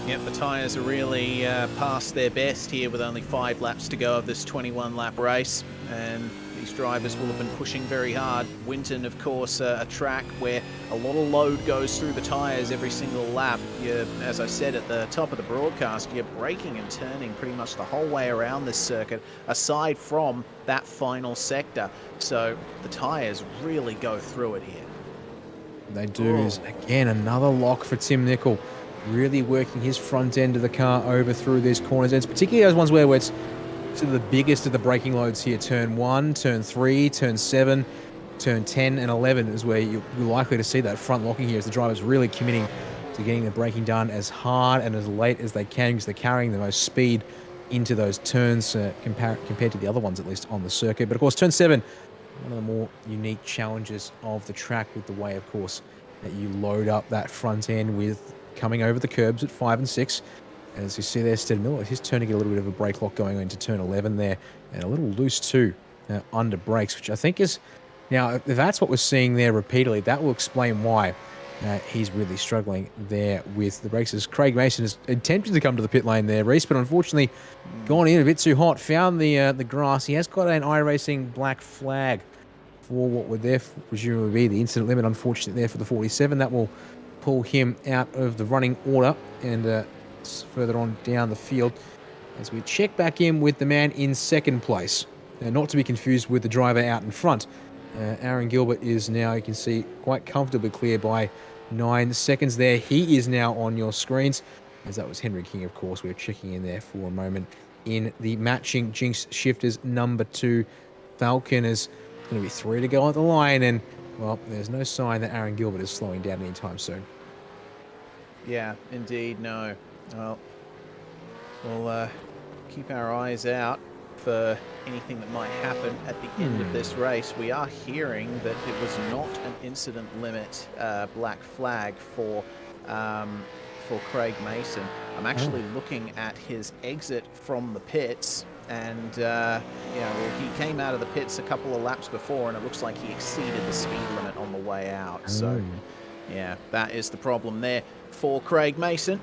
Yep, the tyres are really past their best here with only 5 laps to go of this 21-lap race, and these drivers will have been pushing very hard. Winton, of course, a track where a lot of load goes through the tyres every single lap. As I said at the top of the broadcast, you're braking and turning pretty much the whole way around this circuit, aside from that final sector. So the tyres really go through it here. They do. Is again another lock for Tim Nicol, really working his front end of the car over through these corners. And it's particularly those ones where it's sort of the biggest of the braking loads here. Turn 1, turn 3, turn 7, turn 10 and 11 is where you're likely to see that front locking here, as the driver's really committing to getting the braking done as hard and as late as they can, because they're carrying the most speed into those turns compared to the other ones, at least on the circuit. But of course, turn 7, one of the more unique challenges of the track, with the way, of course, that you load up that front end with coming over the curbs at 5 and 6, As you see there, Stead Miller, he's turning a little bit of a brake lock going into turn 11 there, and a little loose too under brakes, which I think is... Now, if that's what we're seeing there repeatedly, that will explain why he's really struggling there with the brakes. As Craig Mason is attempting to come to the pit lane there, Reese, but unfortunately gone in a bit too hot, found the grass. He has got an iRacing black flag for what would there presumably be the incident limit, unfortunately, there for the 47. That will pull him out of the running order and further on down the field as we check back in with the man in second place. Not to be confused with the driver out in front. Aaron Gilbert is now, you can see, quite comfortably clear by 9 seconds there. He is now on your screens, as that was Henry King, of course. We were checking in there for a moment in the matching Jinx Shifters number 2. Falcon is going to be 3 to go at the line, and, well, there's no sign that Aaron Gilbert is slowing down anytime soon. Yeah, indeed, no. Well, we'll keep our eyes out for anything that might happen at the end of this race. We are hearing that it was not an incident limit black flag for Craig Mason. I'm actually looking at his exit from the pits, and well, he came out of the pits a couple of laps before, and it looks like he exceeded the speed limit on the way out. So, yeah, that is the problem there for Craig Mason.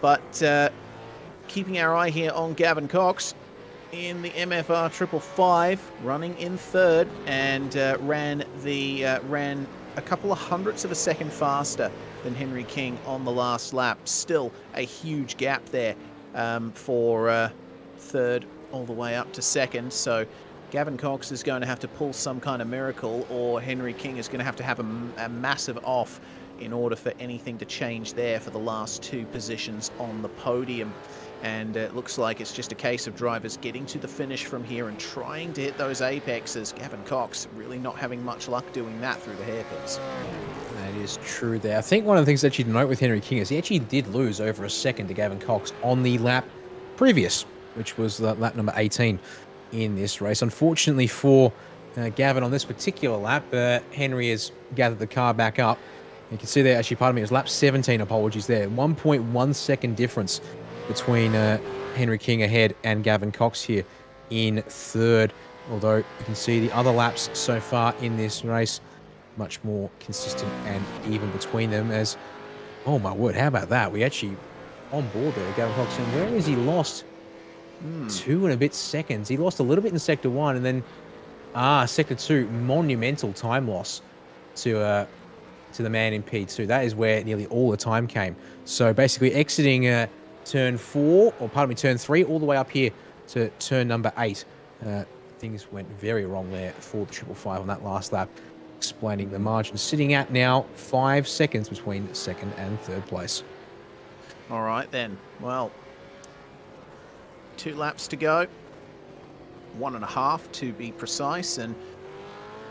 But keeping our eye here on Gavin Cox in the MFR 555, running in third, and ran a couple of hundredths of a second faster than Henry King on the last lap. Still a huge gap there for third all the way up to second. So Gavin Cox is going to have to pull some kind of miracle, or Henry King is going to have a massive off in order for anything to change there for the last 2 positions on the podium. And it looks like it's just a case of drivers getting to the finish from here and trying to hit those apexes. Gavin Cox really not having much luck doing that through the hairpins. That is true there. I think one of the things that you'd note with Henry King is he actually did lose over a second to Gavin Cox on the lap previous, which was lap number 18 in this race. Unfortunately for Gavin on this particular lap, Henry has gathered the car back up. You can see there, actually, pardon me, it was lap 17, apologies there. 1.1 second difference between Henry King ahead and Gavin Cox here in third. Although you can see the other laps so far in this race, much more consistent and even between them as, oh my word, how about that? We actually on board there, Gavin Cox. And where is he lost? 2 and a bit seconds. He lost a little bit in sector 1, and then sector 2, monumental time loss to the man in P2. That is where nearly all the time came. So basically exiting turn 3 all the way up here to turn number 8. Things went very wrong there for the 555 on that last lap, explaining the margin sitting at now 5 seconds between second and third place. All right then, well, 2 laps to go, 1.5 to be precise, and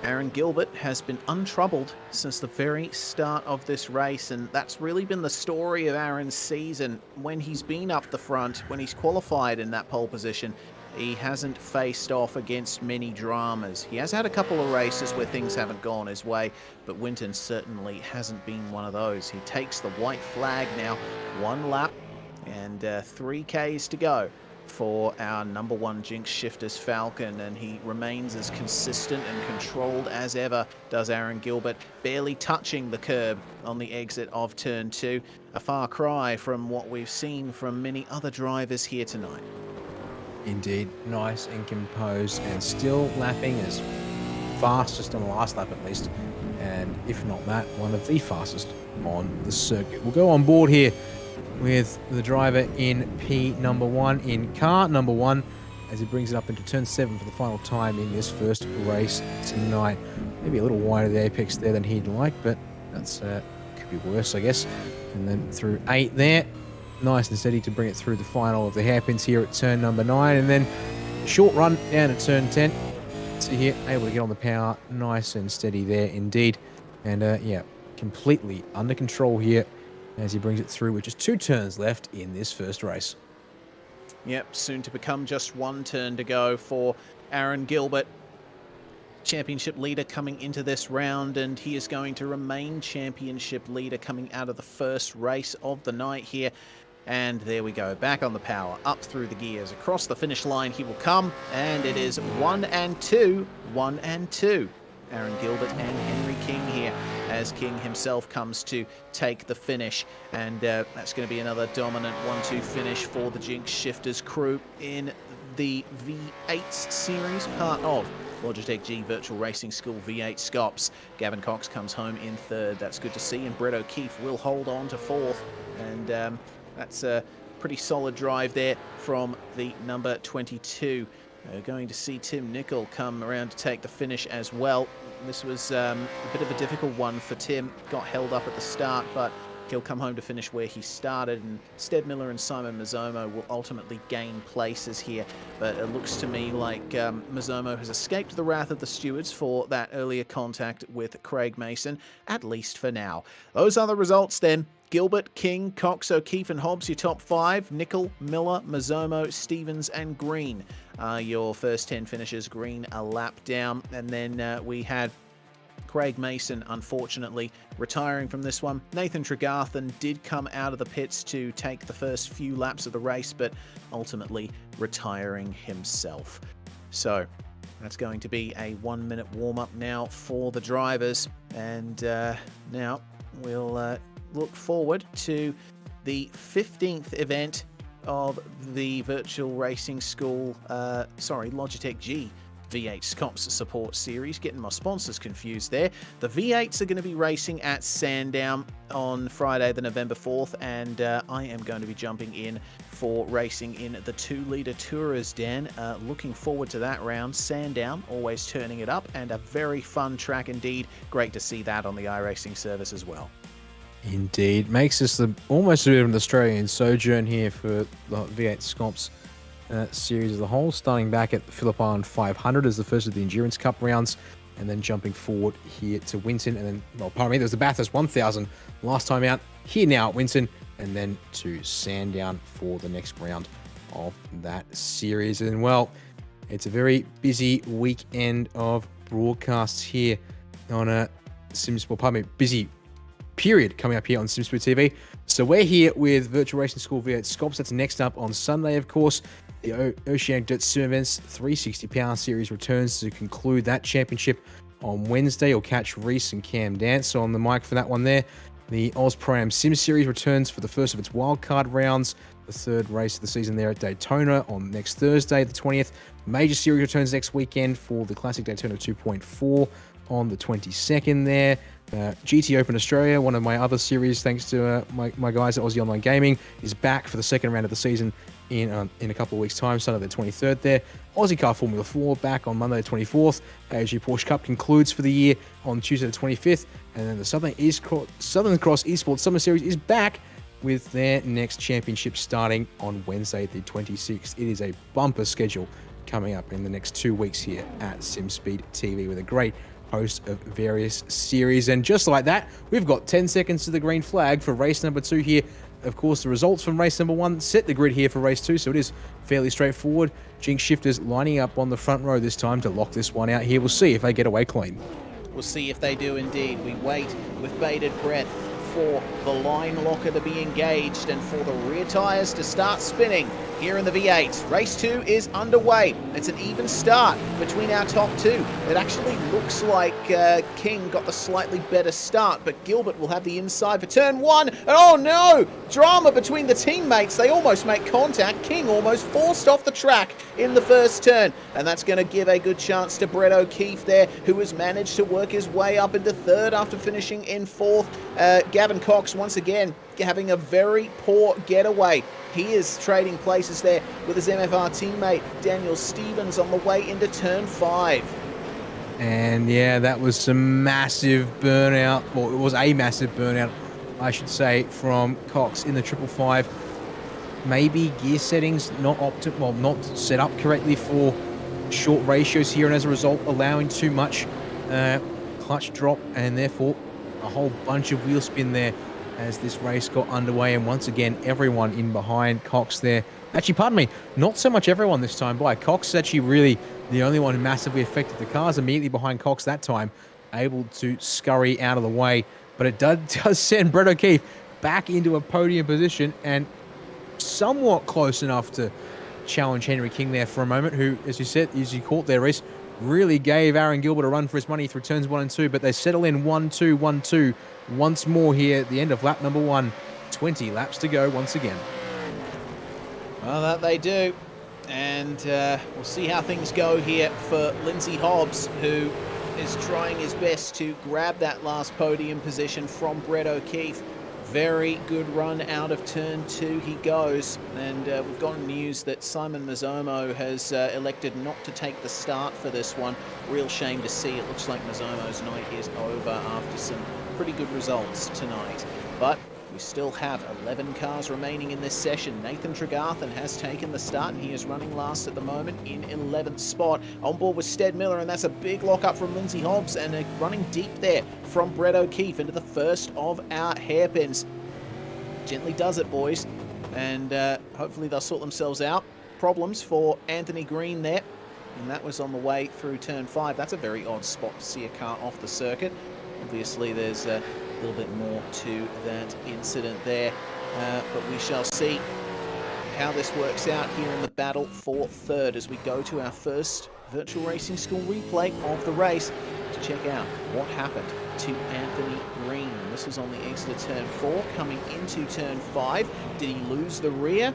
Aaron Gilbert has been untroubled since the very start of this race, and that's really been the story of Aaron's season. When he's been up the front, when he's qualified in that pole position, he hasn't faced off against many dramas. He has had a couple of races where things haven't gone his way, but Winton certainly hasn't been one of those. He takes the white flag now, 1 lap and 3 Ks to go for our number 1 Jinx Shifters Falcon, and he remains as consistent and controlled as ever, does Aaron Gilbert, barely touching the curb on the exit of turn 2. A far cry from what we've seen from many other drivers here tonight. Indeed, nice and composed, and still lapping as fastest on the last lap at least, and if not that, one of the fastest on the circuit. We'll go on board here with the driver in P number 1, in car number 1, as he brings it up into turn 7 for the final time in this first race tonight. Maybe a little wide of the apex there than he'd like, but that's could be worse, I guess. And then through 8 there, nice and steady to bring it through the final of the hairpins here at turn number 9, and then short run down at turn 10. See here, able to get on the power, nice and steady there indeed, and yeah, completely under control here as he brings it through with just 2 turns left in this first race. Yep, soon to become just 1 turn to go for Aaron Gilbert. Championship leader coming into this round, and he is going to remain championship leader coming out of the first race of the night here. And there we go, back on the power, up through the gears, across the finish line he will come, and it is 1 and 2, 1 and 2. Aaron Gilbert and Henry King here, as King himself comes to take the finish. And that's going to be another dominant 1-2 finish for the Jinx Shifters crew in the V8 series, part of Logitech G Virtual Racing School V8 SCOPS. Gavin Cox comes home in third. That's good to see. And Brett O'Keefe will hold on to fourth. And that's a pretty solid drive there from the number 22. We're going to see Tim Nicol come around to take the finish as well. This was a bit of a difficult one for Tim. Got held up at the start, but he'll come home to finish where he started, and Stead Miller and Simon Mazzomo will ultimately gain places here. But it looks to me like Mazzomo has escaped the wrath of the stewards for that earlier contact with Craig Mason, at least for now. Those are the results then. Gilbert, King, Cox, O'Keefe and Hobbs, your top 5. Nicol, Miller, Mazzomo, Stevens and Green are your first 10 finishers. Green a lap down. And then we had Craig Mason, unfortunately, retiring from this one. Nathan Tregarthen did come out of the pits to take the first few laps of the race, but ultimately retiring himself. So that's going to be a 1-minute warm-up now for the drivers. And now we'll look forward to the 15th event of the Virtual Racing School, Logitech G V8SCOPS Support Series. Getting my sponsors confused there. The V8s are going to be racing at Sandown on Friday, the November 4th, and I am going to be jumping in for racing in the 2-litre Tourers, Dan. Looking forward to that round. Sandown, always turning it up, and a very fun track indeed. Great to see that on the iRacing service as well. Indeed. Makes us almost a bit of an Australian sojourn here for the V8SCOPS series as a whole, starting back at the Phillip Island 500 as the first of the Endurance Cup rounds, and then jumping forward here to Winton, and then, well, pardon me, there's the Bathurst 1000 last time out, here now at Winton, and then to Sandown for the next round of that series. And, well, it's a very busy weekend of broadcasts here on a busy period coming up here on SimSport TV. So we're here with Virtual Racing School V8SCOPS. That's next up on Sunday, of course. The Oceanic Dirt Sim Events 360 Power Series returns to conclude that championship on Wednesday. You'll catch Reese and Cam Dance on the mic for that one there. The Oz Pro-Am Sim Series returns for the first of its wildcard rounds. The third race of the season there at Daytona on next Thursday, the 20th. Major Series returns next weekend for the Classic Daytona 2.4 on the 22nd there. GT Open Australia, one of my other series, thanks to my guys at Aussie Online Gaming, is back for the second round of the season in a couple of weeks' time, Sunday the 23rd there. Aussie Car Formula 4 back on Monday the 24th. AOG Porsche Cup concludes for the year on Tuesday the 25th. And then the Southern Cross Esports Summer Series is back with their next championship starting on Wednesday the 26th. It is a bumper schedule coming up in the next 2 weeks here at SimSpeed TV with a great host of various series. And just like that, we've got 10 seconds to the green flag for race number 2 here. Of course, the results from race number 1 set the grid here for race 2, so it is fairly straightforward. Jinx Shifters lining up on the front row this time to lock this one out here. We'll see if they get away clean. We'll see if they do indeed. We wait with bated breath for the line locker to be engaged and for the rear tyres to start spinning here in the V8. Race 2 is underway. It's an even start between our top 2. It actually looks like King got the slightly better start, but Gilbert will have the inside for turn 1. And oh no! Drama between the teammates. They almost make contact. King almost forced off the track in the first turn. And that's going to give a good chance to Brett O'Keefe there, who has managed to work his way up into third after finishing in fourth. Gavin Cox, once again, having a very poor getaway. He is trading places there with his MFR teammate, Daniel Stevens, on the way into turn 5. And yeah, that was some massive burnout, or it was a massive burnout, I should say, from Cox in the 555. Maybe gear settings not set up correctly for short ratios here, and as a result, allowing too much clutch drop, and therefore a whole bunch of wheel spin there as this race got underway. And once again, everyone in behind Cox there. Actually, pardon me, not so much everyone this time by. Cox is actually really the only one who massively affected the cars immediately behind Cox that time, able to scurry out of the way. But it does send Brett O'Keefe back into a podium position, and somewhat close enough to challenge Henry King there for a moment, who, as you said, as you caught there, Reese, really gave Aaron Gilbert a run for his money through turns 1 and 2, but they settle in 1-2, 1-2 once more here at the end of lap number 1. 20 laps to go once again. Well, that they do. And we'll see how things go here for Lindsay Hobbs, who is trying his best to grab that last podium position from Brett O'Keefe. Very good run out of turn 2 he goes. And we've gotten news that Simon Mazzomo has elected not to take the start for this one. Real shame to see. It looks like Mazzomo's night is over after some pretty good results tonight. But we still have 11 cars remaining in this session. Nathan Tregarthen has taken the start, and he is running last at the moment in 11th spot. On board with Stead Miller, and that's a big lock-up from Lindsay Hobbs, and running deep there from Brett O'Keefe into the first of our hairpins. Gently does it, boys, and hopefully they'll sort themselves out. Problems for Anthony Green there, and that was on the way through turn 5. That's a very odd spot to see a car off the circuit. Obviously, there's a little bit more to that incident there, but we shall see how this works out here in the battle for third as we go to our first Virtual Racing School replay of the race to check out what happened to Anthony Green. And this was on the exit of turn 4, coming into turn 5. Did he lose the rear?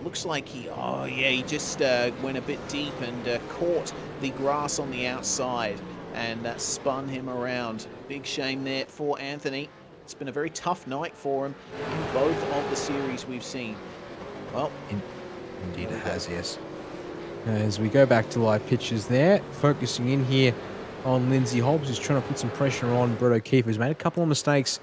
Looks like he just went a bit deep and caught the grass on the outside, and that spun him around. Big shame there for Anthony. It's been a very tough night for him in both of the series we've seen. Well, indeed it has, yes. As we go back to live pictures there, focusing in here on Lindsay Hobbs, who's trying to put some pressure on Brett O'Keefe, who's made a couple of mistakes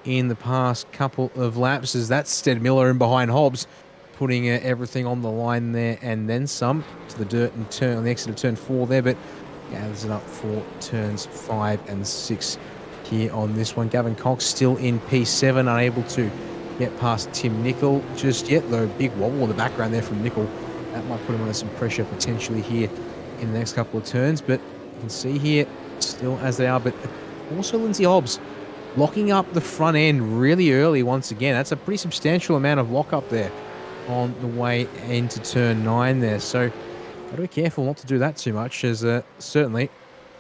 in the past couple of laps, as that's Stead Miller in behind Hobbs, putting everything on the line there and then some to the dirt and turn on the exit of turn 4 there, but gathers it up for turns 5 and 6 here on this one. Gavin Cox still in P7, unable to get past Tim Nicol just yet, though. Big wobble in the background there from Nicol. That might put him under some pressure potentially here in the next couple of turns, but you can see here still as they are, but also Lindsay Hobbs locking up the front end really early once again. That's a pretty substantial amount of lock up there on the way into turn 9 there, so got to be careful not to do that too much, as certainly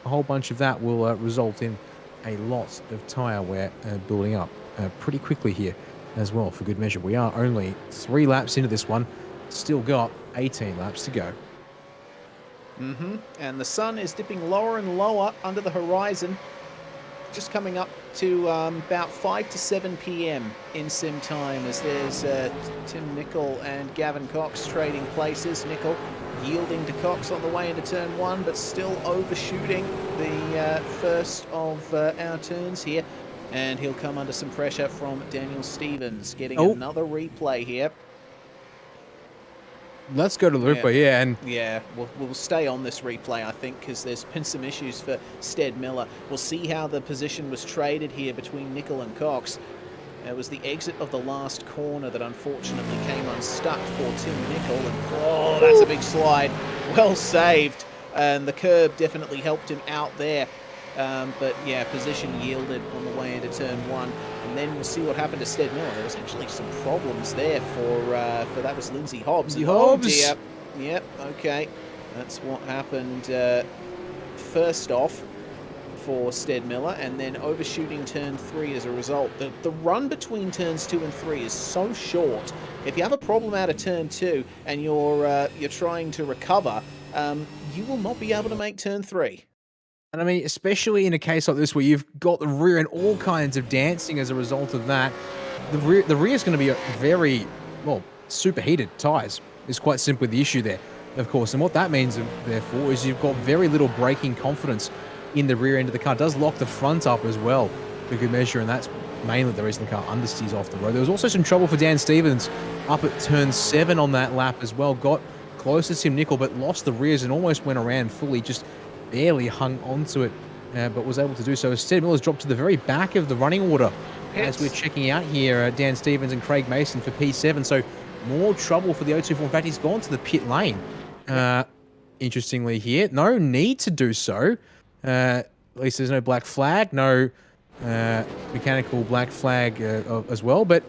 a whole bunch of that will result in a lot of tyre wear building up pretty quickly here as well, for good measure. We are only 3 laps into this one, still got 18 laps to go. And the sun is dipping lower and lower under the horizon, just coming up to about 5 to 7 p.m. in sim time, as there's Tim Nicol and Gavin Cox trading places. Nicol yielding to Cox on the way into turn 1, but still overshooting the first of our turns here. And he'll come under some pressure from Daniel Stevens, getting another replay here. Let's go to the replay, yeah. And yeah, we'll stay on this replay, I think, because there's been some issues for Stead Miller. We'll see how the position was traded here between Nicol and Cox. It was the exit of the last corner that unfortunately came unstuck for Tim Nicol. And that's a big slide. Well saved. And the curb definitely helped him out there. But yeah, position yielded on the way into turn 1. And then we'll see what happened to Stead Miller. There was actually some problems there for that was Lindsay Hobbs. Hobbs. Yep, okay. That's what happened first off for Stead Miller, and then overshooting turn 3 as a result. The run between turns 2 and 3 is so short. If you have a problem out of turn 2 and you're trying to recover, you will not be able to make turn 3. And I mean, especially in a case like this where you've got the rear and all kinds of dancing as a result of that, the rear is going to be a very, well, superheated tyres is quite simply the issue there, of course. And what that means, therefore, is you've got very little braking confidence in the rear end of the car. It does lock the front up as well, for good measure, and that's mainly the reason the car understeers off the road. There was also some trouble for Dan Stevens up at turn 7 on that lap as well. Got close to Tim Nicol, but lost the rears and almost went around fully, just barely hung onto it, but was able to do so. Stead Miller's dropped to the very back of the running order as we're checking out here. Dan Stevens and Craig Mason for P7, so more trouble for the 024. In fact, he's gone to the pit lane. Interestingly here, no need to do so. At least there's no black flag, no mechanical black flag as well, but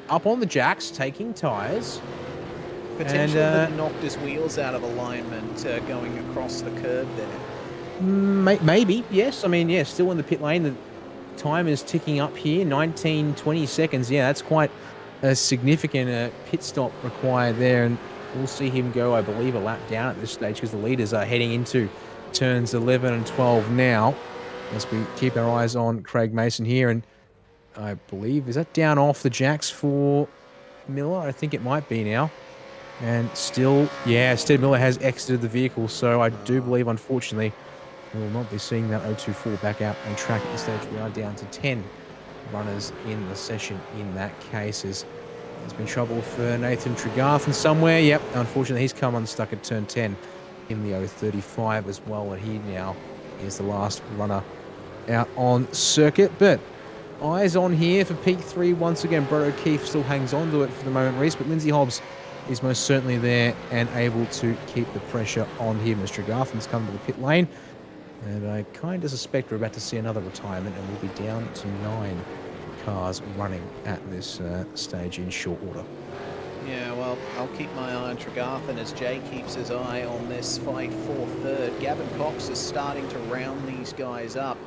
up on the jacks, taking tyres. Potentially that knocked his wheels out of alignment going across the curb there. Maybe, yes. I mean, yeah, still in the pit lane. The time is ticking up here, 19, 20 seconds. Yeah, that's quite a significant pit stop required there. And we'll see him go, I believe, a lap down at this stage because the leaders are heading into turns 11 and 12 now. As we keep our eyes on Craig Mason here. And I believe, is that down off the jacks for Miller? I think it might be now. And still, yeah, Stead Miller has exited the vehicle. So I do believe, unfortunately, we will not be seeing that 024 back out on track at this stage. We are down to 10 runners in the session in that case. There's been trouble for Nathan Tregarthen somewhere. Yep, unfortunately, he's come unstuck at turn 10 in the 035 as well. And he now is the last runner out on circuit. But eyes on here for P3 once again. Brett O'Keefe still hangs on to it for the moment, Reese, but Lindsay Hobbs is most certainly there and able to keep the pressure on him as Tregarthen's come to the pit lane. And I kind of suspect we're about to see another retirement, and we'll be down to 9 cars running at this stage in short order. Yeah, well, I'll keep my eye on Tregarthen as Jay keeps his eye on this fight for third. Gavin Cox is starting to round these guys up.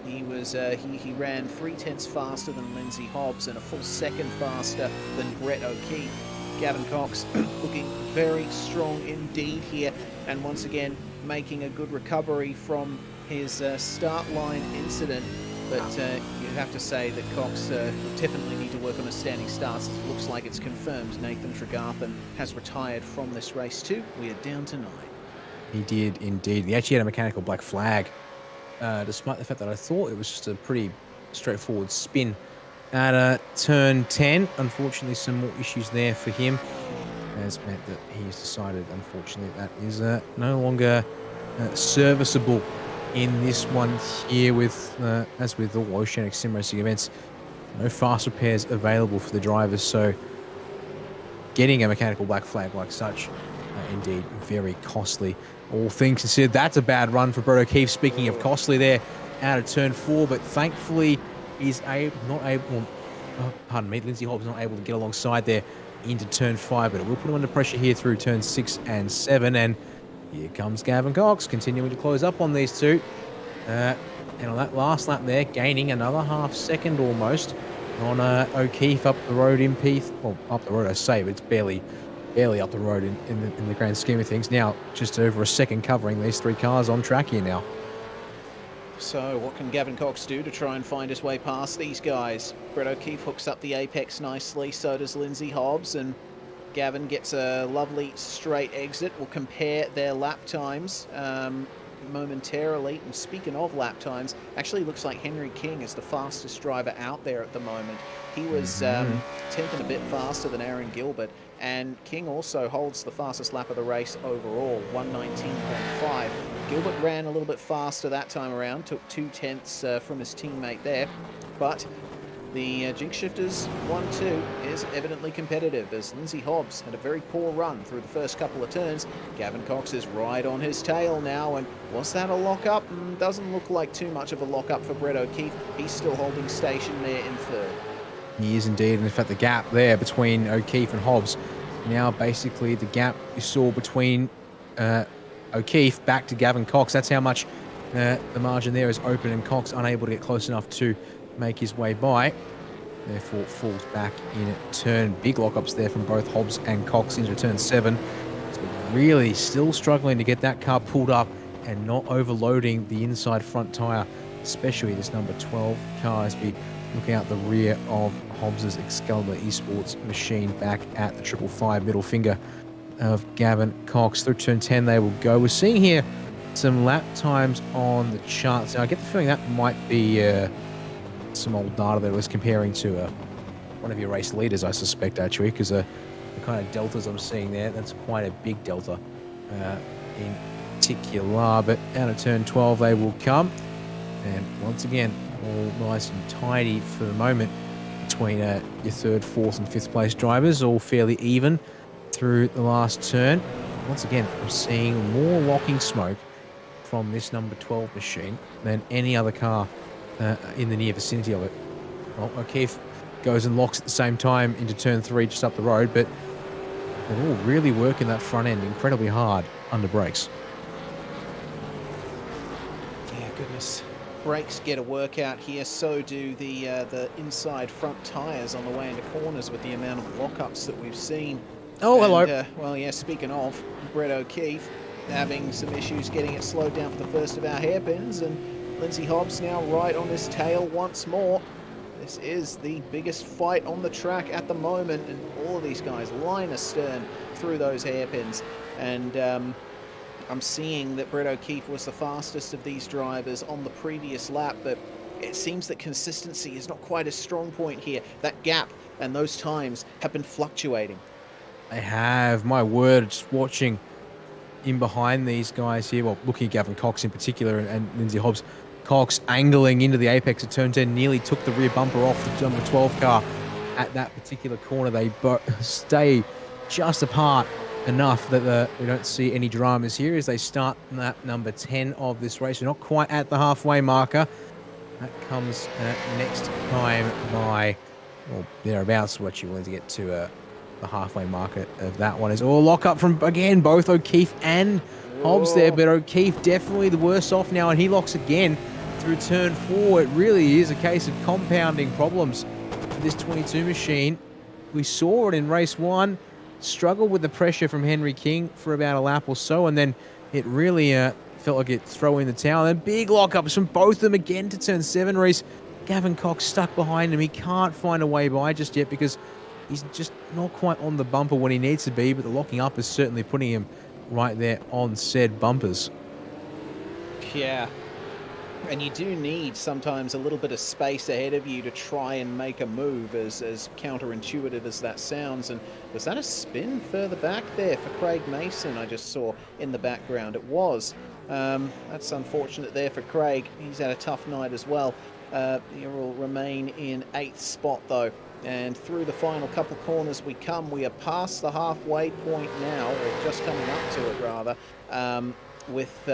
He ran 3/10 faster than Lindsay Hobbs and a full second faster than Brett O'Keefe. Gavin Cox looking very strong indeed here, and once again making a good recovery from his start line incident. But you have to say that Cox definitely need to work on his standing starts. It looks like it's confirmed Nathan Tregarthen has retired from this race too. We are down to 9. He did indeed. He actually had a mechanical black flag, despite the fact that I thought it was just a pretty straightforward spin at turn 10. Unfortunately, some more issues there for him has meant that he's decided, unfortunately, that is no longer serviceable in this one here. With as with all Oceanic sim racing events, no fast repairs available for the drivers, so getting a mechanical black flag like such, indeed very costly. All things considered, that's a bad run for Brett O'Keefe. Speaking of costly there, out of turn 4, but thankfully he's Lindsay Hobbs not able to get alongside there into turn 5, but it will put him under pressure here through turn 6 and 7. And here comes Gavin Cox, continuing to close up on these two. And on that last lap there, gaining another half second almost on O'Keefe up the road in P3. Well, up the road I say, but it's barely up the road in the grand scheme of things. Now just over a second covering these 3 cars on track here now. So what can Gavin Cox do to try and find his way past these guys? Brett O'Keefe hooks up the apex nicely, so does Lindsay Hobbs, and Gavin gets a lovely straight exit. We'll compare their lap times momentarily. And speaking of lap times, actually looks like Henry King is the fastest driver out there at the moment. He was 10th and a bit faster than Aaron Gilbert, and King also holds the fastest lap of the race overall, 1:19.5. Gilbert ran a little bit faster that time around, took 2/10 from his teammate there, but the Jinx Shifters 1-2 is evidently competitive, as Lindsay Hobbs had a very poor run through the first couple of turns. Gavin Cox is right on his tail now, and was that a lock-up? Doesn't look like too much of a lock-up for Brett O'Keefe. He's still holding station there in third. He is indeed, and in fact the gap there between O'Keefe and Hobbs, now basically the gap you saw between O'Keefe back to Gavin Cox. That's how much the margin there is open, and Cox unable to get close enough to make his way by. Therefore falls back in turn. Big lockups there from both Hobbs and Cox into turn 7. So really still struggling to get that car pulled up and not overloading the inside front tyre, especially this number 12 car as we look out the rear of Hobbs's Excalibur Esports machine back at the 555 middle finger of Gavin Cox. Through turn 10 they will go. We're seeing here some lap times on the charts. Now I get the feeling that might be some old data that was comparing to one of your race leaders, I suspect, actually, because the kind of deltas I'm seeing there, that's quite a big delta in particular. But out of turn 12 they will come, and once again all nice and tidy for the moment between your 3rd, 4th and 5th place drivers, all fairly even through the last turn. Once again, I'm seeing more locking smoke from this number 12 machine than any other car in the near vicinity of it. Well, O'Keefe goes and locks at the same time into turn 3 just up the road, but they're all really working that front end incredibly hard under brakes. Yeah, goodness. Brakes get a workout here, so do the inside front tyres on the way into corners with the amount of lockups that we've seen. Oh, hello. Well, yeah, speaking of, Brett O'Keefe having some issues getting it slowed down for the first of our hairpins, and Lindsay Hobbs now right on his tail once more. This is the biggest fight on the track at the moment, and all of these guys line astern through those hairpins. And I'm seeing that Brett O'Keefe was the fastest of these drivers on the previous lap, but it seems that consistency is not quite a strong point here. That gap and those times have been fluctuating. They have, my word, just watching in behind these guys here, well, looking at Gavin Cox in particular and Lindsay Hobbs. Cox angling into the apex of turn 10, nearly took the rear bumper off the number 12 car at that particular corner. They stay just apart enough that we don't see any dramas here as they start lap number 10 of this race. We're not quite at the halfway marker. That comes next time by, well, thereabouts. What you want to get to the halfway marker of that one is all lock up from, again, both O'Keefe and Hobbs there, but O'Keefe definitely the worse off now, and he locks again through turn 4. It really is a case of compounding problems for this 22 machine. We saw it in race 1, struggled with the pressure from Henry King for about a lap or so, and then it really felt like it throw in the towel. And big lockups from both of them again to turn 7, Reese. Gavin Cox stuck behind him. He can't find a way by just yet because he's just not quite on the bumper when he needs to be, but the locking up is certainly putting him right there on said bumpers. Yeah. And you do need sometimes a little bit of space ahead of you to try and make a move, as counterintuitive as that sounds. And was that a spin further back there for Craig Mason? I just saw in the background. It was. That's unfortunate there for Craig. He's had a tough night as well. He will remain in 8th spot though. And through the final couple corners we come. We are past the halfway point now, or just coming up to it rather, with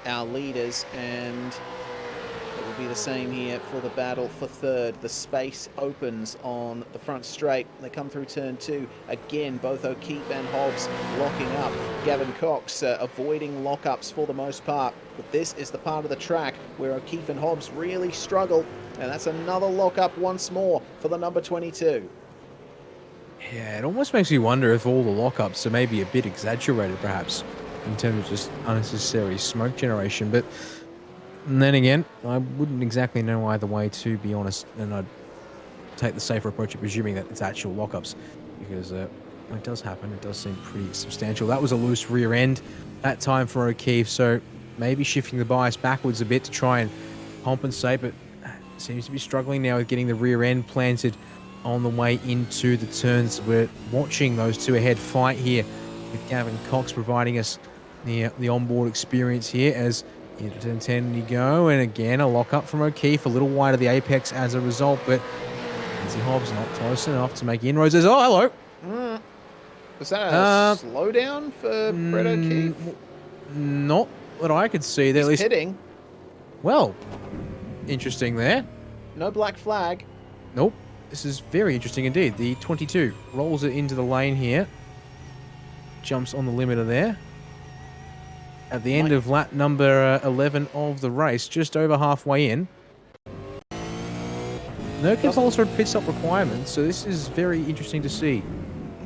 our leaders, and it will be the same here for the battle for 3rd. The space opens on the front straight. They come through turn 2. Again, both O'Keefe and Hobbs locking up. Gavin Cox avoiding lockups for the most part. But this is the part of the track where O'Keefe and Hobbs really struggle. And that's another lockup once more for the number 22. Yeah, it almost makes me wonder if all the lockups are maybe a bit exaggerated, perhaps, in terms of just unnecessary smoke generation. But then again, I wouldn't exactly know either way, to be honest, and I'd take the safer approach of presuming that it's actual lockups, because when it does happen, it does seem pretty substantial. That was a loose rear end that time for O'Keefe, so maybe shifting the bias backwards a bit to try and compensate, but seems to be struggling now with getting the rear end planted on the way into the turns. We're watching those two ahead fight here, with Gavin Cox providing us the onboard experience here as into turn 10 you go, and again a lockup from O'Keefe, a little wide of the apex as a result, but Lindsay Hobbs not close enough to make inroads. Oh, hello. Was that a slowdown for Brett O'Keefe? Not that I could see. They're He's at least pitting. Well, interesting there. No black flag. Nope. This is very interesting indeed. The 22 rolls it into the lane here. Jumps on the limiter there. At the end of lap number 11 of the race, just over halfway in. No compulsory pit stop requirements, so this is very interesting to see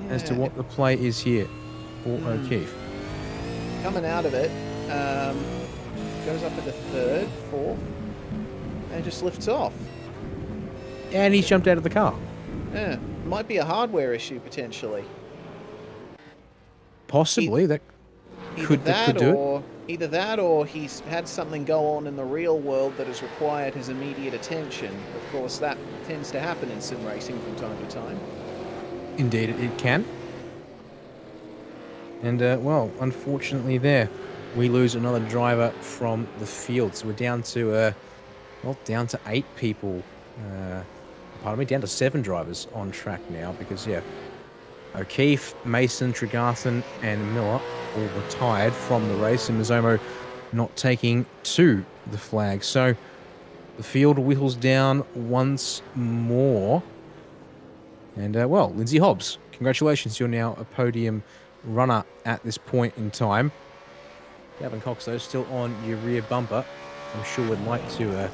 as to what the play is here for O'Keefe. Coming out of it, goes up into 3rd, 4th, and just lifts off. And he's jumped out of the car. Yeah, might be a hardware issue potentially. Possibly, that could do it. Either that, or he's had something go on in the real world that has required his immediate attention. Of course, that tends to happen in sim racing from time to time. Indeed, it can. And, well, unfortunately there, we lose another driver from the field. So we're down to, down to 8 people. Down to 7 drivers on track now because, yeah, O'Keefe, Mason, Tregarthen, and Miller all retired from the race, and Mazzomo not taking to the flag. So the field whittles down once more And, well, Lindsay Hobbs, congratulations. You're now a podium runner at this point in time. Gavin Cox, though, still on your rear bumper. I'm sure would like to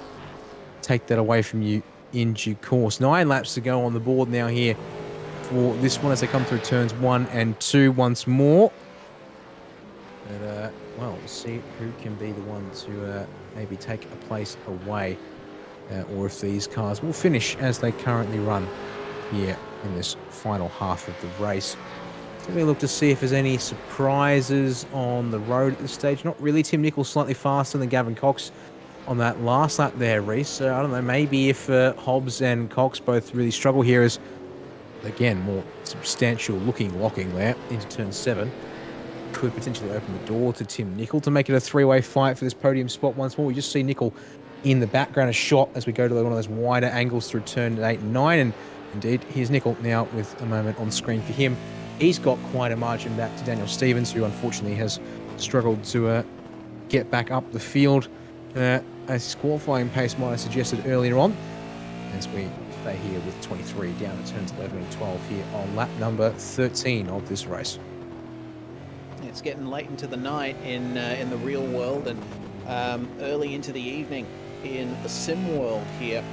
take that away from you in due course. 9 laps to go on the board now here for this one as they come through turns 1 and 2 once more. But, well, we'll see who can be the one to maybe take a place away, or if these cars will finish as they currently run here in this final half of the race. So we look to see if there's any surprises on the road at this stage. Not really. Tim Nichols slightly faster than Gavin Cox on that last lap there, Reese. I don't know, maybe if Hobbs and Cox both really struggle here as, again, more substantial looking locking there into turn 7. Could potentially open the door to Tim Nicol to make it a 3-way fight for this podium spot once more. We just see Nicol in the background, a shot as we go to one of those wider angles through turn 8 and 9. And indeed, here's Nicol now with a moment on screen for him. He's got quite a margin back to Daniel Stevens, who unfortunately has struggled to get back up the field as his qualifying pace might have suggested earlier on. As we stay here with 23 down to turns 11 and 12 here on lap number 13 of this race. It's getting late into the night in the real world and early into the evening in the sim world here,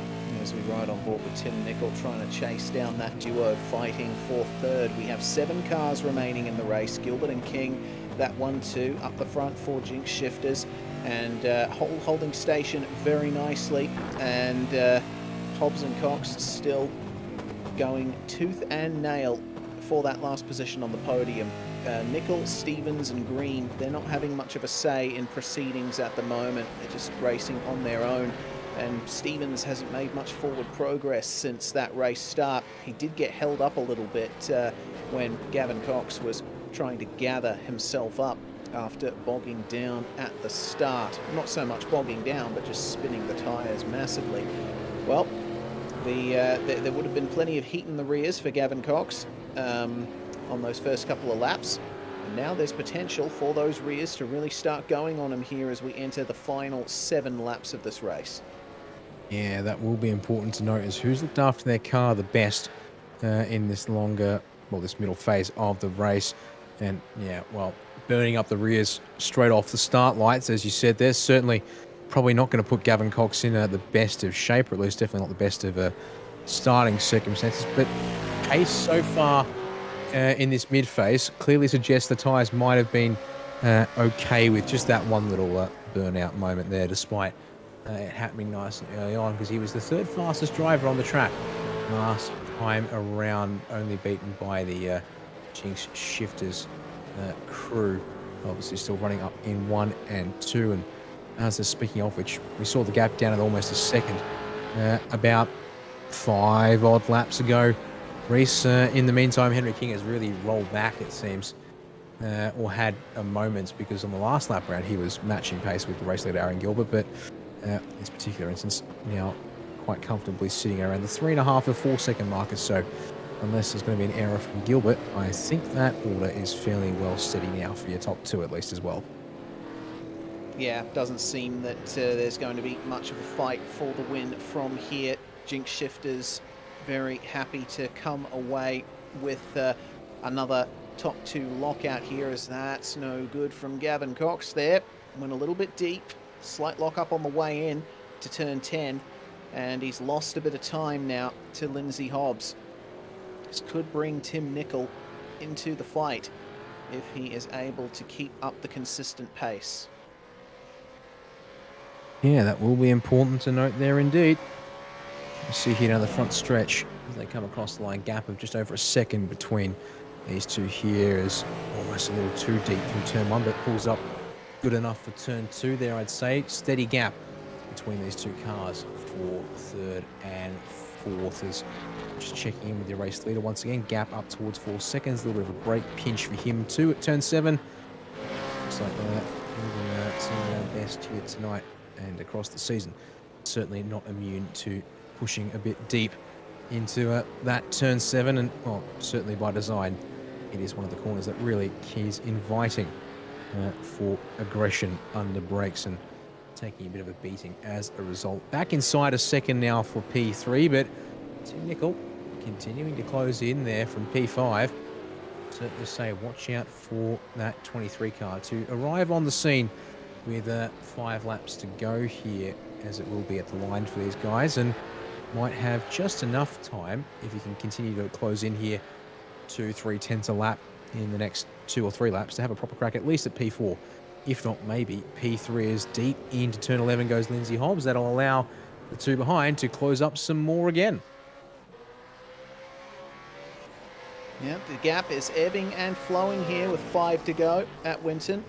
as we ride on board with Tim Nicol trying to chase down that duo fighting for third. We have 7 cars remaining in the race. Gilbert and King, that 1-2 up the front for Jinx Shifters, and holding station very nicely, and Hobbs and Cox still going tooth and nail for that last position on the podium. Nicol, Stevens and Green, they're not having much of a say in proceedings at the moment. They're just racing on their own. And Stevens hasn't made much forward progress since that race start. He did get held up a little bit when Gavin Cox was trying to gather himself up after bogging down at the start. Not so much bogging down, but just spinning the tyres massively. Well, there would have been plenty of heat in the rears for Gavin Cox on those first couple of laps. And now there's potential for those rears to really start going on him here as we enter the final 7 laps of this race. Yeah, that will be important to note, is who's looked after their car the best in this this middle phase of the race. And yeah, well, burning up the rears straight off the start lights, as you said, they're certainly probably not going to put Gavin Cox in the best of shape, or at least definitely not the best of starting circumstances. But pace so far in this mid phase clearly suggests the tyres might have been okay with just that one little burnout moment there, despite it happening nice and early on, because he was the 3rd fastest driver on the track last time around, only beaten by the Jinx Shifters crew. Obviously still running up in 1 and 2, and as speaking of which, we saw the gap down at almost a second about 5 odd laps ago. Reese, in the meantime, Henry King has really rolled back, it seems, or had a moment, because on the last lap round he was matching pace with the race leader Aaron Gilbert, but in this particular instance now quite comfortably sitting around the 3.5 to 4 second mark or so. Unless there's going to be an error from Gilbert, I think that order is fairly well steady now for your top 2 at least as well. Yeah, doesn't seem that there's going to be much of a fight for the win from here. Jinx Shifters very happy to come away with another top 2 lockout here, as that's no good from Gavin Cox there. Went a little bit deep, slight lock up on the way in to turn 10, and he's lost a bit of time now to Lindsay Hobbs. This could bring Tim Nicol into the fight if he is able to keep up the consistent pace. Yeah, that will be important to note there indeed. You see here down the front stretch as they come across the line, gap of just over a second between these two here is almost a little too deep from turn 1, but pulls up good enough for turn 2 there, I'd say. Steady gap between these 2 cars for 3rd and 4th, as just checking in with your race leader once again. Gap up towards 4 seconds, a little bit of a break pinch for him too at turn 7. Looks like moving some of our best here tonight and across the season. Certainly not immune to pushing a bit deep into that turn 7, and well, certainly by design, it is one of the corners that really is inviting for aggression under brakes, and taking a bit of a beating as a result. Back inside a second now for P3, but Tim Nicol continuing to close in there from P5. Certainly say watch out for that 23 car to arrive on the scene with 5 laps to go here, as it will be at the line for these guys, and might have just enough time if you can continue to close in here 2-3 tenths a lap in the next 2 or 3 laps to have a proper crack at least at P4. If not, maybe P3 as deep into turn 11 goes Lindsay Hobbs. That'll allow the 2 behind to close up some more again. Yeah, the gap is ebbing and flowing here with 5 to go at Winton.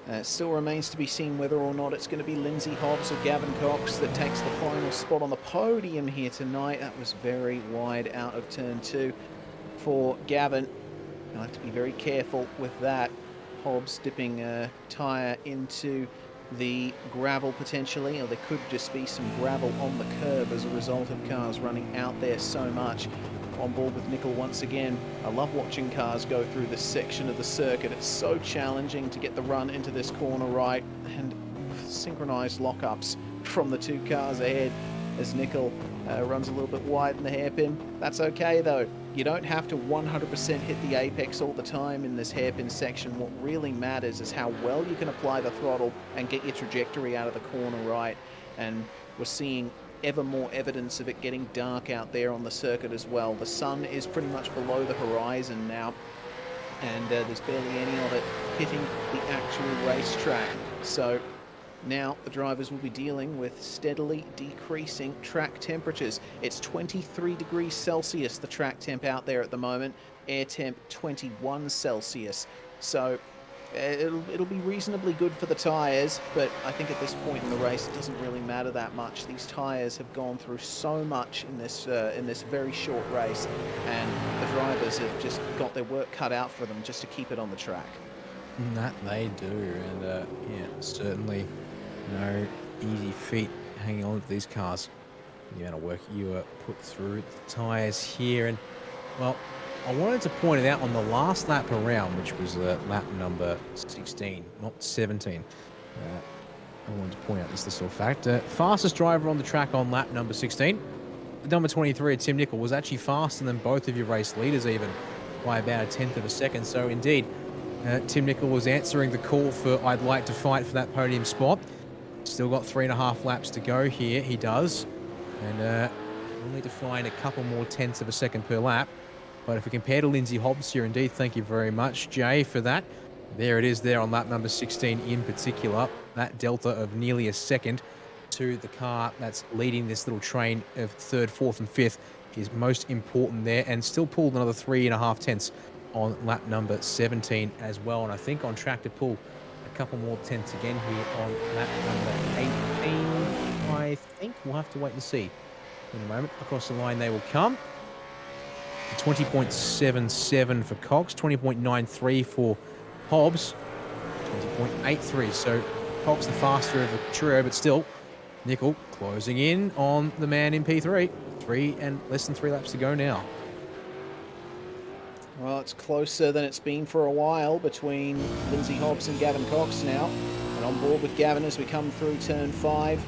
It still remains to be seen whether or not it's going to be Lindsay Hobbs or Gavin Cox that takes the final spot on the podium here tonight. That was very wide out of turn 2 for Gavin. You'll have to be very careful with that. Hobbs dipping a tyre into the gravel potentially, or there could just be some gravel on the curb as a result of cars running out there so much. On board with Nickel once again. I love watching cars go through this section of the circuit. It's so challenging to get the run into this corner right, and synchronized lockups from the 2 cars ahead as Nickel runs a little bit wide in the hairpin. That's okay though. You don't have to 100% hit the apex all the time in this hairpin section. What really matters is how well you can apply the throttle and get your trajectory out of the corner right. And we're seeing ever more evidence of it getting dark out there on the circuit as well. The sun is pretty much below the horizon now, and there's barely any of it hitting the actual racetrack. So now the drivers will be dealing with steadily decreasing track temperatures. It's 23 degrees Celsius, the track temp out there at the moment, air temp 21 Celsius. So it'll be reasonably good for the tyres, but I think at this point in the race it doesn't really matter that much. These tyres have gone through so much in this very short race, and the drivers have just got their work cut out for them just to keep it on the track. That they do, and yeah, certainly no easy feat hanging on to these cars. The amount of work you put through the tyres here, and well, I wanted to point it out on the last lap around, which was lap number 16, not 17. I wanted to point out this little fact. Fastest driver on the track on lap number 16, the number 23, Tim Nicol, was actually faster than both of your race leaders even by about 1/10 of a second. So indeed, Tim Nicol was answering the call for I'd like to fight for that podium spot. Still got 3.5 laps to go here, he does. And we'll need to find a couple more tenths of a second per lap. But if we compare to Lindsay Hobbs here, indeed, thank you very much, Jay, for that. There it is there on lap number 16 in particular. That delta of nearly a second to the car that's leading this little train of 3rd, 4th and 5th is most important there, and still pulled another 3.5 tenths on lap number 17 as well. And I think on track to pull a couple more tenths again here on lap number 18. I think we'll have to wait and see. In a moment, across the line they will come. 20.77 for Cox, 20.93 for Hobbs, 20.83. So Cox the faster of the trio, but still Nicol closing in on the man in P3. Less than 3 laps to go now. Well, it's closer than it's been for a while between Lindsay Hobbs and Gavin Cox now. And on board with Gavin as we come through turn 5.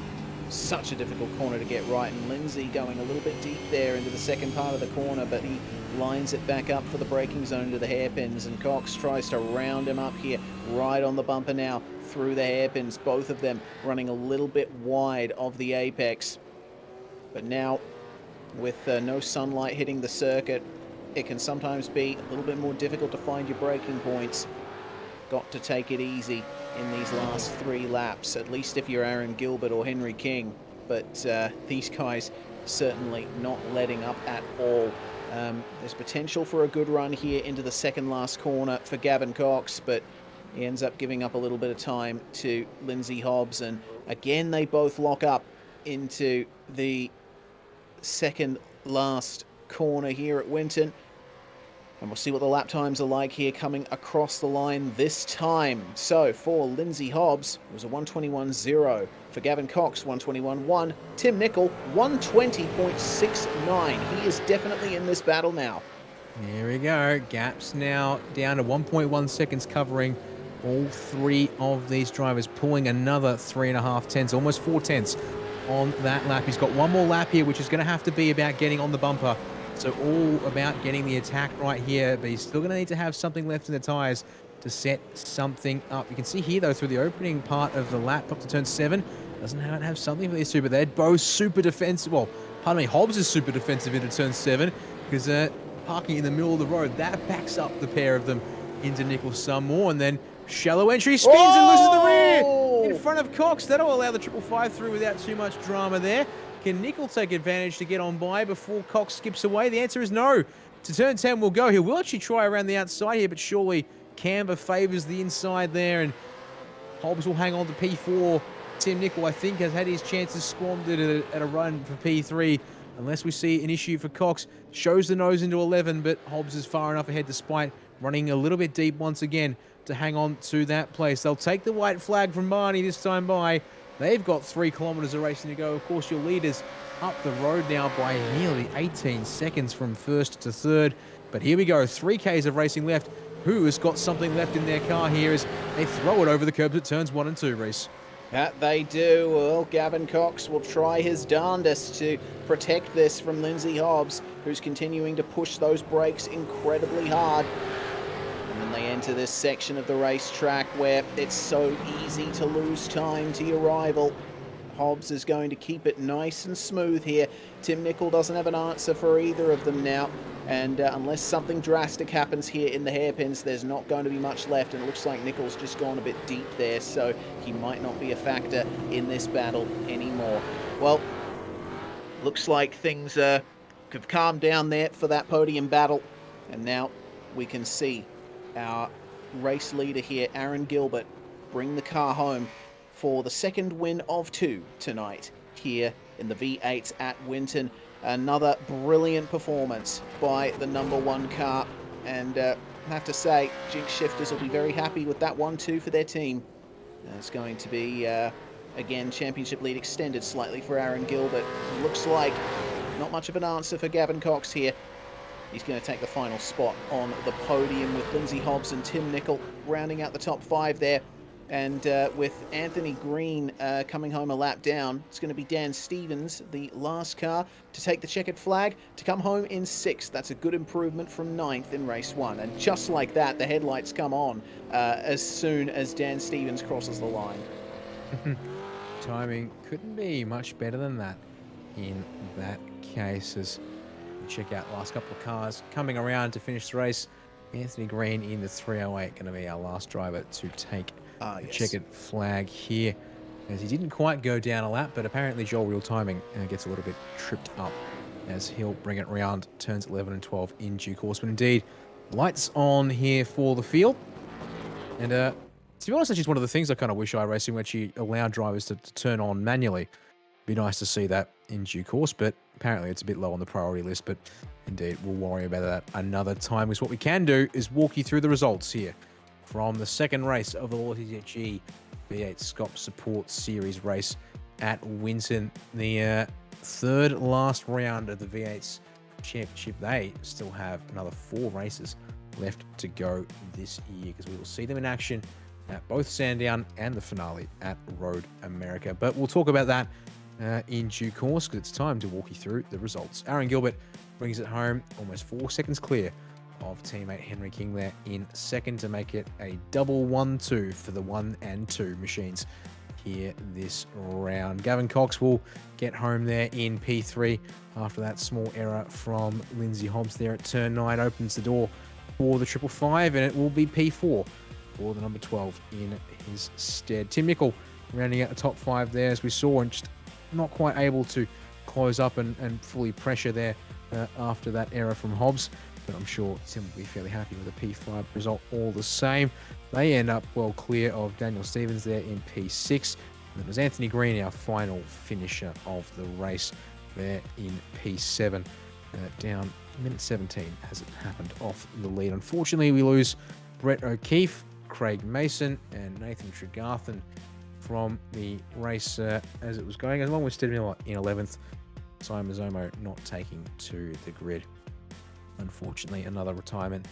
Such a difficult corner to get right, and Lindsay going a little bit deep there into the second part of the corner, but he lines it back up for the braking zone to the hairpins, and Cox tries to round him up here right on the bumper now through the hairpins, both of them running a little bit wide of the apex. But now with no sunlight hitting the circuit, it can sometimes be a little bit more difficult to find your braking points. Got to take it easy in these last 3 laps, at least if you're Aaron Gilbert or Henry King. But these guys certainly not letting up at all. There's potential for a good run here into the second last corner for Gavin Cox, but he ends up giving up a little bit of time to Lindsay Hobbs, and again they both lock up into the second last corner here at Winton. And we'll see what the lap times are like here coming across the line this time. So for Lindsay Hobbs, it was a 1:21.0. For Gavin Cox, 1:21.1. Tim Nicol, 1:20.69. He is definitely in this battle now. There we go. Gaps now down to 1.1 seconds, covering all 3 of these drivers, pulling another 3.5 tenths, almost 4 tenths on that lap. He's got one more lap here, which is going to have to be about getting on the bumper. So all about getting the attack right here, but he's still going to need to have something left in the tyres to set something up. You can see here, though, through the opening part of the lap up to turn 7, doesn't have something for these two, but they're both super defensive. Well, pardon me, Hobbs is super defensive into turn 7 because parking in the middle of the road, that backs up the pair of them into Nichols some more, and then shallow entry spins and loses the rear in front of Cox. That'll allow the 555 through without too much drama there. Can Nichols take advantage to get on by before Cox skips away? The answer is no. To turn 10 will go. He will actually try around the outside here, but surely Camber favours the inside there, and Hobbs will hang on to P4. Tim Nicol, I think, has had his chances squandered at a run for P3, unless we see an issue for Cox. Shows the nose into 11, but Hobbs is far enough ahead despite running a little bit deep once again to hang on to that place. They'll take the white flag from Barney this time by. They've got 3 kilometres of racing to go. Of course, your leaders up the road now by nearly 18 seconds from first to third. But here we go, 3Ks of racing left. Who has got something left in their car here as they throw it over the curbs at turns 1 and 2, Reese? That they do. Well, Gavin Cox will try his darndest to protect this from Lindsay Hobbs, who's continuing to push those brakes incredibly hard. And then they enter this section of the racetrack where it's so easy to lose time to your rival. Hobbs is going to keep it nice and smooth here. Tim Nicol doesn't have an answer for either of them now. And unless something drastic happens here in the hairpins, there's not going to be much left. And it looks like Nicol's just gone a bit deep there, so he might not be a factor in this battle anymore. Well, looks like things have calmed down there for that podium battle. And now we can see our race leader here, Aaron Gilbert, bring the car home for the second win of 2 tonight here in the V8s at Winton. Another brilliant performance by the #1 car, and I have to say, Jinx Shifters will be very happy with that 1-2 for their team. It's going to be, again, championship lead extended slightly for Aaron Gilbert. Looks like not much of an answer for Gavin Cox here. He's going to take the final spot on the podium with Lindsay Hobbs and Tim Nicol rounding out the top 5 there. And with Anthony Green coming home a lap down, it's going to be Dan Stevens, the last car, to take the checkered flag, to come home in 6th. That's a good improvement from 9th in race 1. And just like that, the headlights come on as soon as Dan Stevens crosses the line. Timing couldn't be much better than that in that case. As we check out the last couple of cars coming around to finish the race. Anthony Green in the 308, going to be our last driver to take the checkered flag here, as he didn't quite go down a lap, but apparently Joel Real Timing gets a little bit tripped up as he'll bring it round turns 11 and 12 in due course. But indeed, lights on here for the field. And to be honest, that's just one of the things I kind of wish iRacing would actually allow drivers to turn on manually. Be nice to see that in due course, but apparently it's a bit low on the priority list. But indeed, we'll worry about that another time, because what we can do is walk you through the results here from the second race of the Logitech G V8SCOPS Support Series race at Winton. The third last round of the V8's Championship. They still have another 4 races left to go this year, because we will see them in action at both Sandown and the finale at Road America. But we'll talk about that in due course, because it's time to walk you through the results. Aaron Gilbert brings it home, almost 4 seconds clear of teammate Henry King there in second, to make it a double 1-2 for the 1 and 2 machines here this round. Gavin Cox will get home there in P3 after that small error from Lindsay Hobbs there at turn 9 opens the door for the 555, and it will be P4 for the number 12 in his stead. Tim Nicol rounding out the top 5 there, as we saw, and just not quite able to close up and fully pressure there after that error from Hobbs. But I'm sure Tim will be fairly happy with a P5 result all the same. They end up well clear of Daniel Stevens there in P6. And it was Anthony Green, our final finisher of the race, there in P7. Down minute 17 as it happened off the lead. Unfortunately, we lose Brett O'Keefe, Craig Mason, and Nathan Tregarthen from the race as it was going, along with Steve Miller in 11th. Simon Zomo not taking to the grid. Unfortunately, another retirement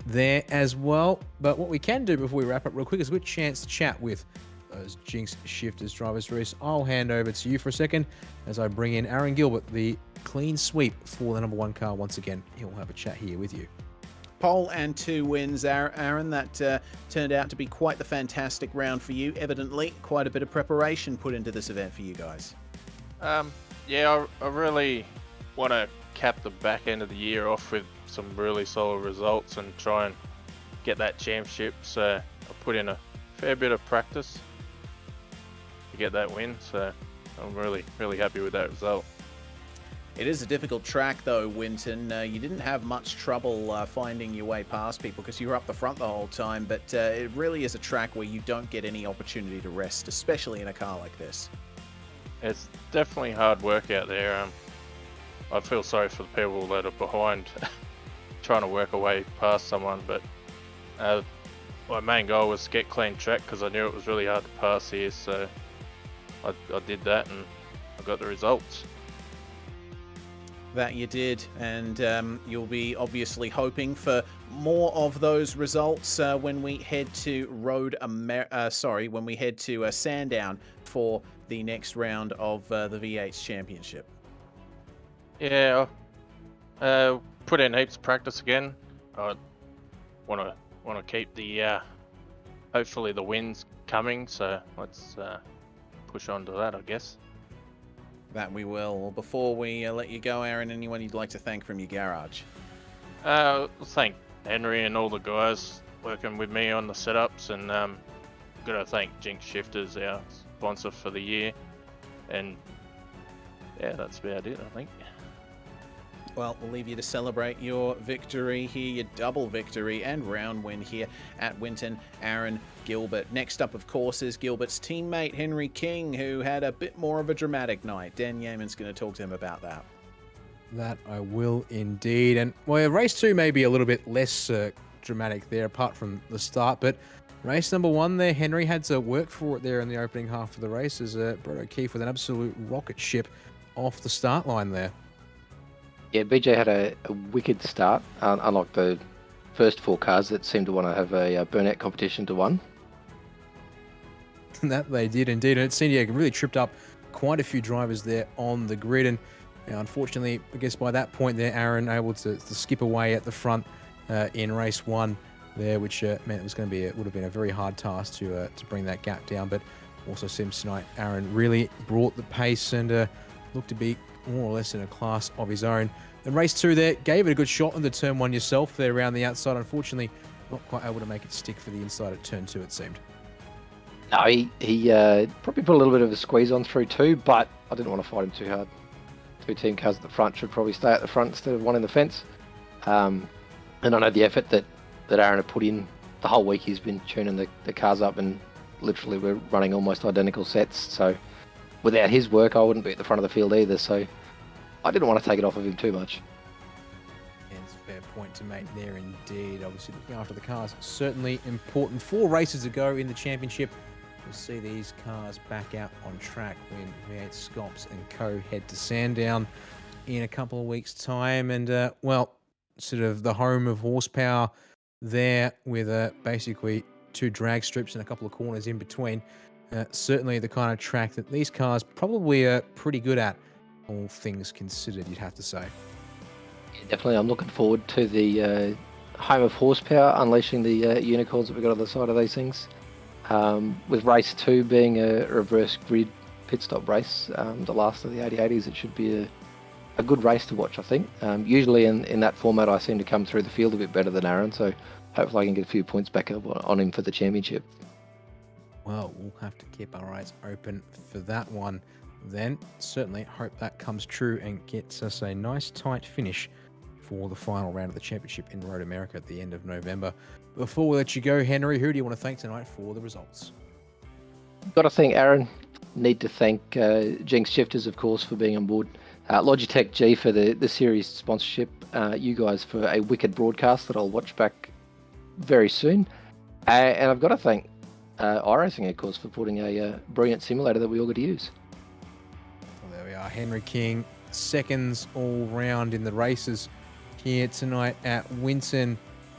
there as well. But what we can do before we wrap up real quick is a good chance to chat with those Jinx Shifters drivers. Reese, I'll hand over to you for a second as I bring in Aaron Gilbert, the clean sweep for the number 1 car once again. He'll have a chat here with you. Pole and 2 wins, Aaron. That turned out to be quite the fantastic round for you. Evidently, quite a bit of preparation put into this event for you guys. Yeah, I really want to cap the back end of the year off with some really solid results and try and get that championship. So I put in a fair bit of practice to get that win. So I'm really happy with that result. It is a difficult track though, Winton. You didn't have much trouble finding your way past people because you were up the front the whole time, but it really is a track where you don't get any opportunity to rest, especially in a car like this. It's definitely hard work out there. I feel sorry for the people that are behind trying to work a way past someone, but my main goal was to get clean track because I knew it was really hard to pass here, so I did that and I got the results. That you did, and you'll be obviously hoping for more of those results when we head to when we head to Sandown for the next round of the V8's Championship. Yeah, put in heaps of practice again. I want to keep the hopefully the wins coming, so let's push on to that, I guess. That we will. Well, before we let you go, Aaron, anyone you'd like to thank from your garage? Thank Henry and all the guys working with me on the setups, and got to thank Jinx Shifters, our sponsor for the year, and yeah, that's about it, I think. Well, we'll leave you to celebrate your victory here, your double victory and round win here at Winton, Aaron Gilbert. Next up, of course, is Gilbert's teammate, Henry King, who had a bit more of a dramatic night. Dan Yeaman's going to talk to him about that. That I will indeed. And, well, race 2 may be a little bit less dramatic there, apart from the start, but race number 1 there, Henry had to work for it there in the opening half of the race as Brett O'Keefe with an absolute rocket ship off the start line there. Yeah, BJ had a wicked start, unlike the first 4 cars that seemed to want to have a burnout competition to 1. That they did indeed, and it seemed really tripped up quite a few drivers there on the grid, and unfortunately, I guess by that point there, Aaron able to skip away at the front in race 1 there, which meant it was going to be would have been a very hard task to bring that gap down. But also seems tonight Aaron really brought the pace and looked to be more or less in a class of his own. And race 2 there, gave it a good shot into turn 1 yourself there around the outside. Unfortunately, not quite able to make it stick for the inside at turn 2, it seemed. No, he probably put a little bit of a squeeze on through 2, but I didn't want to fight him too hard. 2 team cars at the front should probably stay at the front instead of one in the fence. And I know the effort that Aaron had put in the whole week. He's been tuning the cars up, and literally we're running almost identical sets. So without his work, I wouldn't be at the front of the field either. So I didn't want to take it off of him too much. Yeah, it's a fair point to make there indeed. Obviously, looking after the cars, certainly important. 4 races to go in the championship. We'll see these cars back out on track when V8SCOPS and co head to Sandown in a couple of weeks' time. And, well, sort of the home of horsepower there with basically 2 drag strips and a couple of corners in between. Certainly the kind of track that these cars probably are pretty good at, all things considered, you'd have to say. Yeah, definitely, I'm looking forward to the home of horsepower, unleashing the unicorns that we've got on the side of these things. With race 2 being a reverse grid pit stop race, the last of the 8080s, it should be a good race to watch, I think. Usually in that format, I seem to come through the field a bit better than Aaron, so hopefully I can get a few points back up on him for the championship. Well, we'll have to keep our eyes open for that one then. Certainly hope that comes true and gets us a nice tight finish for the final round of the championship in Road America at the end of November. Before we let you go, Henry, who do you want to thank tonight for the results? Got to thank Aaron. Need to thank Jinx Shifters, of course, for being on board. Logitech G for the series sponsorship. You guys for a wicked broadcast that I'll watch back very soon. And I've got to thank iRacing, of course, for putting a brilliant simulator that we all get to use. Well, there we are. Henry King, seconds all round in the races here tonight at Winton.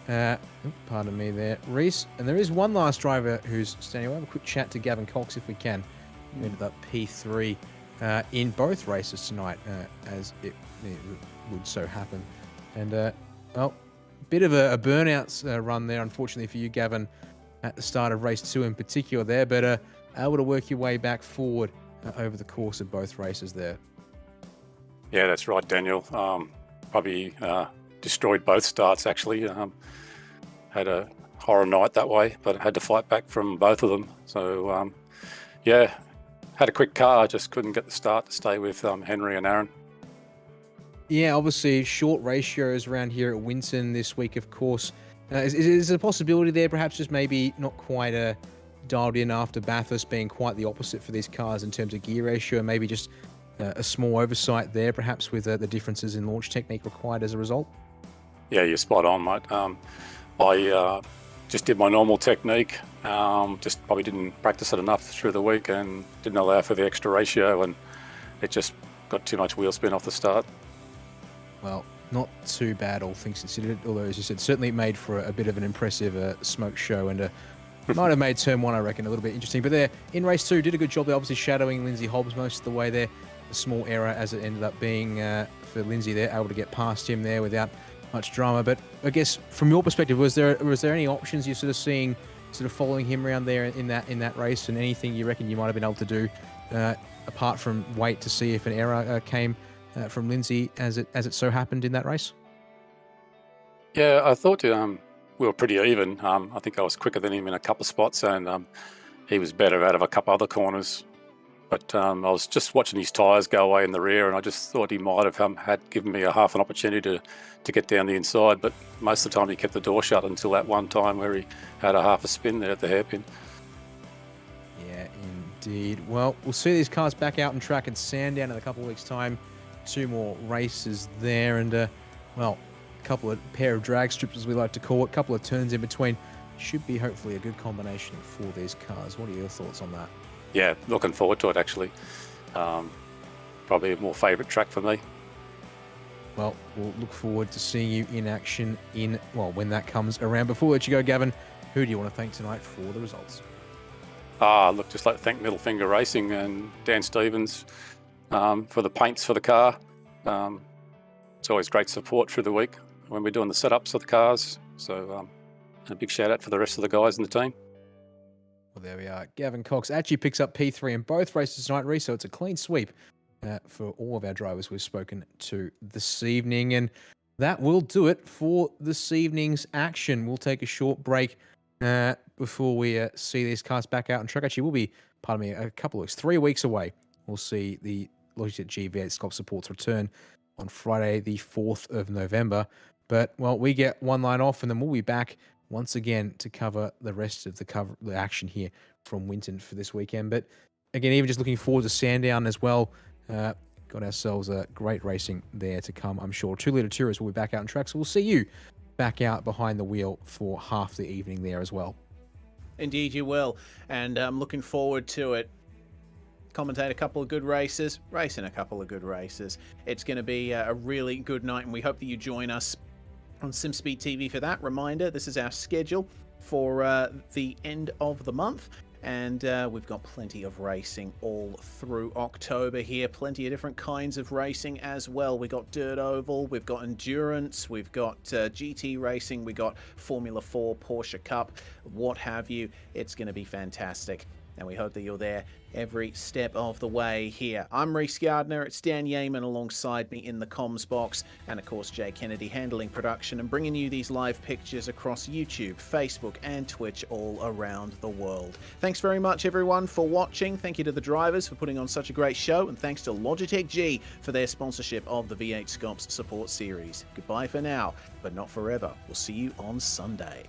Pardon me there, Reese. And there is one last driver who's standing. We'll have a quick chat to Gavin Cox if we can. We ended up P3 in both races tonight, as it would so happen. And, well, bit of a burnout run there, unfortunately for you, Gavin, at the start of race 2 in particular there, but able to work your way back forward over the course of both races there. Yeah, that's right, Daniel. Probably destroyed both starts, actually. Had a horror night that way, but had to fight back from both of them. So, yeah, had a quick car, just couldn't get the start to stay with Henry and Aaron. Yeah, obviously short ratios around here at Winton this week, of course. Is there a possibility there, perhaps just maybe not quite dialed in after Bathurst being quite the opposite for these cars in terms of gear ratio, and maybe just a small oversight there, perhaps with the differences in launch technique required as a result? Yeah, you're spot on, mate. I just did my normal technique, just probably didn't practice it enough through the week and didn't allow for the extra ratio, and it just got too much wheel spin off the start. Well, not too bad, all things considered, although, as you said, certainly made for a bit of an impressive smoke show, and might have made turn 1, I reckon, a little bit interesting. But there, in race 2, did a good job there, obviously shadowing Lindsay Hobbs most of the way there. A small error as it ended up being for Lindsay there, able to get past him there without much drama. But I guess from your perspective, was there any options you're sort of seeing, sort of following him around there in that race, and anything you reckon you might have been able to do apart from wait to see if an error came from Lindsay as it so happened in that race? Yeah, I thought we were pretty even. I think I was quicker than him in a couple of spots, and he was better out of a couple other corners. But I was just watching his tyres go away in the rear, and I just thought he might have had given me a half an opportunity to get down the inside. But most of the time he kept the door shut until that one time where he had a half a spin there at the hairpin. Yeah, indeed. Well, we'll see these cars back out on track at Sandown in a couple of weeks' time. 2 more races there, and well, a couple of pair of drag strips, as we like to call it, a couple of turns in between. Should be hopefully a good combination for these cars. What are your thoughts on that? Yeah, looking forward to it, actually. Probably a more favourite track for me. Well, we'll look forward to seeing you in action when that comes around. Before we let you go, Gavin, who do you want to thank tonight for the results? Look, just like to thank Middle Finger Racing and Dan Stevens for the paints for the car. It's always great support through the week when we're doing the setups of the cars. So a big shout out for the rest of the guys in the team. Well, there we are. Gavin Cox actually picks up P3 in both races tonight, Reece, so it's a clean sweep for all of our drivers we've spoken to this evening. And that will do it for this evening's action. We'll take a short break before we see these cars back out on track. Actually, we'll be, 3 weeks away. We'll see the Logitech G V8SCOPS Supports return on Friday, the 4th of November. But, well, we get one line off, and then we'll be back once again to cover the rest of the action here from Winton for this weekend. But again, even just looking forward to Sandown as well. Got ourselves a great racing there to come, I'm sure. 2 Litre Tourists will be back out on track, so we'll see you back out behind the wheel for half the evening there as well. Indeed you will, and I'm looking forward to it. Commentate a couple of good races, race in a couple of good races. It's going to be a really good night, and we hope that you join us on SimSpeed TV for that. Reminder, this is our schedule for the end of the month, and we've got plenty of racing all through October here. Plenty of different kinds of racing as well. We've got Dirt Oval, we've got Endurance, we've got GT racing, we've got Formula 4, Porsche Cup, what have you. It's going to be fantastic, and we hope that you're there every step of the way here. I'm Reece Gardner, it's Dan Yeaman alongside me in the comms box, and of course Jay Kennedy handling production and bringing you these live pictures across YouTube, Facebook and Twitch all around the world. Thanks very much everyone for watching. Thank you to the drivers for putting on such a great show, and thanks to Logitech G for their sponsorship of the V8SCOPS Support Series. Goodbye for now, but not forever. We'll see you on Sunday.